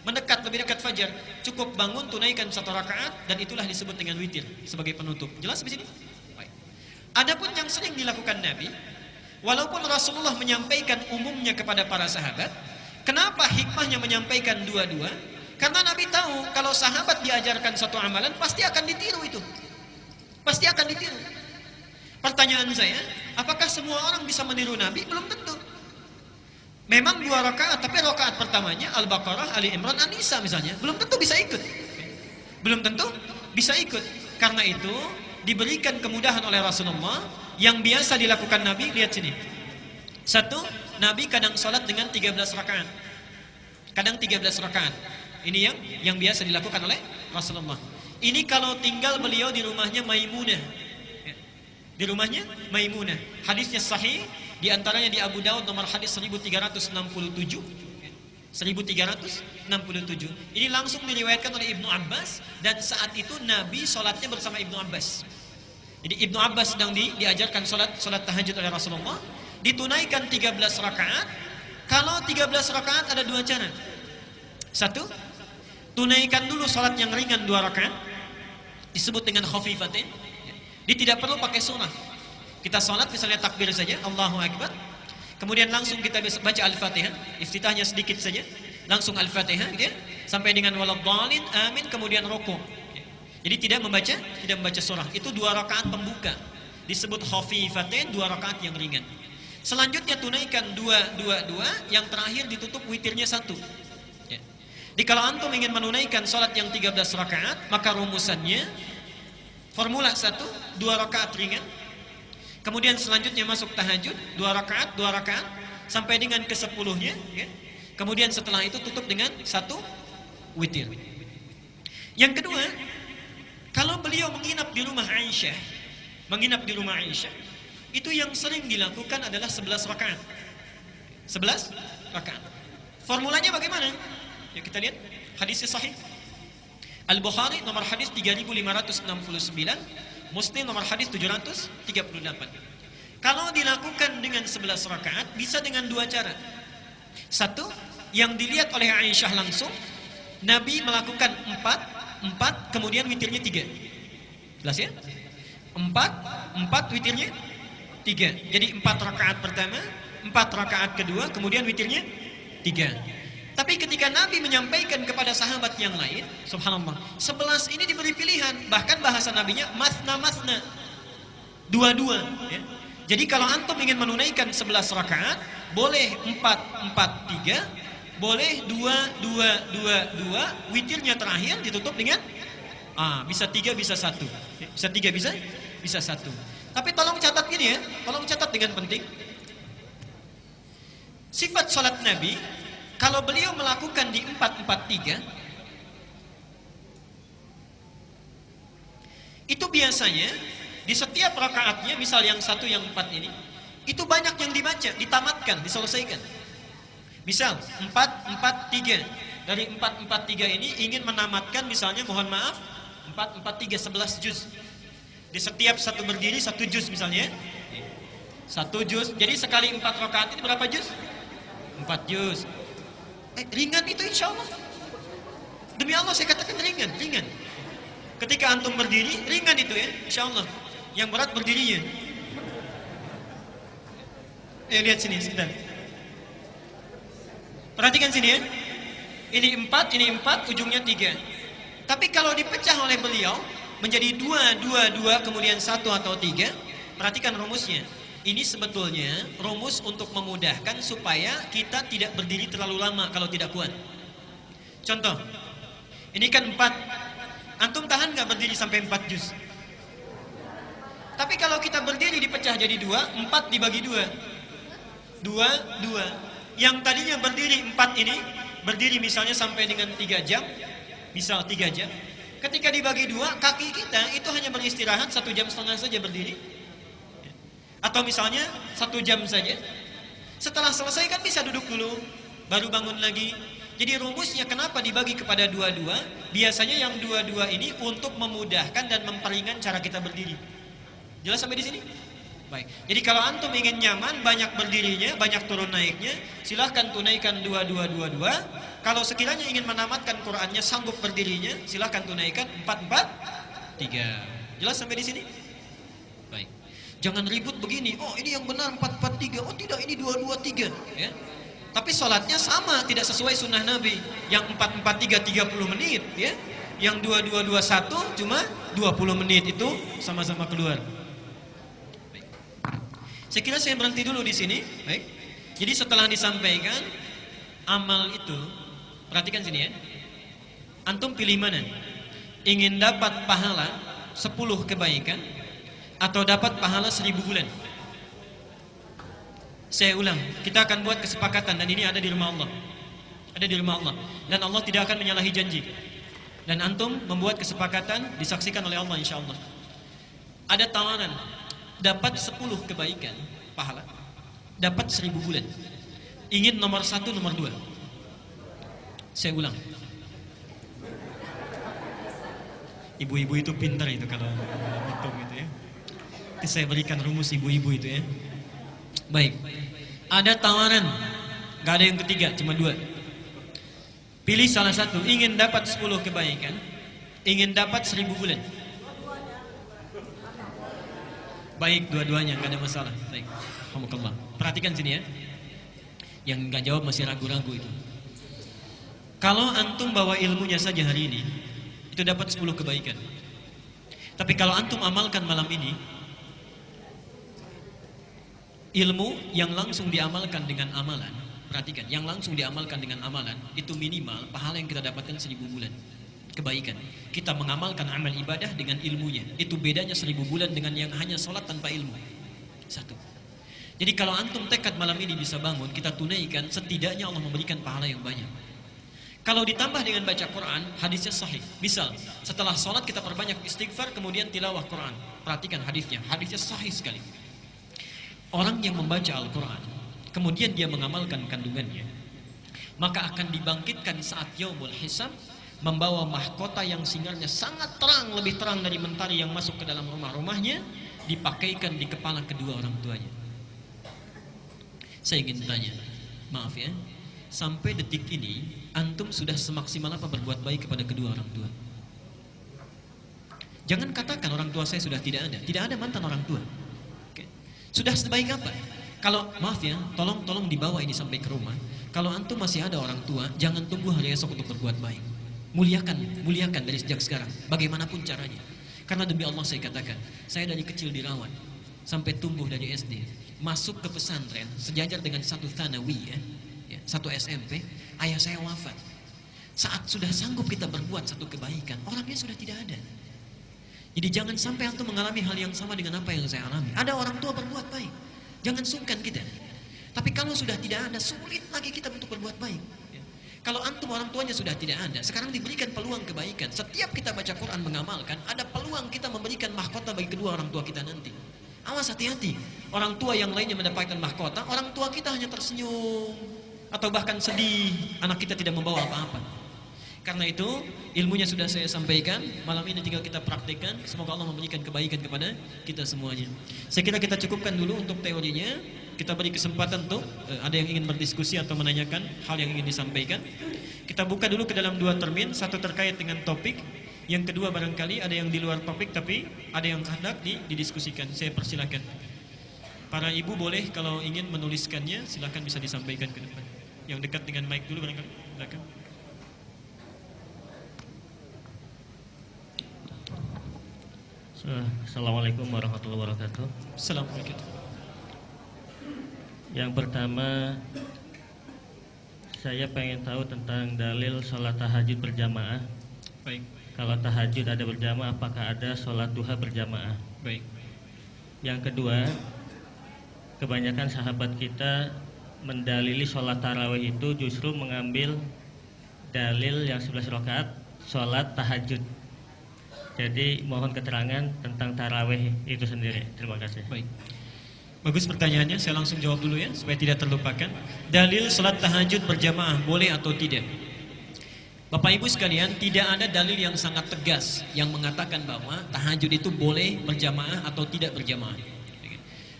lebih dekat fajar, cukup bangun tunaikan 1 rakaat dan itulah disebut dengan witir sebagai penutup. Jelas sampai sini? Baik. Adapun yang sering dilakukan Nabi, walaupun Rasulullah menyampaikan umumnya kepada para sahabat, kenapa hikmahnya menyampaikan dua-dua? Karena Nabi tahu kalau sahabat diajarkan satu amalan pasti akan ditiru itu. Pasti akan ditiru. Pertanyaan saya, apakah semua orang bisa meniru Nabi? Belum tentu. Memang 2 rakaat, tapi rakaat pertamanya Al-Baqarah, Ali Imran, An-Nisa misalnya, belum tentu bisa ikut. Karena itu diberikan kemudahan oleh Rasulullah yang biasa dilakukan Nabi. Lihat sini. 1, Nabi kadang sholat dengan 13 rakaat. Ini yang biasa dilakukan oleh Rasulullah. Ini kalau tinggal beliau di rumahnya Maimunah. Hadisnya sahih, di antaranya di Abu Daud nomor hadis 1367. Ini langsung diriwayatkan oleh Ibnu Abbas, dan saat itu Nabi sholatnya bersama Ibnu Abbas. Jadi Ibnu Abbas sedang diajarkan sholat tahajud oleh Rasulullah, ditunaikan 13 rakaat. Kalau 13 rakaat ada 2 cara. 1, tunaikan dulu sholat yang ringan 2 rakaat, disebut dengan khafifatain. Dia tidak perlu pakai sunnah. Kita sholat misalnya takbir saja, Allahu Akbar, kemudian langsung kita baca Al-Fatihah, iftitahnya sedikit saja, langsung Al-Fatihah gitu ya, sampai dengan waladhdallin, amin, kemudian rukuk. Jadi tidak membaca surah. Itu 2 rakaat pembuka, disebut khafifatain, 2 rakaat yang ringan. Selanjutnya tunaikan 2, yang terakhir ditutup witirnya 1. Jadi kalau antum ingin menunaikan sholat yang 13 rakaat, maka rumusannya formula 1, 2 rakaat ringan. Kemudian selanjutnya masuk tahajud, 2 rakaat sampai dengan ke-10-nya, ya. Kemudian setelah itu tutup dengan 1 witir. Yang kedua, kalau beliau menginap di rumah Aisyah, itu yang sering dilakukan adalah 11 rakaat. 11 rakaat. Formulanya bagaimana? Ya, kita lihat hadisnya sahih. Al-Bukhari nomor hadis 3569, Muslim nomor hadis 738. Kalau dilakukan dengan 11 rakaat bisa dengan 2 cara. 1, yang dilihat oleh Aisyah langsung, Nabi melakukan 4 kemudian witirnya 3. Jelas ya? 4 witirnya 3. Jadi 4 rakaat pertama, 4 rakaat kedua, kemudian witirnya 3. Tapi ketika Nabi menyampaikan kepada sahabat yang lain, subhanallah, 11 ini diberi pilihan. Bahkan bahasa Nabinya masna, 2. Ya. Jadi kalau antum ingin menunaikan 11 rakaat, boleh 4-4-3, boleh 2-2-2-2, witirnya terakhir ditutup dengan bisa 3, bisa 1. Bisa 3, bisa 1. Tapi tolong catat gini ya, tolong catat dengan penting. Sifat salat Nabi, kalau beliau melakukan di 4-4-3, itu biasanya di setiap rakaatnya, misal yang 1, yang 4 ini, itu banyak yang dibaca, ditamatkan, diselesaikan. Misal 4-4-3, dari 4-4-3 ini ingin menamatkan misalnya, mohon maaf, 4-4-3 11 juz. Di setiap satu berdiri 1 juz misalnya, 1 juz. Jadi sekali 4 rakaat ini berapa juz? 4 juz. Ringan itu insya Allah. Demi Allah saya katakan ringan. Ketika antum berdiri, ringan itu ya, insya Allah. Yang berat berdirinya. Lihat sini, sebentar. Perhatikan sini ya. Ini 4, ujungnya 3. Tapi kalau dipecah oleh beliau menjadi 2, kemudian 1 atau 3, perhatikan rumusnya. Ini sebetulnya rumus untuk memudahkan supaya kita tidak berdiri terlalu lama kalau tidak kuat. Contoh, ini kan 4. Antum tahan nggak berdiri sampai 4 juz? Tapi kalau kita berdiri dipecah jadi 2, 4 dibagi 2. 2, 2. Yang tadinya berdiri 4 ini, berdiri misalnya sampai dengan 3 jam, misal 3 jam. Ketika dibagi 2, kaki kita itu hanya beristirahat 1,5 jam saja berdiri. Atau misalnya 1 jam saja. Setelah selesai kan bisa duduk dulu, baru bangun lagi. Jadi rumusnya kenapa dibagi kepada 2-2? Biasanya yang 2-2 ini untuk memudahkan dan memperingan cara kita berdiri. Jelas sampai di sini? Baik. Jadi kalau antum ingin nyaman, banyak berdirinya, banyak turun naiknya, silahkan tunaikan 2-2-2-2. Kalau sekiranya ingin menamatkan Qur'annya, sanggup berdirinya, silahkan tunaikan 4-4-3. Jelas sampai di sini? Baik. Jangan ribut begini. Oh, ini yang benar 4-4-3. Oh, tidak, ini 2-2-3. Ya. Tapi sholatnya sama, tidak sesuai sunnah Nabi. Yang 4-4-3 30 menit, ya. Yang 2-2-2-1 cuma 20 menit, itu sama-sama keluar. Baik. Saya kira saya berhenti dulu di sini. Baik. Jadi setelah disampaikan amal itu, perhatikan sini ya. Antum pilih mana? Ingin dapat pahala 10 kebaikan atau dapat pahala 1000 bulan? Saya ulang, kita akan buat kesepakatan dan ini ada di rumah Allah. Ada di rumah Allah. Dan Allah tidak akan menyalahi janji. Dan antum membuat kesepakatan disaksikan oleh Allah insyaallah. Ada tawaran, dapat 10 kebaikan pahala, dapat 1000 bulan. Ingin nomor 1, nomor 2. Saya ulang. Ibu-ibu itu pintar itu kalau hitung gitu ya. Nanti saya berikan rumus ibu-ibu itu ya. Baik. Ada tawaran, gak ada yang ketiga, cuma 2. Pilih salah satu. Ingin dapat 10 kebaikan, ingin dapat 1000 bulan. Baik, dua-duanya, gak ada masalah. Baik, alhamdulillah. Perhatikan sini ya. Yang gak jawab masih ragu-ragu itu. Kalau antum bawa ilmunya saja hari ini, itu dapat 10 kebaikan. Tapi kalau antum amalkan malam ini, ilmu yang langsung diamalkan dengan amalan, perhatikan, yang langsung diamalkan dengan amalan, itu minimal pahala yang kita dapatkan 1000 bulan kebaikan. Kita mengamalkan amal ibadah dengan ilmunya, itu bedanya 1000 bulan dengan yang hanya sholat tanpa ilmu. Satu. Jadi kalau antum tekad malam ini bisa bangun, kita tunaikan, setidaknya Allah memberikan pahala yang banyak. Kalau ditambah dengan baca Quran, hadisnya sahih. Misal, setelah sholat kita perbanyak istighfar, kemudian tilawah Quran. Perhatikan hadisnya sahih sekali. Orang yang membaca Al-Quran, kemudian dia mengamalkan kandungannya, maka akan dibangkitkan saat yaumul hisab, membawa mahkota yang sinarnya sangat terang, lebih terang dari mentari yang masuk ke dalam rumah-rumahnya, dipakaikan di kepala kedua orang tuanya. Saya ingin tanya, maaf ya, sampai detik ini, antum sudah semaksimal apa berbuat baik kepada kedua orang tua? Jangan katakan orang tua saya sudah tidak ada mantan orang tua. Sudah sebaik apa? Kalau maaf ya, tolong dibawa ini sampai ke rumah. Kalau antum masih ada orang tua, jangan tunggu hari esok untuk berbuat baik. Muliakan dari sejak sekarang, bagaimanapun caranya. Karena demi Allah saya katakan, saya dari kecil dirawat sampai tumbuh dari SD, masuk ke pesantren sejajar dengan satu thanawi ya, satu SMP, ayah saya wafat. Saat sudah sanggup kita berbuat satu kebaikan, orangnya sudah tidak ada. Jadi jangan sampai antum mengalami hal yang sama dengan apa yang saya alami. Ada orang tua berbuat baik, jangan sungkan kita. Tapi kalau sudah tidak ada, sulit lagi kita untuk berbuat baik. Kalau antum orang tuanya sudah tidak ada, sekarang diberikan peluang kebaikan. Setiap kita baca Quran mengamalkan, ada peluang kita memberikan mahkota bagi kedua orang tua kita nanti. Awas, hati-hati. Orang tua yang lainnya mendapatkan mahkota, orang tua kita hanya tersenyum atau bahkan sedih, anak kita tidak membawa apa-apa. Karena itu ilmunya sudah saya sampaikan, malam ini tinggal kita praktekkan. Semoga Allah memberikan kebaikan kepada kita semuanya. Saya kira kita cukupkan dulu untuk teorinya. Kita beri kesempatan untuk ada yang ingin berdiskusi atau menanyakan hal yang ingin disampaikan. Kita buka dulu ke dalam 2 termin, satu terkait dengan topik, yang kedua barangkali ada yang di luar topik tapi ada yang hendak didiskusikan. Saya persilakan. Para ibu boleh kalau ingin menuliskannya, silakan bisa disampaikan ke depan. Yang dekat dengan mic dulu barangkali. Silakan. Assalamualaikum warahmatullahi wabarakatuh. Assalamualaikum. Yang pertama, saya pengen tahu tentang dalil sholat tahajud berjamaah. Baik. kalau tahajud ada berjamaah, apakah ada sholat duha berjamaah? Baik. Yang kedua, kebanyakan sahabat kita mendalili sholat tarawih itu justru mengambil dalil yang 11 rakaat sholat tahajud. Jadi mohon keterangan tentang tarawih itu sendiri. Terima kasih. Baik. Bagus pertanyaannya, saya langsung jawab dulu ya supaya tidak terlupakan. Dalil salat tahajud berjamaah boleh atau tidak? Bapak Ibu sekalian, tidak ada dalil yang sangat tegas yang mengatakan bahwa tahajud itu boleh berjamaah atau tidak berjamaah.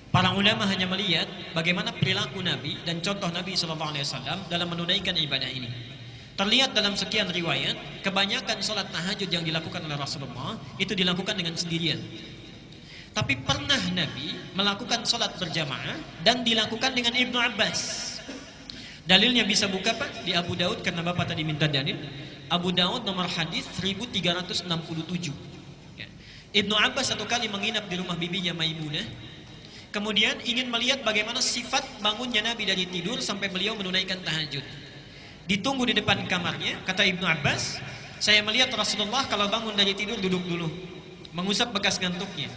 Para ulama hanya melihat bagaimana perilaku Nabi dan contoh Nabi SAW dalam menunaikan ibadah ini. Terlihat dalam sekian riwayat, kebanyakan salat tahajud yang dilakukan oleh Rasulullah itu dilakukan dengan sendirian. Tapi pernah Nabi melakukan salat berjamaah dan dilakukan dengan Ibnu Abbas. Dalilnya bisa buka Pak di Abu Daud karena Bapak tadi minta dalil. Abu Daud nomor hadis 1367. Ya. Ibnu Abbas satu kali menginap di rumah bibinya Maimunah. Kemudian ingin melihat bagaimana sifat bangunnya Nabi dari tidur sampai beliau menunaikan tahajud. Ditunggu di depan kamarnya, kata Ibnu Abbas, saya melihat Rasulullah kalau bangun dari tidur duduk dulu, mengusap bekas ngantuknya.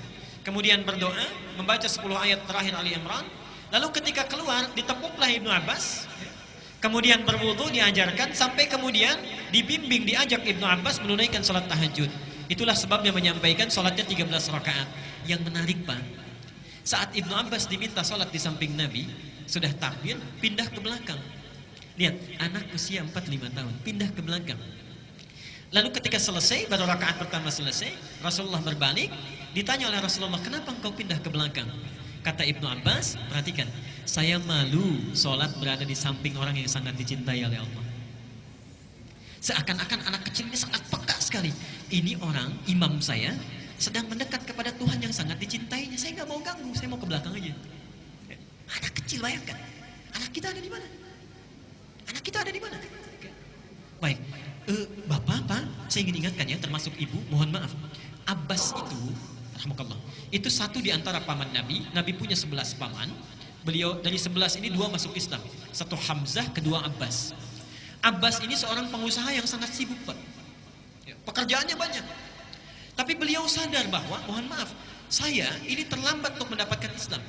Kemudian berdoa, membaca 10 ayat terakhir Ali Imran. Lalu ketika keluar, ditepuklah Ibnu Abbas. Kemudian berwudu diajarkan, sampai kemudian dibimbing, diajak Ibnu Abbas menunaikan salat tahajud. Itulah sebabnya menyampaikan salatnya 13 rakaat. Yang menarik Pak, saat Ibnu Abbas diminta salat di samping Nabi, sudah takbir, pindah ke belakang. Lihat, anak usia 4-5 tahun, pindah ke belakang. Lalu ketika selesai, baru rakaat pertama selesai, Rasulullah berbalik, ditanya oleh Rasulullah, kenapa engkau pindah ke belakang? Kata Ibnu Abbas, perhatikan, saya malu sholat berada di samping orang yang sangat dicintai oleh Allah. Seakan-akan anak kecil ini sangat peka sekali. Ini orang, imam saya, sedang mendekat kepada Tuhan yang sangat dicintainya. Saya nggak mau ganggu, saya mau ke belakang aja. Anak kecil, bayangkan. Anak kita ada di mana? Anak kita ada di mana? Baik, Bapak, Pak, saya ingin ingatkan ya, termasuk Ibu, mohon maaf. Abbas itu, rahmatullah, itu satu di antara paman Nabi. Nabi punya 11 paman. Beliau dari 11 ini 2 masuk Islam. Satu Hamzah, kedua Abbas. Abbas ini seorang pengusaha yang sangat sibuk Pak. Pekerjaannya banyak. Tapi beliau sadar bahwa, mohon maaf, saya ini terlambat untuk mendapatkan Islam.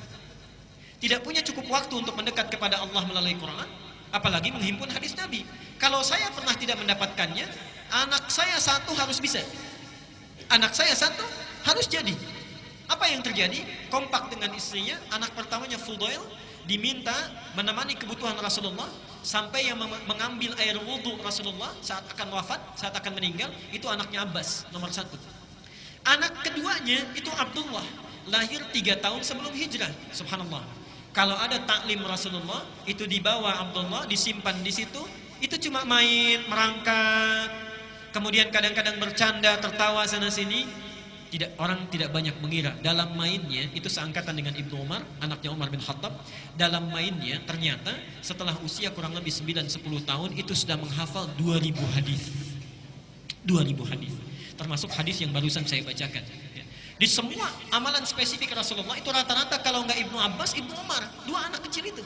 Tidak punya cukup waktu untuk mendekat kepada Allah melalui Quran, apalagi menghimpun hadis Nabi. Kalau saya pernah tidak mendapatkannya, anak saya satu harus bisa. Anak saya satu harus jadi. Apa yang terjadi? Kompak dengan istrinya, anak pertamanya Fudail diminta menemani kebutuhan Rasulullah sampai yang mengambil air wudhu Rasulullah saat akan wafat, saat akan meninggal, itu anaknya Abbas, nomor 1. Anak keduanya itu Abdullah, lahir 3 tahun sebelum hijrah. Subhanallah. Kalau ada taklim Rasulullah, itu dibawa Abdullah, disimpan di situ, itu cuma main, merangkak, kemudian kadang-kadang bercanda, tertawa sana sini. Orang tidak banyak mengira dalam mainnya itu seangkatan dengan Ibnu Umar, anaknya Umar bin Khattab. Dalam mainnya ternyata setelah usia kurang lebih 9-10 tahun itu sudah menghafal 2000 hadis. 2000 hadis. Termasuk hadis yang barusan saya bacakan. Di semua amalan spesifik Rasulullah itu rata-rata kalau enggak Ibnu Abbas, Ibnu Umar, 2 anak kecil itu.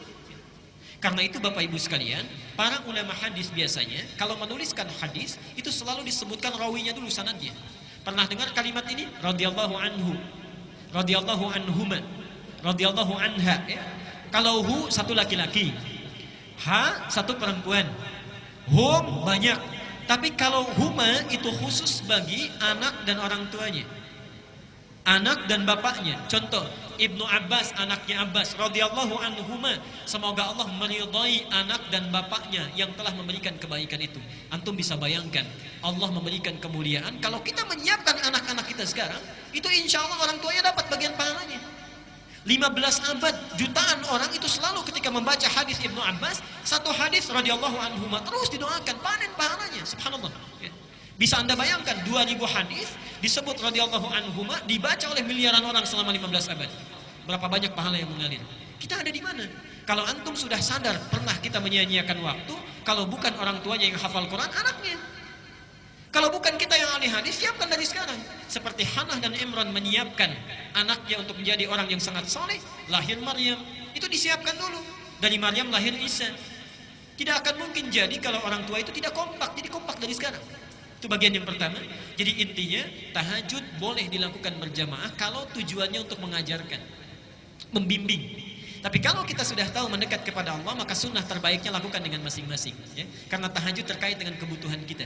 Karena itu Bapak Ibu sekalian, para ulama hadis biasanya kalau menuliskan hadis itu selalu disebutkan rawinya dulu, sanadnya. Pernah dengar kalimat ini? Radhiyallahu anhu, radhiyallahu anhuma, radhiyallahu anha. Ya. Kalau hu satu laki-laki, ha satu perempuan, hum banyak. Tapi kalau huma itu khusus bagi anak dan orang tuanya, anak dan bapaknya. Contoh, Ibnu Abbas, anaknya Abbas, radhiyallahu anhuma, semoga Allah meridai anak dan bapaknya yang telah memberikan kebaikan itu. Antum bisa bayangkan, Allah memberikan kemuliaan. Kalau kita menyiapkan anak-anak kita sekarang, itu insya Allah orang tuanya dapat bagian pahalanya. 15 abad, jutaan orang itu selalu ketika membaca hadis Ibnu Abbas, satu hadis radhiyallahu anhuma, terus didoakan, panen pahalanya. Subhanallah. Ya. Bisa Anda bayangkan 2000 hadis disebut radhiyallahu anhuma dibaca oleh miliaran orang selama 15 abad. Berapa banyak pahala yang mengalir? Kita ada di mana? Kalau antum sudah sadar pernah kita menyia-nyiakan waktu, kalau bukan orang tuanya yang hafal Quran, anaknya. Kalau bukan kita yang ahli hadis, siapkan dari sekarang. Seperti Hannah dan Imran menyiapkan anaknya untuk menjadi orang yang sangat soleh, lahir Maryam, itu disiapkan dulu. Dari Maryam lahir Isa. Tidak akan mungkin jadi kalau orang tua itu tidak kompak, jadi kompak dari sekarang. Itu bagian yang pertama. Jadi intinya tahajud boleh dilakukan berjamaah kalau tujuannya untuk mengajarkan, membimbing. Tapi kalau kita sudah tahu mendekat kepada Allah, maka sunnah terbaiknya lakukan dengan masing-masing, ya. Karena tahajud terkait dengan kebutuhan kita.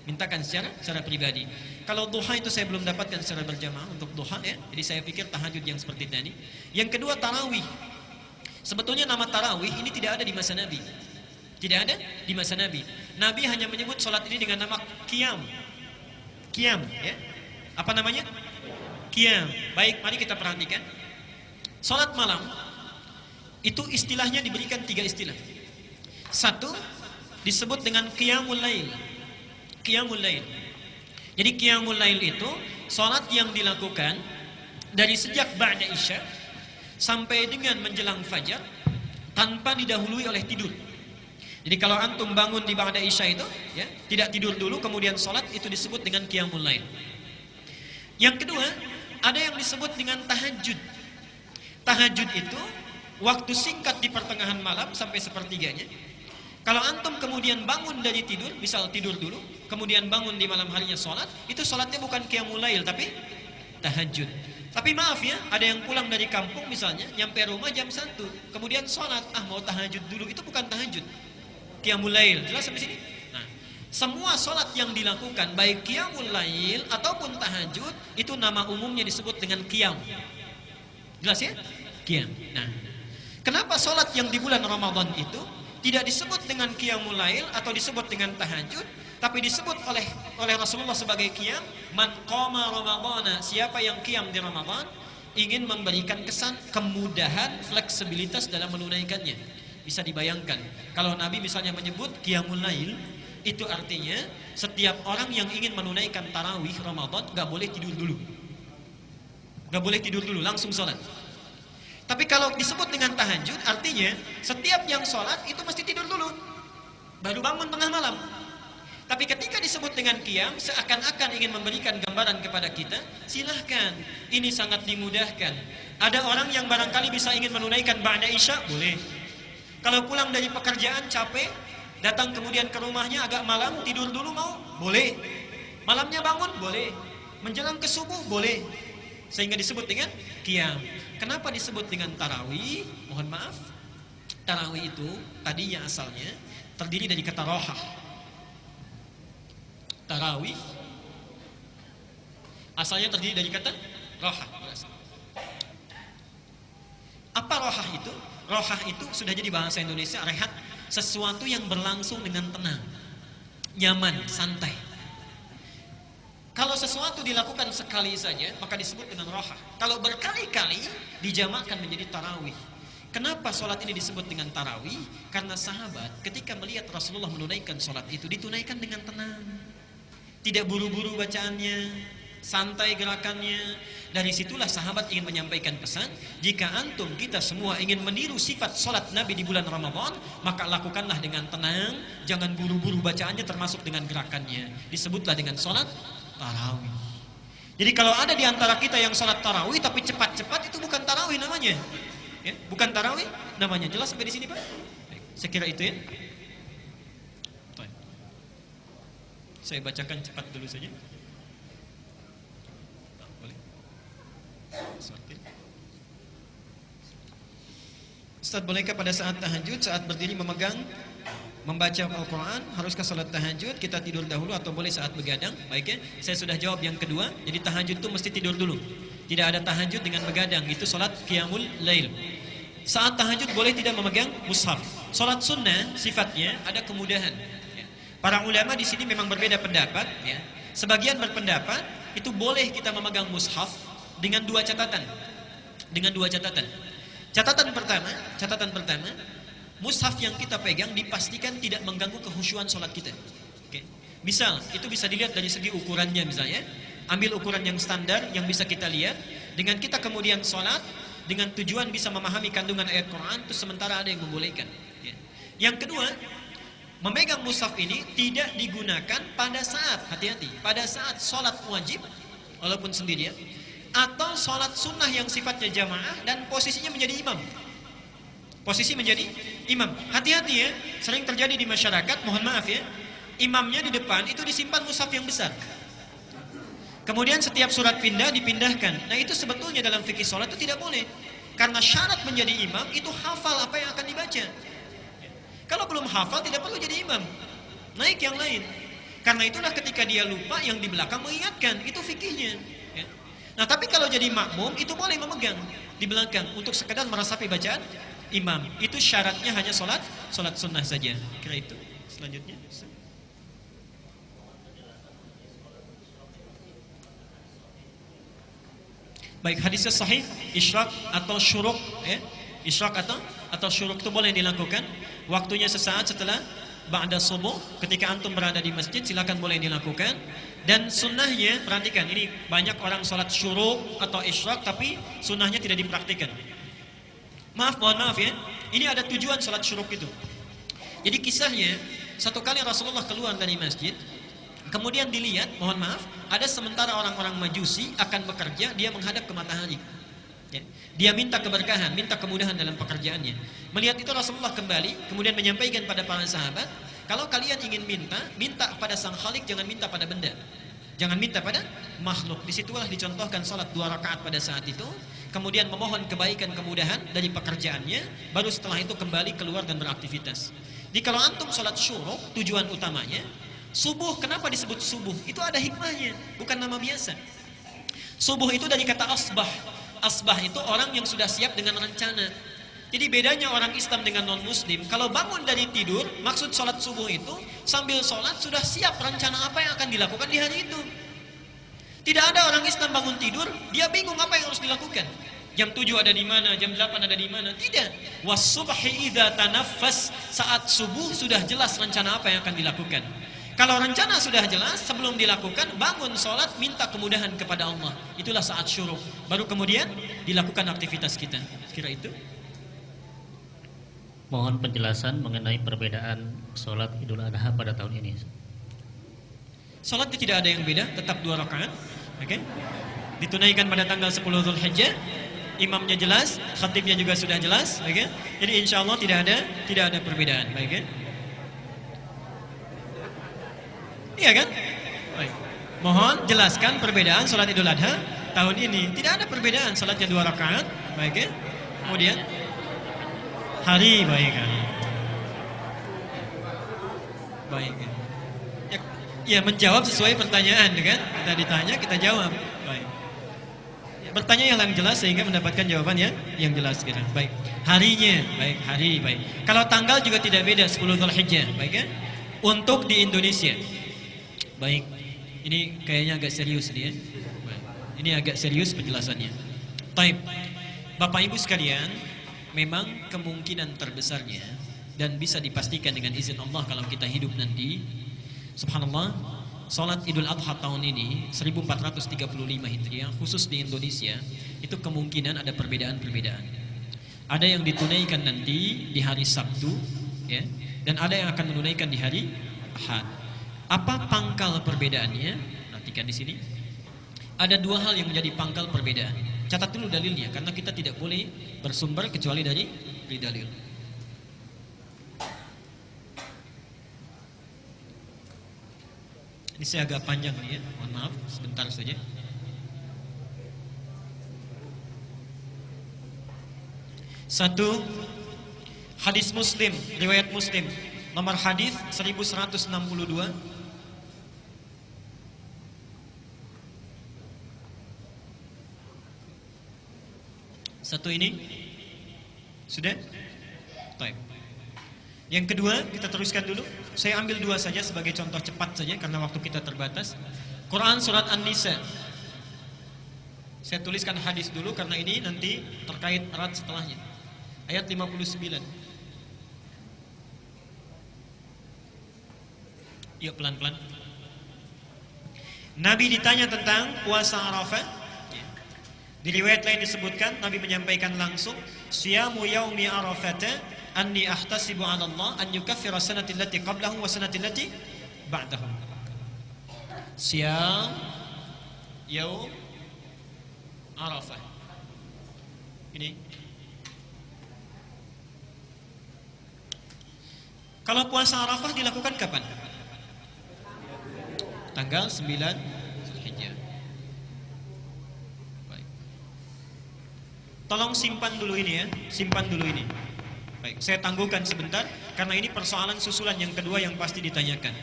Mintakan secara pribadi. Kalau duha itu saya belum dapatkan secara berjamaah untuk duha, ya. Jadi saya pikir tahajud yang seperti tadi. Yang kedua tarawih. Sebetulnya nama tarawih ini tidak ada di masa Nabi. Tidak ada di masa Nabi. Nabi hanya menyebut sholat ini dengan nama qiyam. Qiyam, ya. Apa namanya? Qiyam. Baik, mari kita perhatikan. Sholat malam itu istilahnya diberikan 3 istilah. Satu disebut dengan qiyamul lail. Qiyamul lail. Jadi qiyamul lail itu sholat yang dilakukan dari sejak ba'da isya sampai dengan menjelang fajar tanpa didahului oleh tidur. Jadi kalau antum bangun di ba'da isya itu, ya, tidak tidur dulu kemudian sholat, itu disebut dengan qiyamul lail. Yang kedua, ada yang disebut dengan tahajud. Tahajud itu waktu singkat di pertengahan malam sampai sepertiganya. Kalau antum kemudian bangun dari tidur, misal tidur dulu, kemudian bangun di malam harinya sholat, itu sholatnya bukan qiyamul lail tapi tahajud. Tapi maaf ya, ada yang pulang dari kampung misalnya, nyampe rumah jam 1, kemudian sholat, mau tahajud dulu, itu bukan tahajud, qiyamul lail. Jelas sampai sini? Nah, semua sholat yang dilakukan baik qiyamul lail ataupun tahajud, itu nama umumnya disebut dengan qiyam. Jelas ya? Qiyam. Nah, kenapa sholat yang di bulan Ramadan itu tidak disebut dengan qiyamul lail atau disebut dengan tahajud, tapi disebut oleh Rasulullah sebagai qiyam? Man qama ramadhana, siapa yang qiyam di Ramadan, ingin memberikan kesan kemudahan, fleksibilitas dalam menunaikannya. Bisa dibayangkan kalau Nabi misalnya menyebut qiyamul lail, itu artinya setiap orang yang ingin menunaikan tarawih Ramadan gak boleh tidur dulu. Gak boleh tidur dulu, langsung sholat. Tapi kalau disebut dengan tahajud, artinya setiap yang sholat itu mesti tidur dulu, baru bangun tengah malam. Tapi ketika disebut dengan qiyam, seakan-akan ingin memberikan gambaran kepada kita, silahkan, ini sangat dimudahkan. Ada orang yang barangkali bisa ingin menunaikan ba'da isya, boleh. Kalau pulang dari pekerjaan capek, datang kemudian ke rumahnya agak malam, tidur dulu mau? Boleh. Malamnya bangun? Boleh. Menjelang ke subuh? Boleh. Sehingga disebut dengan qiyam. Kenapa disebut dengan tarawih? Mohon maaf, tarawih itu tadinya asalnya terdiri dari kata rohah. Tarawih asalnya terdiri dari kata rohah. Apa rohah itu? Rohah itu sudah jadi bahasa Indonesia, rehat, sesuatu yang berlangsung dengan tenang, nyaman, santai. Kalau sesuatu dilakukan sekali saja, maka disebut dengan rohah. Kalau berkali-kali, dijamakkan menjadi tarawih. Kenapa sholat ini disebut dengan tarawih? Karena sahabat ketika melihat Rasulullah menunaikan sholat itu, ditunaikan dengan tenang. Tidak buru-buru bacaannya, santai gerakannya. Dari situlah sahabat ingin menyampaikan pesan, jika antum kita semua ingin meniru sifat sholat Nabi di bulan Ramadan, maka lakukanlah dengan tenang, jangan buru-buru bacaannya termasuk dengan gerakannya. Disebutlah dengan sholat tarawih. Jadi kalau ada di antara kita yang sholat tarawih tapi cepat-cepat, itu bukan tarawih namanya, ya, bukan tarawih namanya. Jelas sampai di sini Pak? Saya kira itu ya. Saya bacakan cepat dulu saja. Boleh? Ustaz, bolehkah pada saat tahajud, saat berdiri membaca Al-Quran, haruskah salat tahajud kita tidur dahulu atau boleh saat begadang? Baik ya, saya sudah jawab yang kedua. Jadi tahajud itu mesti tidur dulu. Tidak ada tahajud dengan begadang, itu salat qiyamul lail. Saat tahajud boleh tidak memegang mushaf. Salat sunnah sifatnya ada kemudahan. Para ulama di sini memang berbeda pendapat. Ya. Sebagian berpendapat itu boleh kita memegang mushaf dengan dua catatan. Dengan dua catatan. Catatan pertama, mushaf yang kita pegang dipastikan tidak mengganggu kehusyuan sholat kita. Oke. Misal, itu bisa dilihat dari segi ukurannya misalnya. Ambil ukuran yang standar yang bisa kita lihat. Dengan kita kemudian sholat, dengan tujuan bisa memahami kandungan ayat Quran, itu sementara ada yang membolehkan. Ya. Yang kedua, memegang mushaf ini tidak digunakan pada saat, hati-hati, pada saat sholat wajib, walaupun sendirian, atau sholat sunnah yang sifatnya jamaah dan posisinya menjadi imam. Posisi menjadi imam. Hati-hati ya, sering terjadi di masyarakat, mohon maaf ya, Imamnya di depan itu disimpan mushaf yang besar. Kemudian setiap surat pindah dipindahkan. Nah itu sebetulnya dalam fikih sholat itu tidak boleh. Karena syarat menjadi imam itu hafal apa yang akan dibaca. Kalau belum hafal tidak perlu jadi imam. Naik yang lain. Karena itulah ketika dia lupa yang di belakang mengingatkan. Itu fikihnya. Ya. Nah tapi kalau jadi makmum itu boleh memegang di belakang untuk sekedar meresapi bacaan imam. Itu syaratnya hanya sholat sunnah saja. Kira itu. Selanjutnya. Baik, hadisnya sahih, isyraq atau syuruk, ya. Isyraq atau syuruk itu boleh dilakukan. Waktunya sesaat setelah ba'da subuh, ketika antum berada di masjid silakan boleh dilakukan. Dan sunnahnya, perhatikan, ini banyak orang sholat syuruk atau isyraq tapi sunnahnya tidak dipraktikkan. Mohon maaf ya. Ini ada tujuan sholat syuruk itu. Jadi kisahnya, satu kali Rasulullah keluar dari masjid, kemudian dilihat, mohon maaf, ada sementara orang-orang Majusi akan bekerja, dia menghadap ke matahari. Ya. Dia minta keberkahan, minta kemudahan dalam pekerjaannya. Melihat itu Rasulullah kembali, kemudian menyampaikan pada para sahabat, kalau kalian ingin minta pada Sang Khalik, jangan minta pada benda. Jangan minta pada makhluk. Disitulah dicontohkan salat 2 rakaat pada saat itu, kemudian memohon kebaikan kemudahan dari pekerjaannya, baru setelah itu kembali keluar dan beraktivitas. Jadi kalau antum salat syuruk, tujuan utamanya subuh. Kenapa disebut subuh? Itu ada hikmahnya, bukan nama biasa. Subuh itu dari kata asbah. Asbah itu orang yang sudah siap dengan rencana. Jadi bedanya orang Islam dengan non-muslim, kalau bangun dari tidur, maksud sholat subuh itu sambil sholat sudah siap rencana apa yang akan dilakukan di hari itu. Tidak ada orang Islam bangun tidur, dia bingung apa yang harus dilakukan. Jam 7 ada di mana, jam 8 ada di mana. Tidak. Was-subhi idza tanaffas, saat subuh sudah jelas rencana apa yang akan dilakukan. Kalau rencana sudah jelas, sebelum dilakukan, bangun sholat, minta kemudahan kepada Allah. Itulah saat syuruk. Baru kemudian dilakukan aktivitas kita. Kira itu. Mohon penjelasan mengenai perbedaan sholat Idul Adha pada tahun ini. Sholat itu tidak ada yang beda, tetap 2 rakaat. Oke? Ditunaikan pada tanggal 10 Dzulhijjah. Imamnya jelas, khatibnya juga sudah jelas. Oke? Jadi insya Allah tidak ada perbedaan. Baik ya? Iya kan? Baik. Mohon jelaskan perbedaan sholat Idul Adha tahun ini. Tidak ada perbedaan, sholatnya 2 rakaat. Baik ya? Kemudian hari, baik kan? Baik ya? Ya menjawab sesuai pertanyaan kan? Kita ditanya, kita jawab. Baik. Ya, bertanya yang jelas sehingga mendapatkan jawaban yang jelas gitu. Baik. Harinya, baik, hari, baik. Kalau tanggal juga tidak beda, 10 Dzulhijjah, baik ya? Untuk di Indonesia. Baik, ini kayaknya agak serius nih ya. Ini agak serius penjelasannya. Taib, Bapak Ibu sekalian, memang kemungkinan terbesarnya dan bisa dipastikan dengan izin Allah kalau kita hidup nanti, subhanallah, sholat Idul Adha tahun ini 1435 Hijriah khusus di Indonesia itu kemungkinan ada perbedaan-perbedaan. Ada yang ditunaikan nanti di hari Sabtu, ya, dan ada yang akan menunaikan di hari Ahad. Apa pangkal perbedaannya? Perhatikan di sini. Ada 2 hal yang menjadi pangkal perbedaan. Catat dulu dalilnya, karena kita tidak boleh bersumber kecuali dari dalil. Ini saya agak panjang nih ya, mohon maaf, sebentar saja. Satu, hadis Muslim, riwayat Muslim, nomor hadis 1162. Satu ini sudah? Baik. Yang kedua kita teruskan dulu. Saya ambil 2 saja sebagai contoh cepat saja karena waktu kita terbatas. Quran surat An-Nisa. Saya tuliskan hadis dulu karena ini nanti terkait erat setelahnya. Ayat 59. Yuk pelan-pelan. Nabi ditanya tentang puasa Arafah. Di riwayat lain disebutkan Nabi menyampaikan langsung, siyamu yaumi arafata anni ahtasibu 'ala Allah an yukaffira sanati allati qablahu wa sanati allati ba'dahu. Siyam yaum Arafah. Ini. Kalau puasa Arafah dilakukan kapan? tanggal 9 Zulhijjah. Baik. Tolong simpan dulu ini ya, simpan dulu ini. Baik, saya tangguhkan sebentar karena ini persoalan susulan yang kedua yang pasti ditanyakan.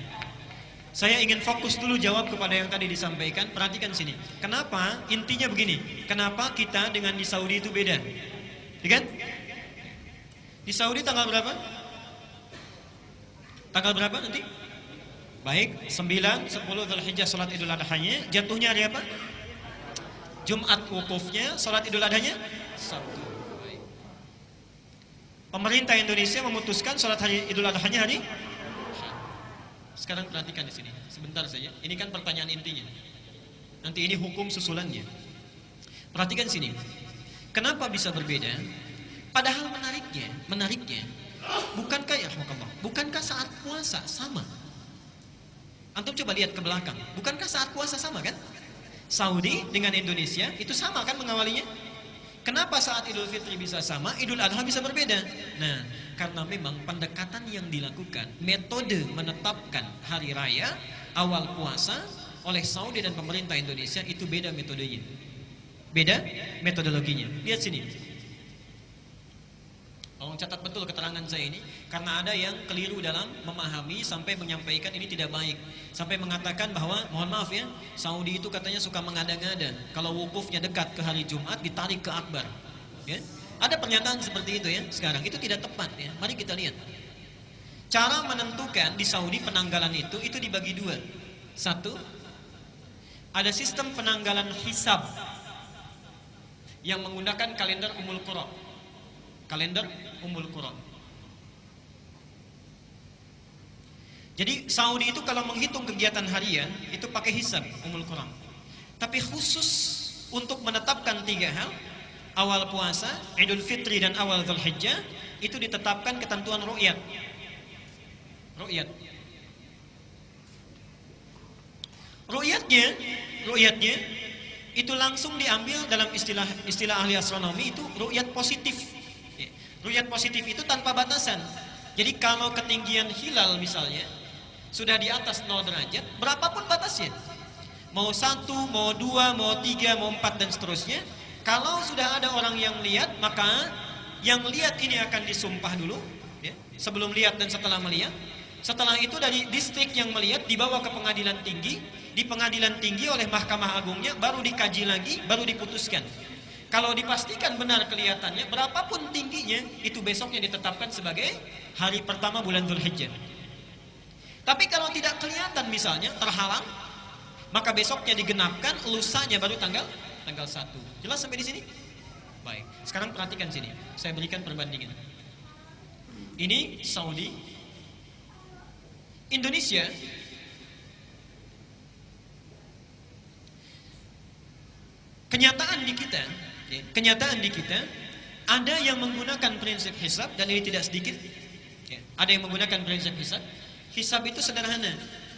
Saya ingin fokus dulu jawab kepada yang tadi disampaikan. Perhatikan sini. Kenapa? Intinya begini. Kenapa kita dengan di Saudi itu beda? Ya kan? Di Saudi tanggal berapa? Tanggal berapa nanti? Baik, 9, 10 Zulhijjah salat Idul Adha-nya. Jatuhnya hari apa? Jumat wukufnya, salat Idul Adha-nya Sabtu. Baik. Pemerintah Indonesia memutuskan salat hari Idul Adha-nya hari. Sekarang perhatikan di sini, sebentar saja. Ini kan pertanyaan intinya. Nanti ini hukum susulannya. Perhatikan sini. Kenapa bisa berbeda? Padahal menariknya, bukankah saat puasa sama? Antum coba lihat ke belakang, bukankah saat puasa sama kan? Saudi dengan Indonesia itu sama kan mengawalinya? Kenapa saat Idul Fitri bisa sama, Idul Adha bisa berbeda? Nah, karena memang pendekatan yang dilakukan, metode menetapkan hari raya awal puasa oleh Saudi dan pemerintah Indonesia itu beda metodenya. Beda metodologinya. Lihat sini. Tolong catat betul keterangan saya ini, karena ada yang keliru dalam memahami sampai menyampaikan ini tidak baik, sampai mengatakan bahwa mohon maaf ya, Saudi itu katanya suka mengada-ngada kalau wukufnya dekat ke hari Jumat ditarik ke Akbar, ya. Ada pernyataan seperti itu ya. Sekarang itu tidak tepat ya. Mari kita lihat cara menentukan di Saudi penanggalan itu dibagi dua. Satu, ada sistem penanggalan hisab yang menggunakan kalender Ummul Qura. Kalender Ummul Qura. Jadi Saudi itu kalau menghitung kegiatan harian itu pakai hisab Ummul Qura. Tapi khusus untuk menetapkan tiga hal, awal puasa, Idul Fitri dan awal Zulhijjah, itu ditetapkan ketentuan ru'yat. Ru'yatnya itu langsung diambil dalam istilah ahli astronomi itu ru'yat positif. Ru'yat positif itu tanpa batasan. Jadi kalau ketinggian hilal misalnya sudah di atas 0 derajat, berapapun batasnya, mau 1, mau 2, mau 3, mau 4 dan seterusnya, kalau sudah ada orang yang lihat, maka yang lihat ini akan disumpah dulu ya, sebelum lihat dan setelah melihat. Setelah itu dari distrik yang melihat dibawa ke pengadilan tinggi, di pengadilan tinggi oleh Mahkamah Agungnya baru dikaji lagi, baru diputuskan. Kalau dipastikan benar kelihatannya, berapapun tingginya, itu besoknya ditetapkan sebagai hari pertama bulan Zulhijjah. Tapi kalau tidak kelihatan misalnya, terhalang, maka besoknya digenapkan, lusanya baru tanggal 1. Jelas sampai di sini? Baik, sekarang perhatikan sini. Saya berikan perbandingan. Ini Saudi, Indonesia. Kenyataan di kita ada yang menggunakan prinsip hisab, dan ini tidak sedikit ya, ada yang menggunakan prinsip hisab. Hisab itu sederhana,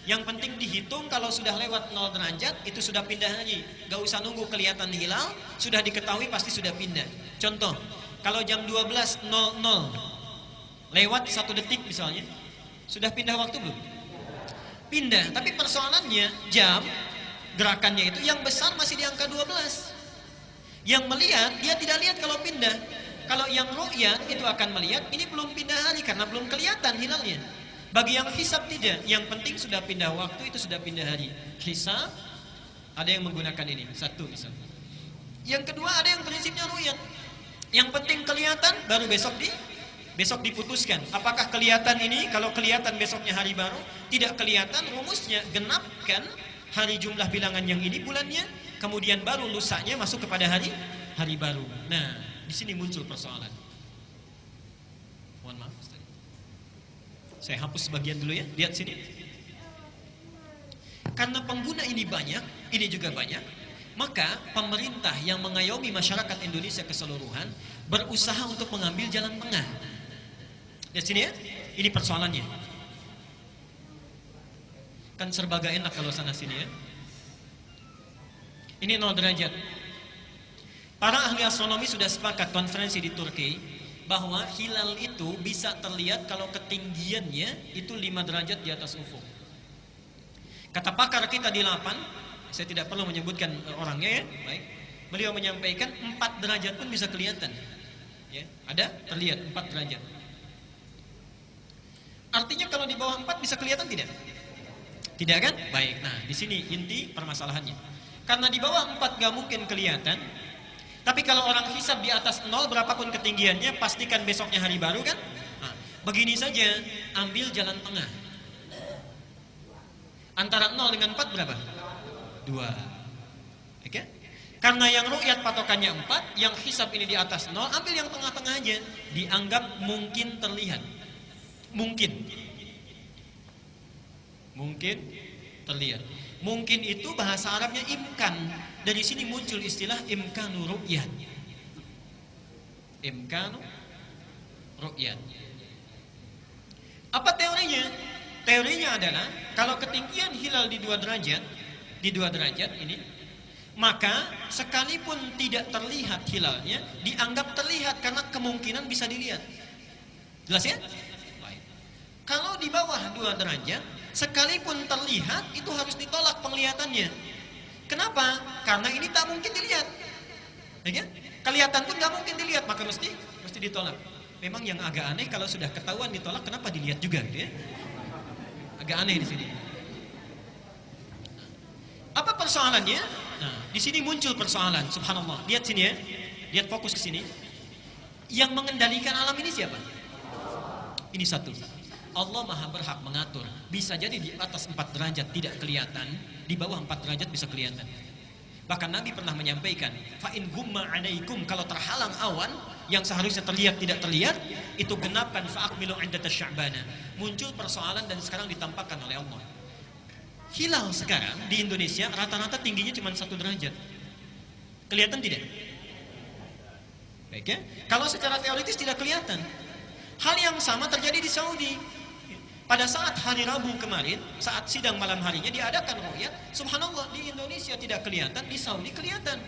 yang penting dihitung kalau sudah lewat 0 derajat itu sudah pindah haji, gak usah nunggu kelihatan hilal, sudah diketahui pasti sudah pindah. Contoh, kalau jam 12.00 lewat 1 detik misalnya, sudah pindah waktu belum? Pindah, tapi persoalannya jam gerakannya itu yang besar masih di angka 12. Yang melihat, dia tidak lihat kalau pindah. Kalau yang ru'yat itu akan melihat, ini belum pindah hari karena belum kelihatan hilalnya. Bagi yang hisab tidak, yang penting sudah pindah waktu, itu sudah pindah hari. Hisab, ada yang menggunakan ini, satu misalnya. Yang kedua ada yang prinsipnya ru'yat. Yang penting kelihatan, baru besok diputuskan. Apakah kelihatan ini, kalau kelihatan besoknya hari baru, tidak kelihatan, rumusnya genapkan hari jumlah bilangan yang ini bulannya, kemudian baru lusanya masuk kepada hari baru. Nah, di sini muncul persoalan. Mohon maaf, Ustaz. Saya hapus sebagian dulu ya. Lihat sini. Karena pengguna ini banyak, ini juga banyak, maka pemerintah yang mengayomi masyarakat Indonesia keseluruhan berusaha untuk mengambil jalan tengah. Lihat sini ya. Ini persoalannya. Kan serba gak enak kalau sana sini ya. Ini 0 derajat. Para ahli astronomi sudah sepakat konferensi di Turki bahwa hilal itu bisa terlihat kalau ketinggiannya itu 5 derajat di atas ufuk. Kata pakar kita di 8, saya tidak perlu menyebutkan orangnya ya, baik. Beliau menyampaikan 4 derajat pun bisa kelihatan. Ya, ada terlihat 4 derajat. Artinya kalau di bawah 4 bisa kelihatan tidak? Tidak kan? Baik. Nah, di sini inti permasalahannya. Karena di bawah 4 gak mungkin kelihatan. Tapi kalau orang hisab di atas 0 berapapun ketinggiannya, pastikan besoknya hari baru kan? Nah, begini saja, ambil jalan tengah. Antara 0 dengan 4 berapa? 2. Oke? Karena yang ru'yat patokannya 4, yang hisab ini di atas 0, ambil yang tengah-tengah aja. Dianggap mungkin terlihat. Mungkin terlihat. Mungkin itu bahasa Arabnya imkan. Dari sini muncul istilah imkanu ru'yat. Imkanu ru'yat. Apa teorinya? Teorinya adalah kalau ketinggian hilal di 2 derajat ini, maka sekalipun tidak terlihat hilalnya, dianggap terlihat karena kemungkinan bisa dilihat. Jelas ya? Baik. Kalau di bawah 2 derajat, sekalipun terlihat, itu harus ditolak penglihatannya. Kenapa? Karena ini tak mungkin dilihat. Ya? Kelihatan pun gak mungkin dilihat, maka mesti ditolak. Memang yang agak aneh kalau sudah ketahuan ditolak, kenapa dilihat juga gitu ya? Agak aneh di sini. Apa persoalannya? Nah, di sini muncul persoalan, subhanallah. Lihat sini ya. Lihat fokus ke sini. Yang mengendalikan alam ini siapa? Ini satu. Allah Maha berhak mengatur. Bisa jadi di atas 4 derajat tidak kelihatan, di bawah 4 derajat bisa kelihatan. Bahkan Nabi pernah menyampaikan, fa in gumma 'alaikum, kalau terhalang awan yang seharusnya terlihat tidak terlihat, itu genapkan fa akmilu 'iddata sya'bana. Muncul persoalan dan sekarang ditampakkan oleh Allah. Hilal sekarang di Indonesia rata-rata tingginya cuma 1 derajat. Kelihatan tidak? Baik ya. Kalau secara teoritis tidak kelihatan. Hal yang sama terjadi di Saudi. Pada saat hari Rabu kemarin, saat sidang malam harinya diadakan ru'yat, subhanallah di Indonesia tidak kelihatan, di Saudi kelihatan.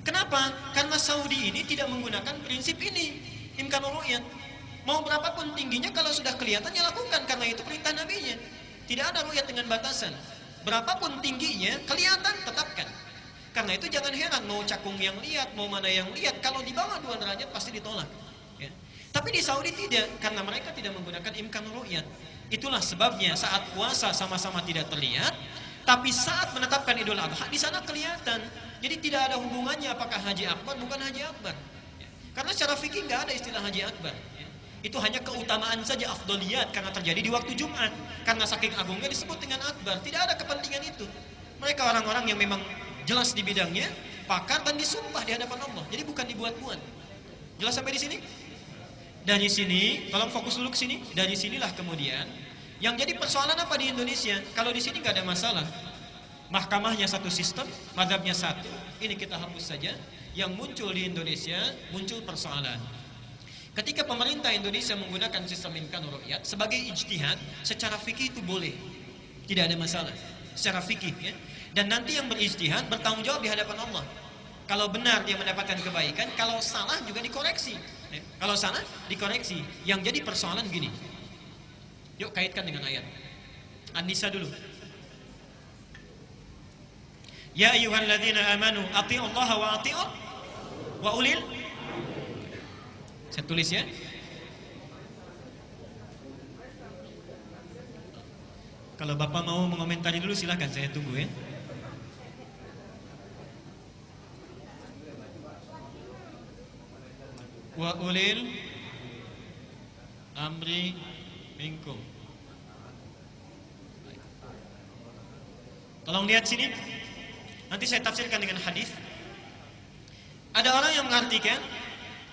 Kenapa? Karena Saudi ini tidak menggunakan prinsip ini, imkanul ru'yat. Mau berapapun tingginya, kalau sudah kelihatan ya lakukan, karena itu perintah nabinya. Tidak ada ru'yat dengan batasan. Berapapun tingginya, kelihatan, tetapkan. Karena itu jangan heran, mau cakung yang lihat, mau mana yang lihat, kalau di bawah 2 derajat pasti ditolak. Ya. Tapi di Saudi tidak, karena mereka tidak menggunakan imkanul ru'yat. Itulah sebabnya saat puasa sama-sama tidak terlihat, tapi saat menetapkan Idul Adha di sana kelihatan. Jadi tidak ada hubungannya apakah haji akbar bukan haji akbar. Ya. Karena secara fikih nggak ada istilah haji akbar. Ya. Itu hanya keutamaan saja, afdoliyat, karena terjadi di waktu Jumat. Karena saking agungnya disebut dengan akbar. Tidak ada kepentingan itu. Mereka orang-orang yang memang jelas di bidangnya, pakar dan disumpah di hadapan Allah. Jadi bukan dibuat-buat. Jelas sampai di sini? Dari sini, tolong fokus dulu ke sini. Dari sinilah kemudian yang jadi persoalan apa di Indonesia? Kalau di sini nggak ada masalah. Mahkamahnya satu sistem, mazhabnya satu. Ini kita hapus saja. Yang muncul di Indonesia muncul persoalan. Ketika pemerintah Indonesia menggunakan sistem imkanul ru'yat sebagai ijtihad, secara fikih itu boleh. Tidak ada masalah. Secara fikih ya. Dan nanti yang berijtihad bertanggung jawab di hadapan Allah. Kalau benar dia mendapatkan kebaikan, kalau salah juga dikoreksi. Kalau salah dikoreksi. Yang jadi persoalan gini. Yuk kaitkan dengan ayat An-Nisa dulu. Ya ayyuhalladzina amanu athi'ullaha wa athi'ur wa ulil. Saya tulis ya. Kalau Bapak mau mengomentari dulu silahkan, saya tunggu ya. Wa ulil amri minkum. Tolong lihat sini. Nanti saya tafsirkan dengan hadis. Ada orang yang mengartikan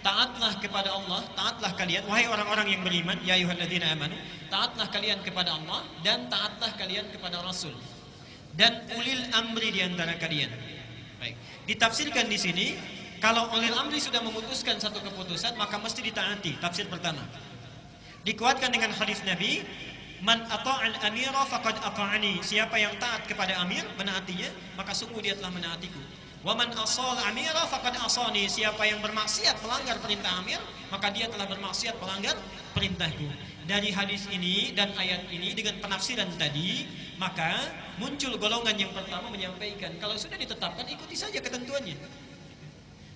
taatlah kepada Allah, taatlah kalian wahai orang-orang yang beriman, ya ayyuhalladzina amanu, taatlah kalian kepada Allah dan taatlah kalian kepada Rasul dan ulil amri di antara kalian. Baik. Ditafsirkan di sini, kalau ulil amri sudah memutuskan satu keputusan, maka mesti ditaati. Tafsir pertama. Dikuatkan dengan hadis Nabi, man ata'al amira faqad ata'ani. Siapa yang taat kepada amir, menaatinya, maka sungguh dia telah menaatiku. Wa man asal amira faqad asani. Siapa yang bermaksiat melanggar perintah amir, maka dia telah bermaksiat melanggar perintahku. dari hadis ini dan ayat ini dengan penafsiran tadi, maka muncul golongan yang pertama menyampaikan kalau sudah ditetapkan ikuti saja ketentuannya.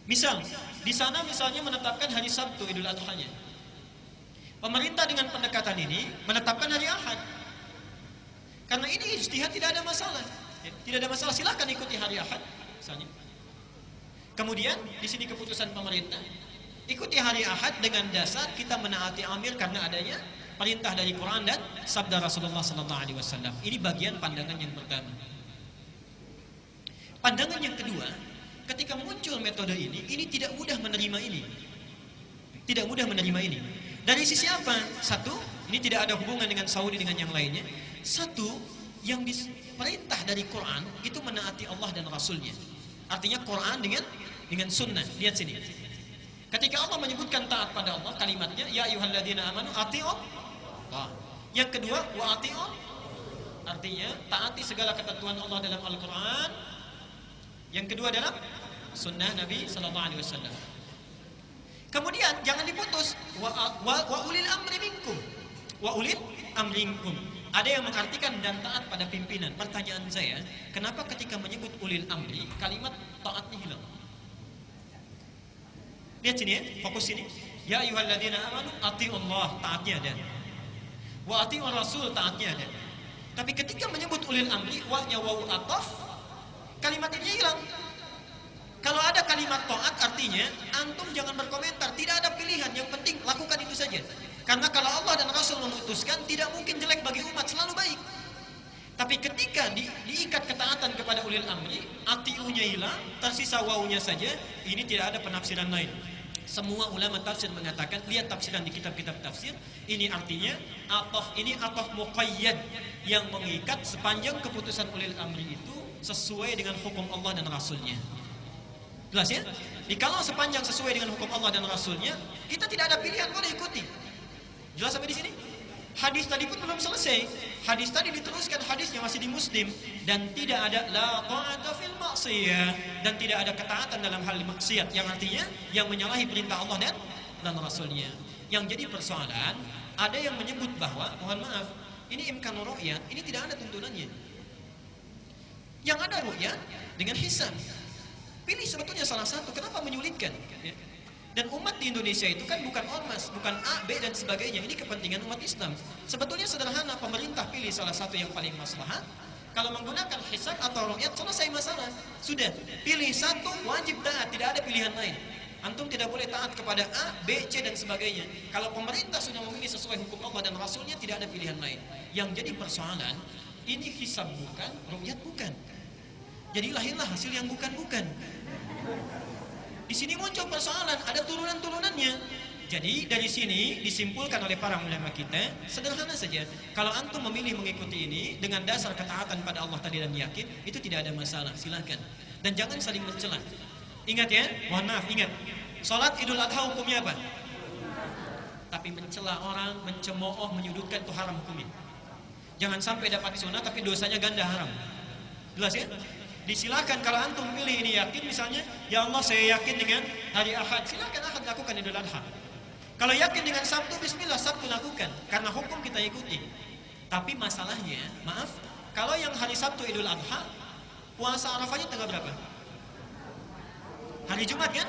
Misal di sana misalnya menetapkan hari Sabtu Idul Adha-nya. Pemerintah dengan pendekatan ini menetapkan hari Ahad. Karena ini ijtihad tidak ada masalah. Tidak ada masalah, silakan ikuti hari Ahad misalnya. Kemudian di sini keputusan pemerintah, ikuti hari Ahad dengan dasar kita menaati amir karena adanya perintah dari Quran dan sabda Rasulullah SAW. Ini bagian pandangan yang pertama. Pandangan yang kedua, ketika muncul metode ini tidak mudah menerima ini. Tidak mudah menerima ini. Dari sisi apa? Satu, ini tidak ada hubungan dengan Saudi dengan yang lainnya. Satu, yang diperintah dari Quran itu menaati Allah dan Rasulnya. Artinya Quran dengan sunnah. Lihat sini. Ketika Allah menyebutkan taat pada Allah, kalimatnya ya ayyuhalladzina amanu atii'ullah. Yang kedua wa atii'ul, artinya taati segala ketentuan Allah dalam Al-Quran. Yang kedua dalam sunnah Nabi sallallahu alaihi wasallam. Kemudian jangan diputus wa ulil amri minkum. Wa ulil amri minkum. Ada yang mengartikan dan taat pada pimpinan. Pertanyaan saya, kenapa ketika menyebut ulil amri kalimat taatnya hilang? Lihat sini ya, fokus sini. Ya ayyuhalladzina amanu atii'ullah, taatnya ada. Wa atii'ur rasul, taatnya ada. Tapi ketika menyebut ulil amri, wa'nya wawu ataf, kalimat ini hilang. Kalau ada kalimat taat artinya antum jangan berkomentar, tidak ada pilihan, yang penting lakukan itu saja. Karena kalau Allah dan Rasul memutuskan, tidak mungkin jelek bagi umat, selalu baik. Tapi ketika diikat ketaatan kepada ulil amri, ati'unya hilang, tersisa wawunya saja, ini tidak ada penafsiran lain. Semua ulama tafsir mengatakan, lihat tafsiran di kitab-kitab tafsir, ini artinya ataf ini ataf muqayyad yang mengikat sepanjang keputusan ulil amri itu sesuai dengan hukum Allah dan Rasulnya. Jelas ya? Kalau sepanjang sesuai dengan hukum Allah dan Rasulnya, kita tidak ada pilihan, boleh ikuti. Jelas sampai di sini? Hadis tadi pun belum selesai. Hadis tadi diteruskan, hadisnya masih di Muslim, dan tidak ada la ta'ata fil maksiyah, dan tidak ada ketaatan dalam hal maksiat, yang artinya yang menyalahi perintah Allah dan Rasulnya. Yang jadi persoalan, ada yang menyebut bahwa, mohon maaf, ini imkan ru'yat, ini tidak ada tuntunannya. Yang ada ru'yat dengan hisab. Pilih sebetulnya salah satu, kenapa menyulitkan? Dan umat di Indonesia itu kan bukan ormas, bukan A, B dan sebagainya. Ini kepentingan umat Islam. Sebetulnya sederhana, pemerintah pilih salah satu yang paling maslahat. Kalau menggunakan hisab atau ru'yat, selesai masalah. Sudah, pilih satu, wajib taat, tidak ada pilihan lain. Antum tidak boleh taat kepada A, B, C dan sebagainya. Kalau pemerintah sudah memilih sesuai hukum Allah dan Rasulnya, tidak ada pilihan lain. Yang jadi persoalan, ini hisab bukan, ru'yat bukan. Jadi lahirlah hasil yang bukan-bukan. Di sini muncul persoalan, ada turunan-turunannya. Jadi dari sini disimpulkan oleh para ulama kita, sederhana saja. Kalau antum memilih mengikuti ini dengan dasar ketaatan pada Allah tadi dan yakin, itu tidak ada masalah, silakan. Dan jangan saling mencela. Ingat ya, mohon maaf, ingat. Salat Idul Adha hukumnya apa? Tapi mencela orang, mencemooh, menyudutkan itu haram hukumnya. Jangan sampai dapat sunnah tapi dosanya ganda, haram. Jelas ya? Disilakan kalau antum pilih ini yakin, misalnya ya Allah saya yakin dengan hari Ahad, silakan Ahad lakukan Idul Adha. Kalau yakin dengan Sabtu, bismillah Sabtu lakukan, karena hukum kita ikuti. Tapi masalahnya, maaf, kalau yang hari Sabtu Idul Adha, puasa Arafahnya tanggal berapa? Hari Jumat kan?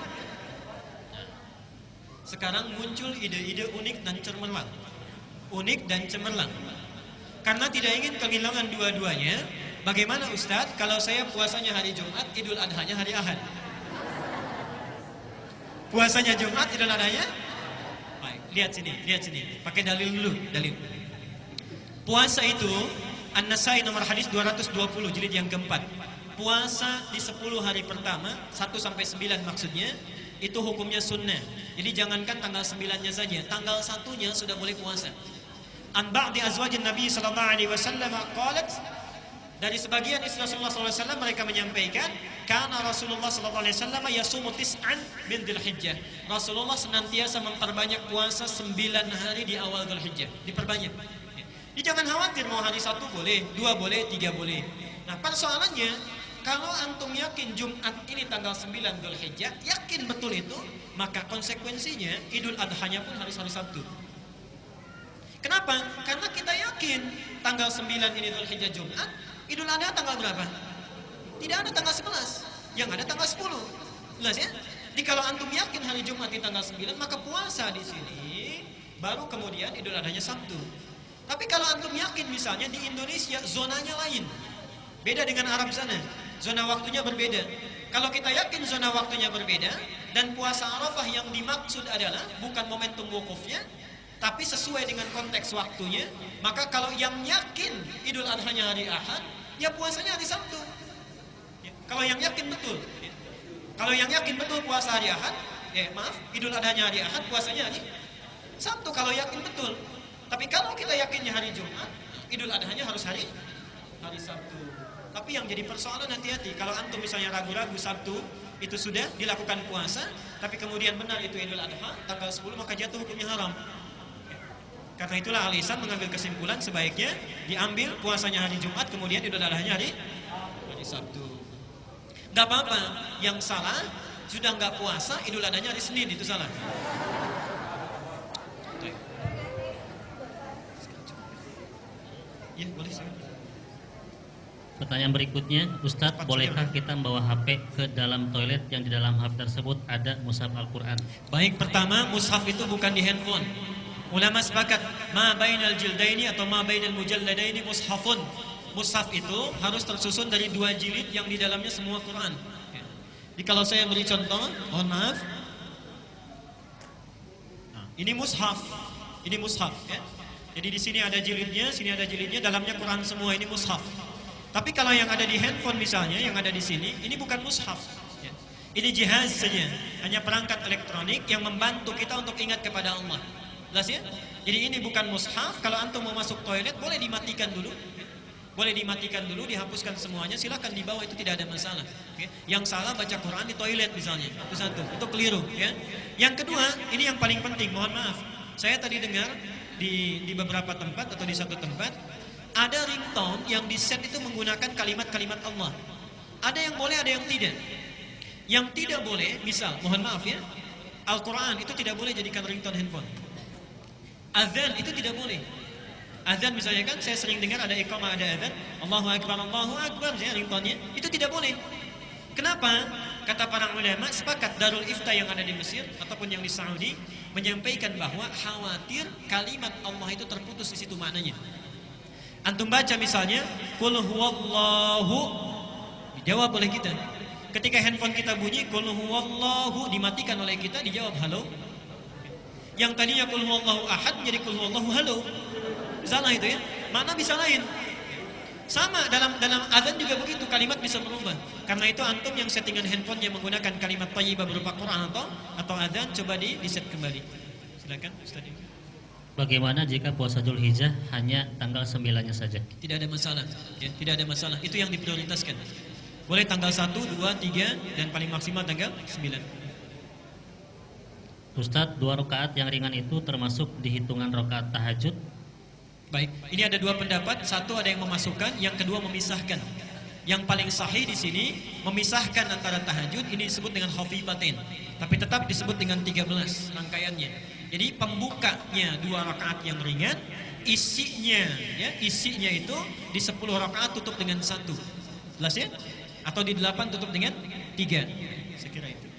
Sekarang muncul ide-ide unik dan cemerlang. Unik dan cemerlang. Karena tidak ingin kehilangan dua-duanya. Bagaimana Ustadz kalau saya puasanya hari Jumat, Idul Adhanya hari Ahad? Puasanya Jumat, Idul Adhanya? Baik, lihat sini. Pakai dalil dulu, dalil. Puasa itu An-Nasai nomor hadis 220 jilid yang keempat. Puasa di 10 hari pertama, 1 sampai 9 maksudnya, itu hukumnya sunnah. Jadi jangankan tanggal 9-nya saja, tanggal 1-nya sudah boleh puasa. An ba'di azwajin Nabi sallallahu alaihi wasallam qalat, dari sebagian istri Rasulullah SAW mereka menyampaikan, karena Rasulullah SAW yasumu tis'an min Dzulhijjah. Rasulullah senantiasa memperbanyak puasa 9 hari di awal Dzulhijjah, diperbanyak. Jadi jangan khawatir, mau hari 1 boleh, 2 boleh, 3 boleh. Nah persoalannya, kalau antum yakin Jumat ini tanggal 9 Dzulhijjah, yakin betul itu, maka konsekuensinya Idul Adhanya pun hari Sabtu. Kenapa? Karena kita yakin tanggal 9 ini Dzulhijjah Jumat, Idul Adha tanggal berapa? Tidak ada tanggal 11, yang ada tanggal 10. Jelas ya? Jadi kalau antum yakin hari Jumat di tanggal 9, maka puasa di sini baru kemudian Idul Adhanya Sabtu. Tapi kalau antum yakin misalnya di Indonesia zonanya lain, beda dengan Arab sana, zona waktunya berbeda. Kalau kita yakin zona waktunya berbeda dan puasa Arafah yang dimaksud adalah bukan momentum wukufnya, tapi sesuai dengan konteks waktunya, maka kalau yang yakin Idul Adhanya hari Ahad, ya puasanya hari Sabtu. Ya, kalau yang yakin betul, ya. Kalau yang yakin betul puasa hari Ahad, Idul Adhanya hari Ahad, puasanya hari Sabtu kalau yakin betul. Tapi kalau kita yakinnya hari Jumat, Idul Adhanya harus hari Sabtu. Tapi yang jadi persoalan, hati-hati kalau antum misalnya ragu-ragu Sabtu itu sudah dilakukan puasa, tapi kemudian benar itu Idul Adha tanggal 10, maka jatuh hukumnya haram. Karena itulah Al-Ihsan mengambil kesimpulan sebaiknya diambil puasanya hari Jumat, kemudian Idul Adhanya hari Sabtu. Gak apa-apa, yang salah sudah nggak puasa Idul Adhanya hari Senin, itu salah. Ya, boleh sih. Pertanyaan berikutnya, Ustadz, bolehkah kita membawa HP ke dalam toilet yang di dalam HP tersebut ada mushaf Al-Quran? Baik, pertama, mushaf itu bukan di handphone. Ulama sepakat, ma bainal jildaini atau ma bainal mujalladaini mushafun. Mushaf itu harus tersusun dari 2 jilid yang di dalamnya semua Quran. Jadi kalau saya beri contoh, mohon maaf. Nah, ini mushaf. Ini mushaf, ya. Jadi di sini ada jilidnya, sini ada jilidnya, dalamnya Quran semua, ini mushaf. Tapi kalau yang ada di handphone misalnya, yang ada di sini, ini bukan mushaf. Ya. Ini jihaz saja, hanya perangkat elektronik yang membantu kita untuk ingat kepada Allah. Jelas ya? Jadi ini bukan mushaf. Kalau antum mau masuk toilet, boleh dimatikan dulu. Boleh dimatikan dulu, dihapuskan semuanya, silakan dibawa, itu tidak ada masalah. Okay? Yang salah baca Quran di toilet misalnya, itu satu, itu keliru. Ya. Yang kedua, ini yang paling penting, mohon maaf. Saya tadi dengar di beberapa tempat atau di satu tempat, ada ringtone yang di-set itu menggunakan kalimat-kalimat Allah. Ada yang boleh, ada yang tidak. Yang tidak boleh, misal, mohon maaf ya, Al-Quran itu tidak boleh jadikan ringtone handphone. Azan itu tidak boleh. Azan misalnya kan, saya sering dengar ada iqamah, ada azan, Allahu Akbar, saya ringtone-nya, itu tidak boleh. Kenapa? Kata para ulama, sepakat Darul Ifta yang ada di Mesir ataupun yang di Saudi menyampaikan bahwa khawatir kalimat Allah itu terputus di situ maknanya. Antum baca misalnya, Qul huwallahu, dijawab oleh kita. Ketika handphone kita bunyi, Qul huwallahu, dimatikan oleh kita, dijawab halo. Yang tadinya Qul huwallahu ahad menjadi Qul huwallahu halo. Salah itu ya, makna bisa lain. Sama dalam azan juga begitu, kalimat bisa berubah. Karena itu antum yang settingan handphone yang menggunakan kalimat thayyibah berupa Quran atau azan, coba di-set kembali. Silakan Ustaz. Bagaimana jika puasa Dzulhijjah hanya tanggal 9-nya saja? Tidak ada masalah, ya, tidak ada masalah. Itu yang diprioritaskan. Boleh tanggal 1, 2, 3 dan paling maksimal tanggal 9. Ustadz, 2 rakaat yang ringan itu termasuk dihitungan rakaat tahajud? Baik, ini ada 2 pendapat. Satu ada yang memasukkan, yang kedua memisahkan. Yang paling sahih di sini memisahkan antara tahajud, ini disebut dengan khafifatain, tapi tetap disebut dengan 13 rangkaiannya. Jadi pembukanya 2 rakaat yang ringan, isinya itu di 10 rakaat tutup dengan 1. Jelas ya? Atau di 8 tutup dengan 3. Saya kira itu.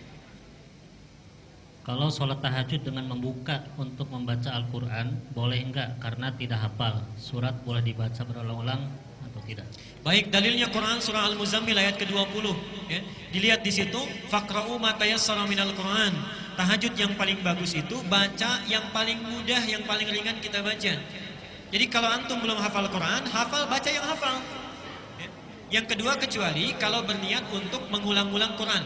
Kalau sholat tahajud dengan membuka untuk membaca Al-Quran, boleh enggak? Karena tidak hafal, surat boleh dibaca berulang-ulang atau tidak? Baik, dalilnya Quran surah Al-Muzammil ayat ke-20 ya. Dilihat di situ, faqra'u ma tayassara minal Quran. Tahajud yang paling bagus itu baca yang paling mudah, yang paling ringan kita baca. Jadi kalau antum belum hafal Quran, hafal, baca yang hafal ya. Yang kedua, kecuali kalau berniat untuk mengulang-ulang Quran.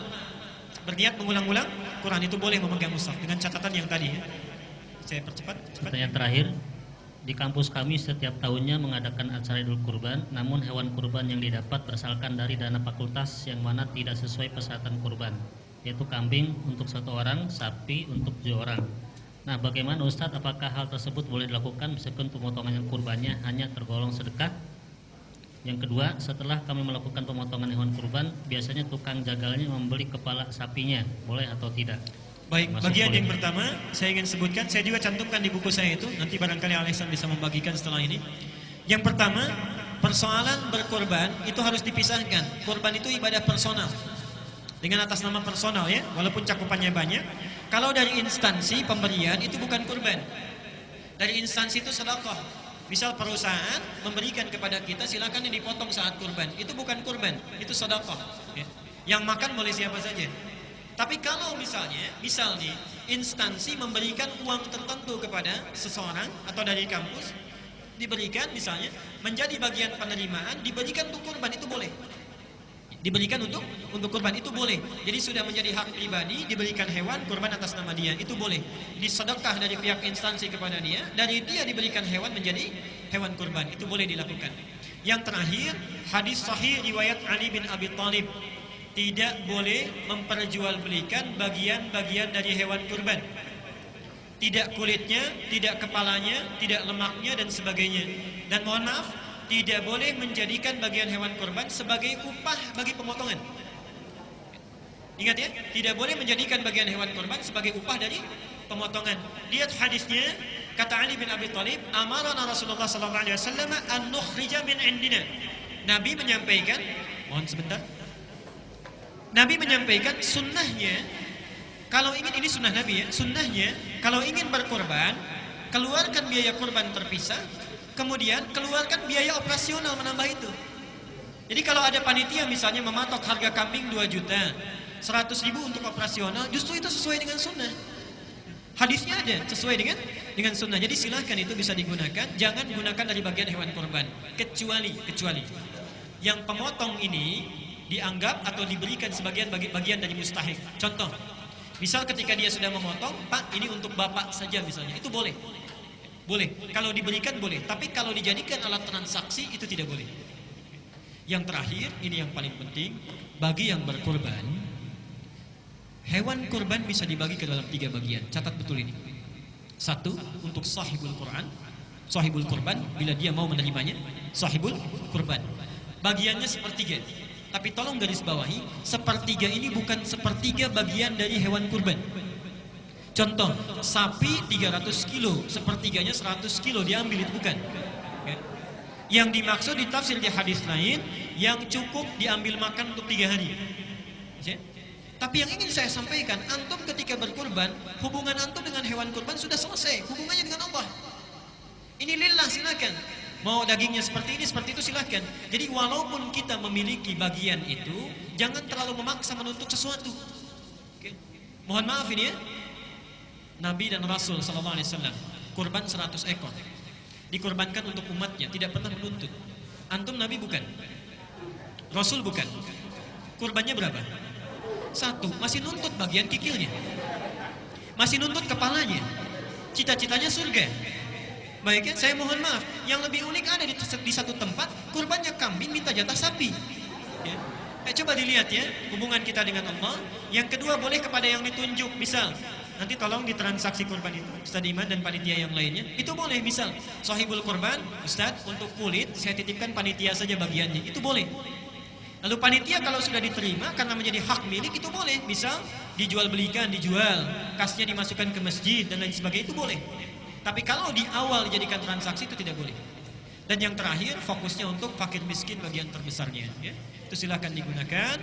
Berniat mengulang-ulang Quran itu boleh memegang mushaf dengan catatan yang tadi ya. Saya percepat. Pertanyaan terakhir, di kampus kami setiap tahunnya mengadakan acara Idul Kurban, namun hewan kurban yang didapat berasalkan dari dana fakultas yang mana tidak sesuai persyaratan kurban, yaitu kambing untuk 1 orang, sapi untuk 7 orang. Nah, bagaimana Ustadz, apakah hal tersebut boleh dilakukan meskipun pemotongan yang kurbannya hanya tergolong sedekah? Yang kedua, setelah kami melakukan pemotongan hewan kurban, biasanya tukang jagalnya membeli kepala sapinya, boleh atau tidak? Baik, Masuk bagian boleh. yang pertama saya ingin sebutkan, saya juga cantumkan di buku saya itu, nanti barangkali Alexan bisa membagikan setelah ini. Yang pertama, persoalan berkorban itu harus dipisahkan. Korban itu ibadah personal. Dengan atas nama personal ya, walaupun cakupannya banyak. Kalau dari instansi pemberian itu bukan kurban. Dari instansi itu sedekah. Misal perusahaan memberikan kepada kita, silakan yang dipotong saat kurban. Itu bukan kurban, itu sedekah. Ya. Yang makan boleh siapa saja. Tapi kalau misalnya, instansi memberikan uang tertentu kepada seseorang atau dari kampus, diberikan misalnya menjadi bagian penerimaan, diberikan untuk kurban, itu boleh. Diberikan untuk kurban, itu boleh. Jadi sudah menjadi hak pribadi, diberikan hewan kurban atas nama dia, itu boleh. Disedekah dari pihak instansi kepada dia, dari dia diberikan hewan menjadi hewan kurban, itu boleh dilakukan. Yang terakhir, hadis sahih riwayat Ali bin Abi Thalib, tidak boleh memperjualbelikan bagian-bagian dari hewan kurban. Tidak kulitnya, tidak kepalanya, tidak lemaknya dan sebagainya. Dan mohon maaf, tidak boleh menjadikan bagian hewan kurban sebagai upah bagi pemotongan. Ingat ya, tidak boleh menjadikan bagian hewan kurban sebagai upah dari pemotongan. Lihat hadisnya, kata Ali bin Abi Thalib, amarana Rasulullah sallallahu alaihi wasallam an nukhrija min indina. Nabi menyampaikan, mohon sebentar. Nabi menyampaikan sunnahnya, kalau ingin, ini sunnah Nabi ya, sunnahnya kalau ingin berkorban, keluarkan biaya korban terpisah, kemudian keluarkan biaya operasional menambah itu. Jadi kalau ada panitia misalnya mematok harga kambing 2 juta, 100 ribu untuk operasional, justru itu sesuai dengan sunnah. Hadisnya ada sesuai dengan sunnah. Jadi silahkan itu bisa digunakan, jangan gunakan dari bagian hewan korban, kecuali yang pemotong ini dianggap atau diberikan sebagian bagian dari mustahik. Contoh, misal ketika dia sudah memotong, Pak ini untuk bapak saja misalnya, itu boleh. Boleh, kalau diberikan boleh, tapi kalau dijadikan alat transaksi itu tidak boleh. Yang terakhir, ini yang paling penting, bagi yang berkorban, hewan kurban bisa dibagi ke dalam 3 bagian. Catat betul ini. 1, untuk sahibul Quran, sahibul kurban, bila dia mau menerimanya, sahibul kurban. Bagiannya sepertiga. Tapi tolong garis bawahi, sepertiga ini bukan sepertiga bagian dari hewan kurban. Contoh, sapi 300 kilo, sepertiganya 100 kilo diambil, itu bukan. Ya. Yang dimaksud di tafsir di hadis lain, yang cukup diambil makan untuk 3 hari. Ya. Tapi yang ingin saya sampaikan, antum ketika berkurban, hubungan antum dengan hewan kurban sudah selesai, hubungannya dengan Allah. Ini lillah, silakan. Mau dagingnya seperti ini, seperti itu, silahkan. Jadi walaupun kita memiliki bagian itu, jangan terlalu memaksa menuntut sesuatu. Oke. Mohon maaf ini ya, Nabi dan Rasul SAW kurban 100 ekor, dikurbankan untuk umatnya, tidak pernah menuntut. Antum Nabi bukan, Rasul bukan. Kurbannya berapa? 1, masih nuntut bagian kikilnya, masih nuntut kepalanya. Cita-citanya surga. Baik ya, saya mohon maaf, yang lebih unik ada di satu tempat, kurbannya kambing minta jatah sapi. Ya. Coba dilihat ya, hubungan kita dengan Allah. Yang kedua, boleh kepada yang ditunjuk. Misal, nanti tolong ditransaksi kurban itu, Ustaz Iman dan panitia yang lainnya. Itu boleh, misal, sahibul kurban, Ustaz, untuk kulit, saya titipkan panitia saja bagiannya. Itu boleh. Lalu panitia kalau sudah diterima, karena menjadi hak milik, itu boleh. Misal, dijual belikan, dijual, kasnya dimasukkan ke masjid, dan lain sebagainya, itu boleh. Tapi kalau di awal dijadikan transaksi itu tidak boleh. Dan yang terakhir, fokusnya untuk fakir miskin bagian terbesarnya. Ya. Itu silakan digunakan.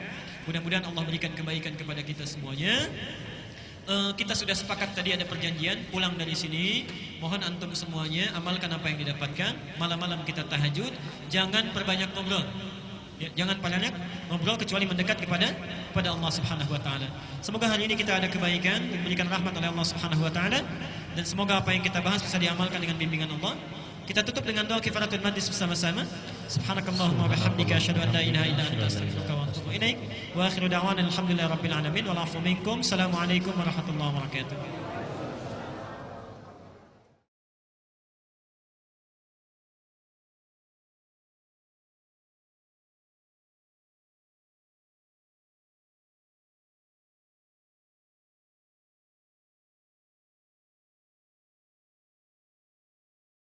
Mudah-mudahan Allah berikan kebaikan kepada kita semuanya. Kita sudah sepakat tadi ada perjanjian pulang dari sini. Mohon antum semuanya amalkan apa yang didapatkan. Malam-malam kita tahajud. Jangan perbanyak ngobrol. Ya, jangan banyak ngobrol kecuali mendekat kepada Allah Subhanahu wa taala. Semoga hari ini kita ada kebaikan, diberikan rahmat oleh Allah Subhanahu wa taala, dan semoga apa yang kita bahas bisa diamalkan dengan bimbingan Allah. Kita tutup dengan doa kifaratul majlis bersama-sama. Subhanakallahumma wa bihamdika asyhadu an la ilaha illa anta astaghfiruka wa atubu ilaik. Wa akhiru da'wana alhamdulillahi rabbil alamin. Wal 'afwu minkum. Assalamualaikum warahmatullahi wabarakatuh.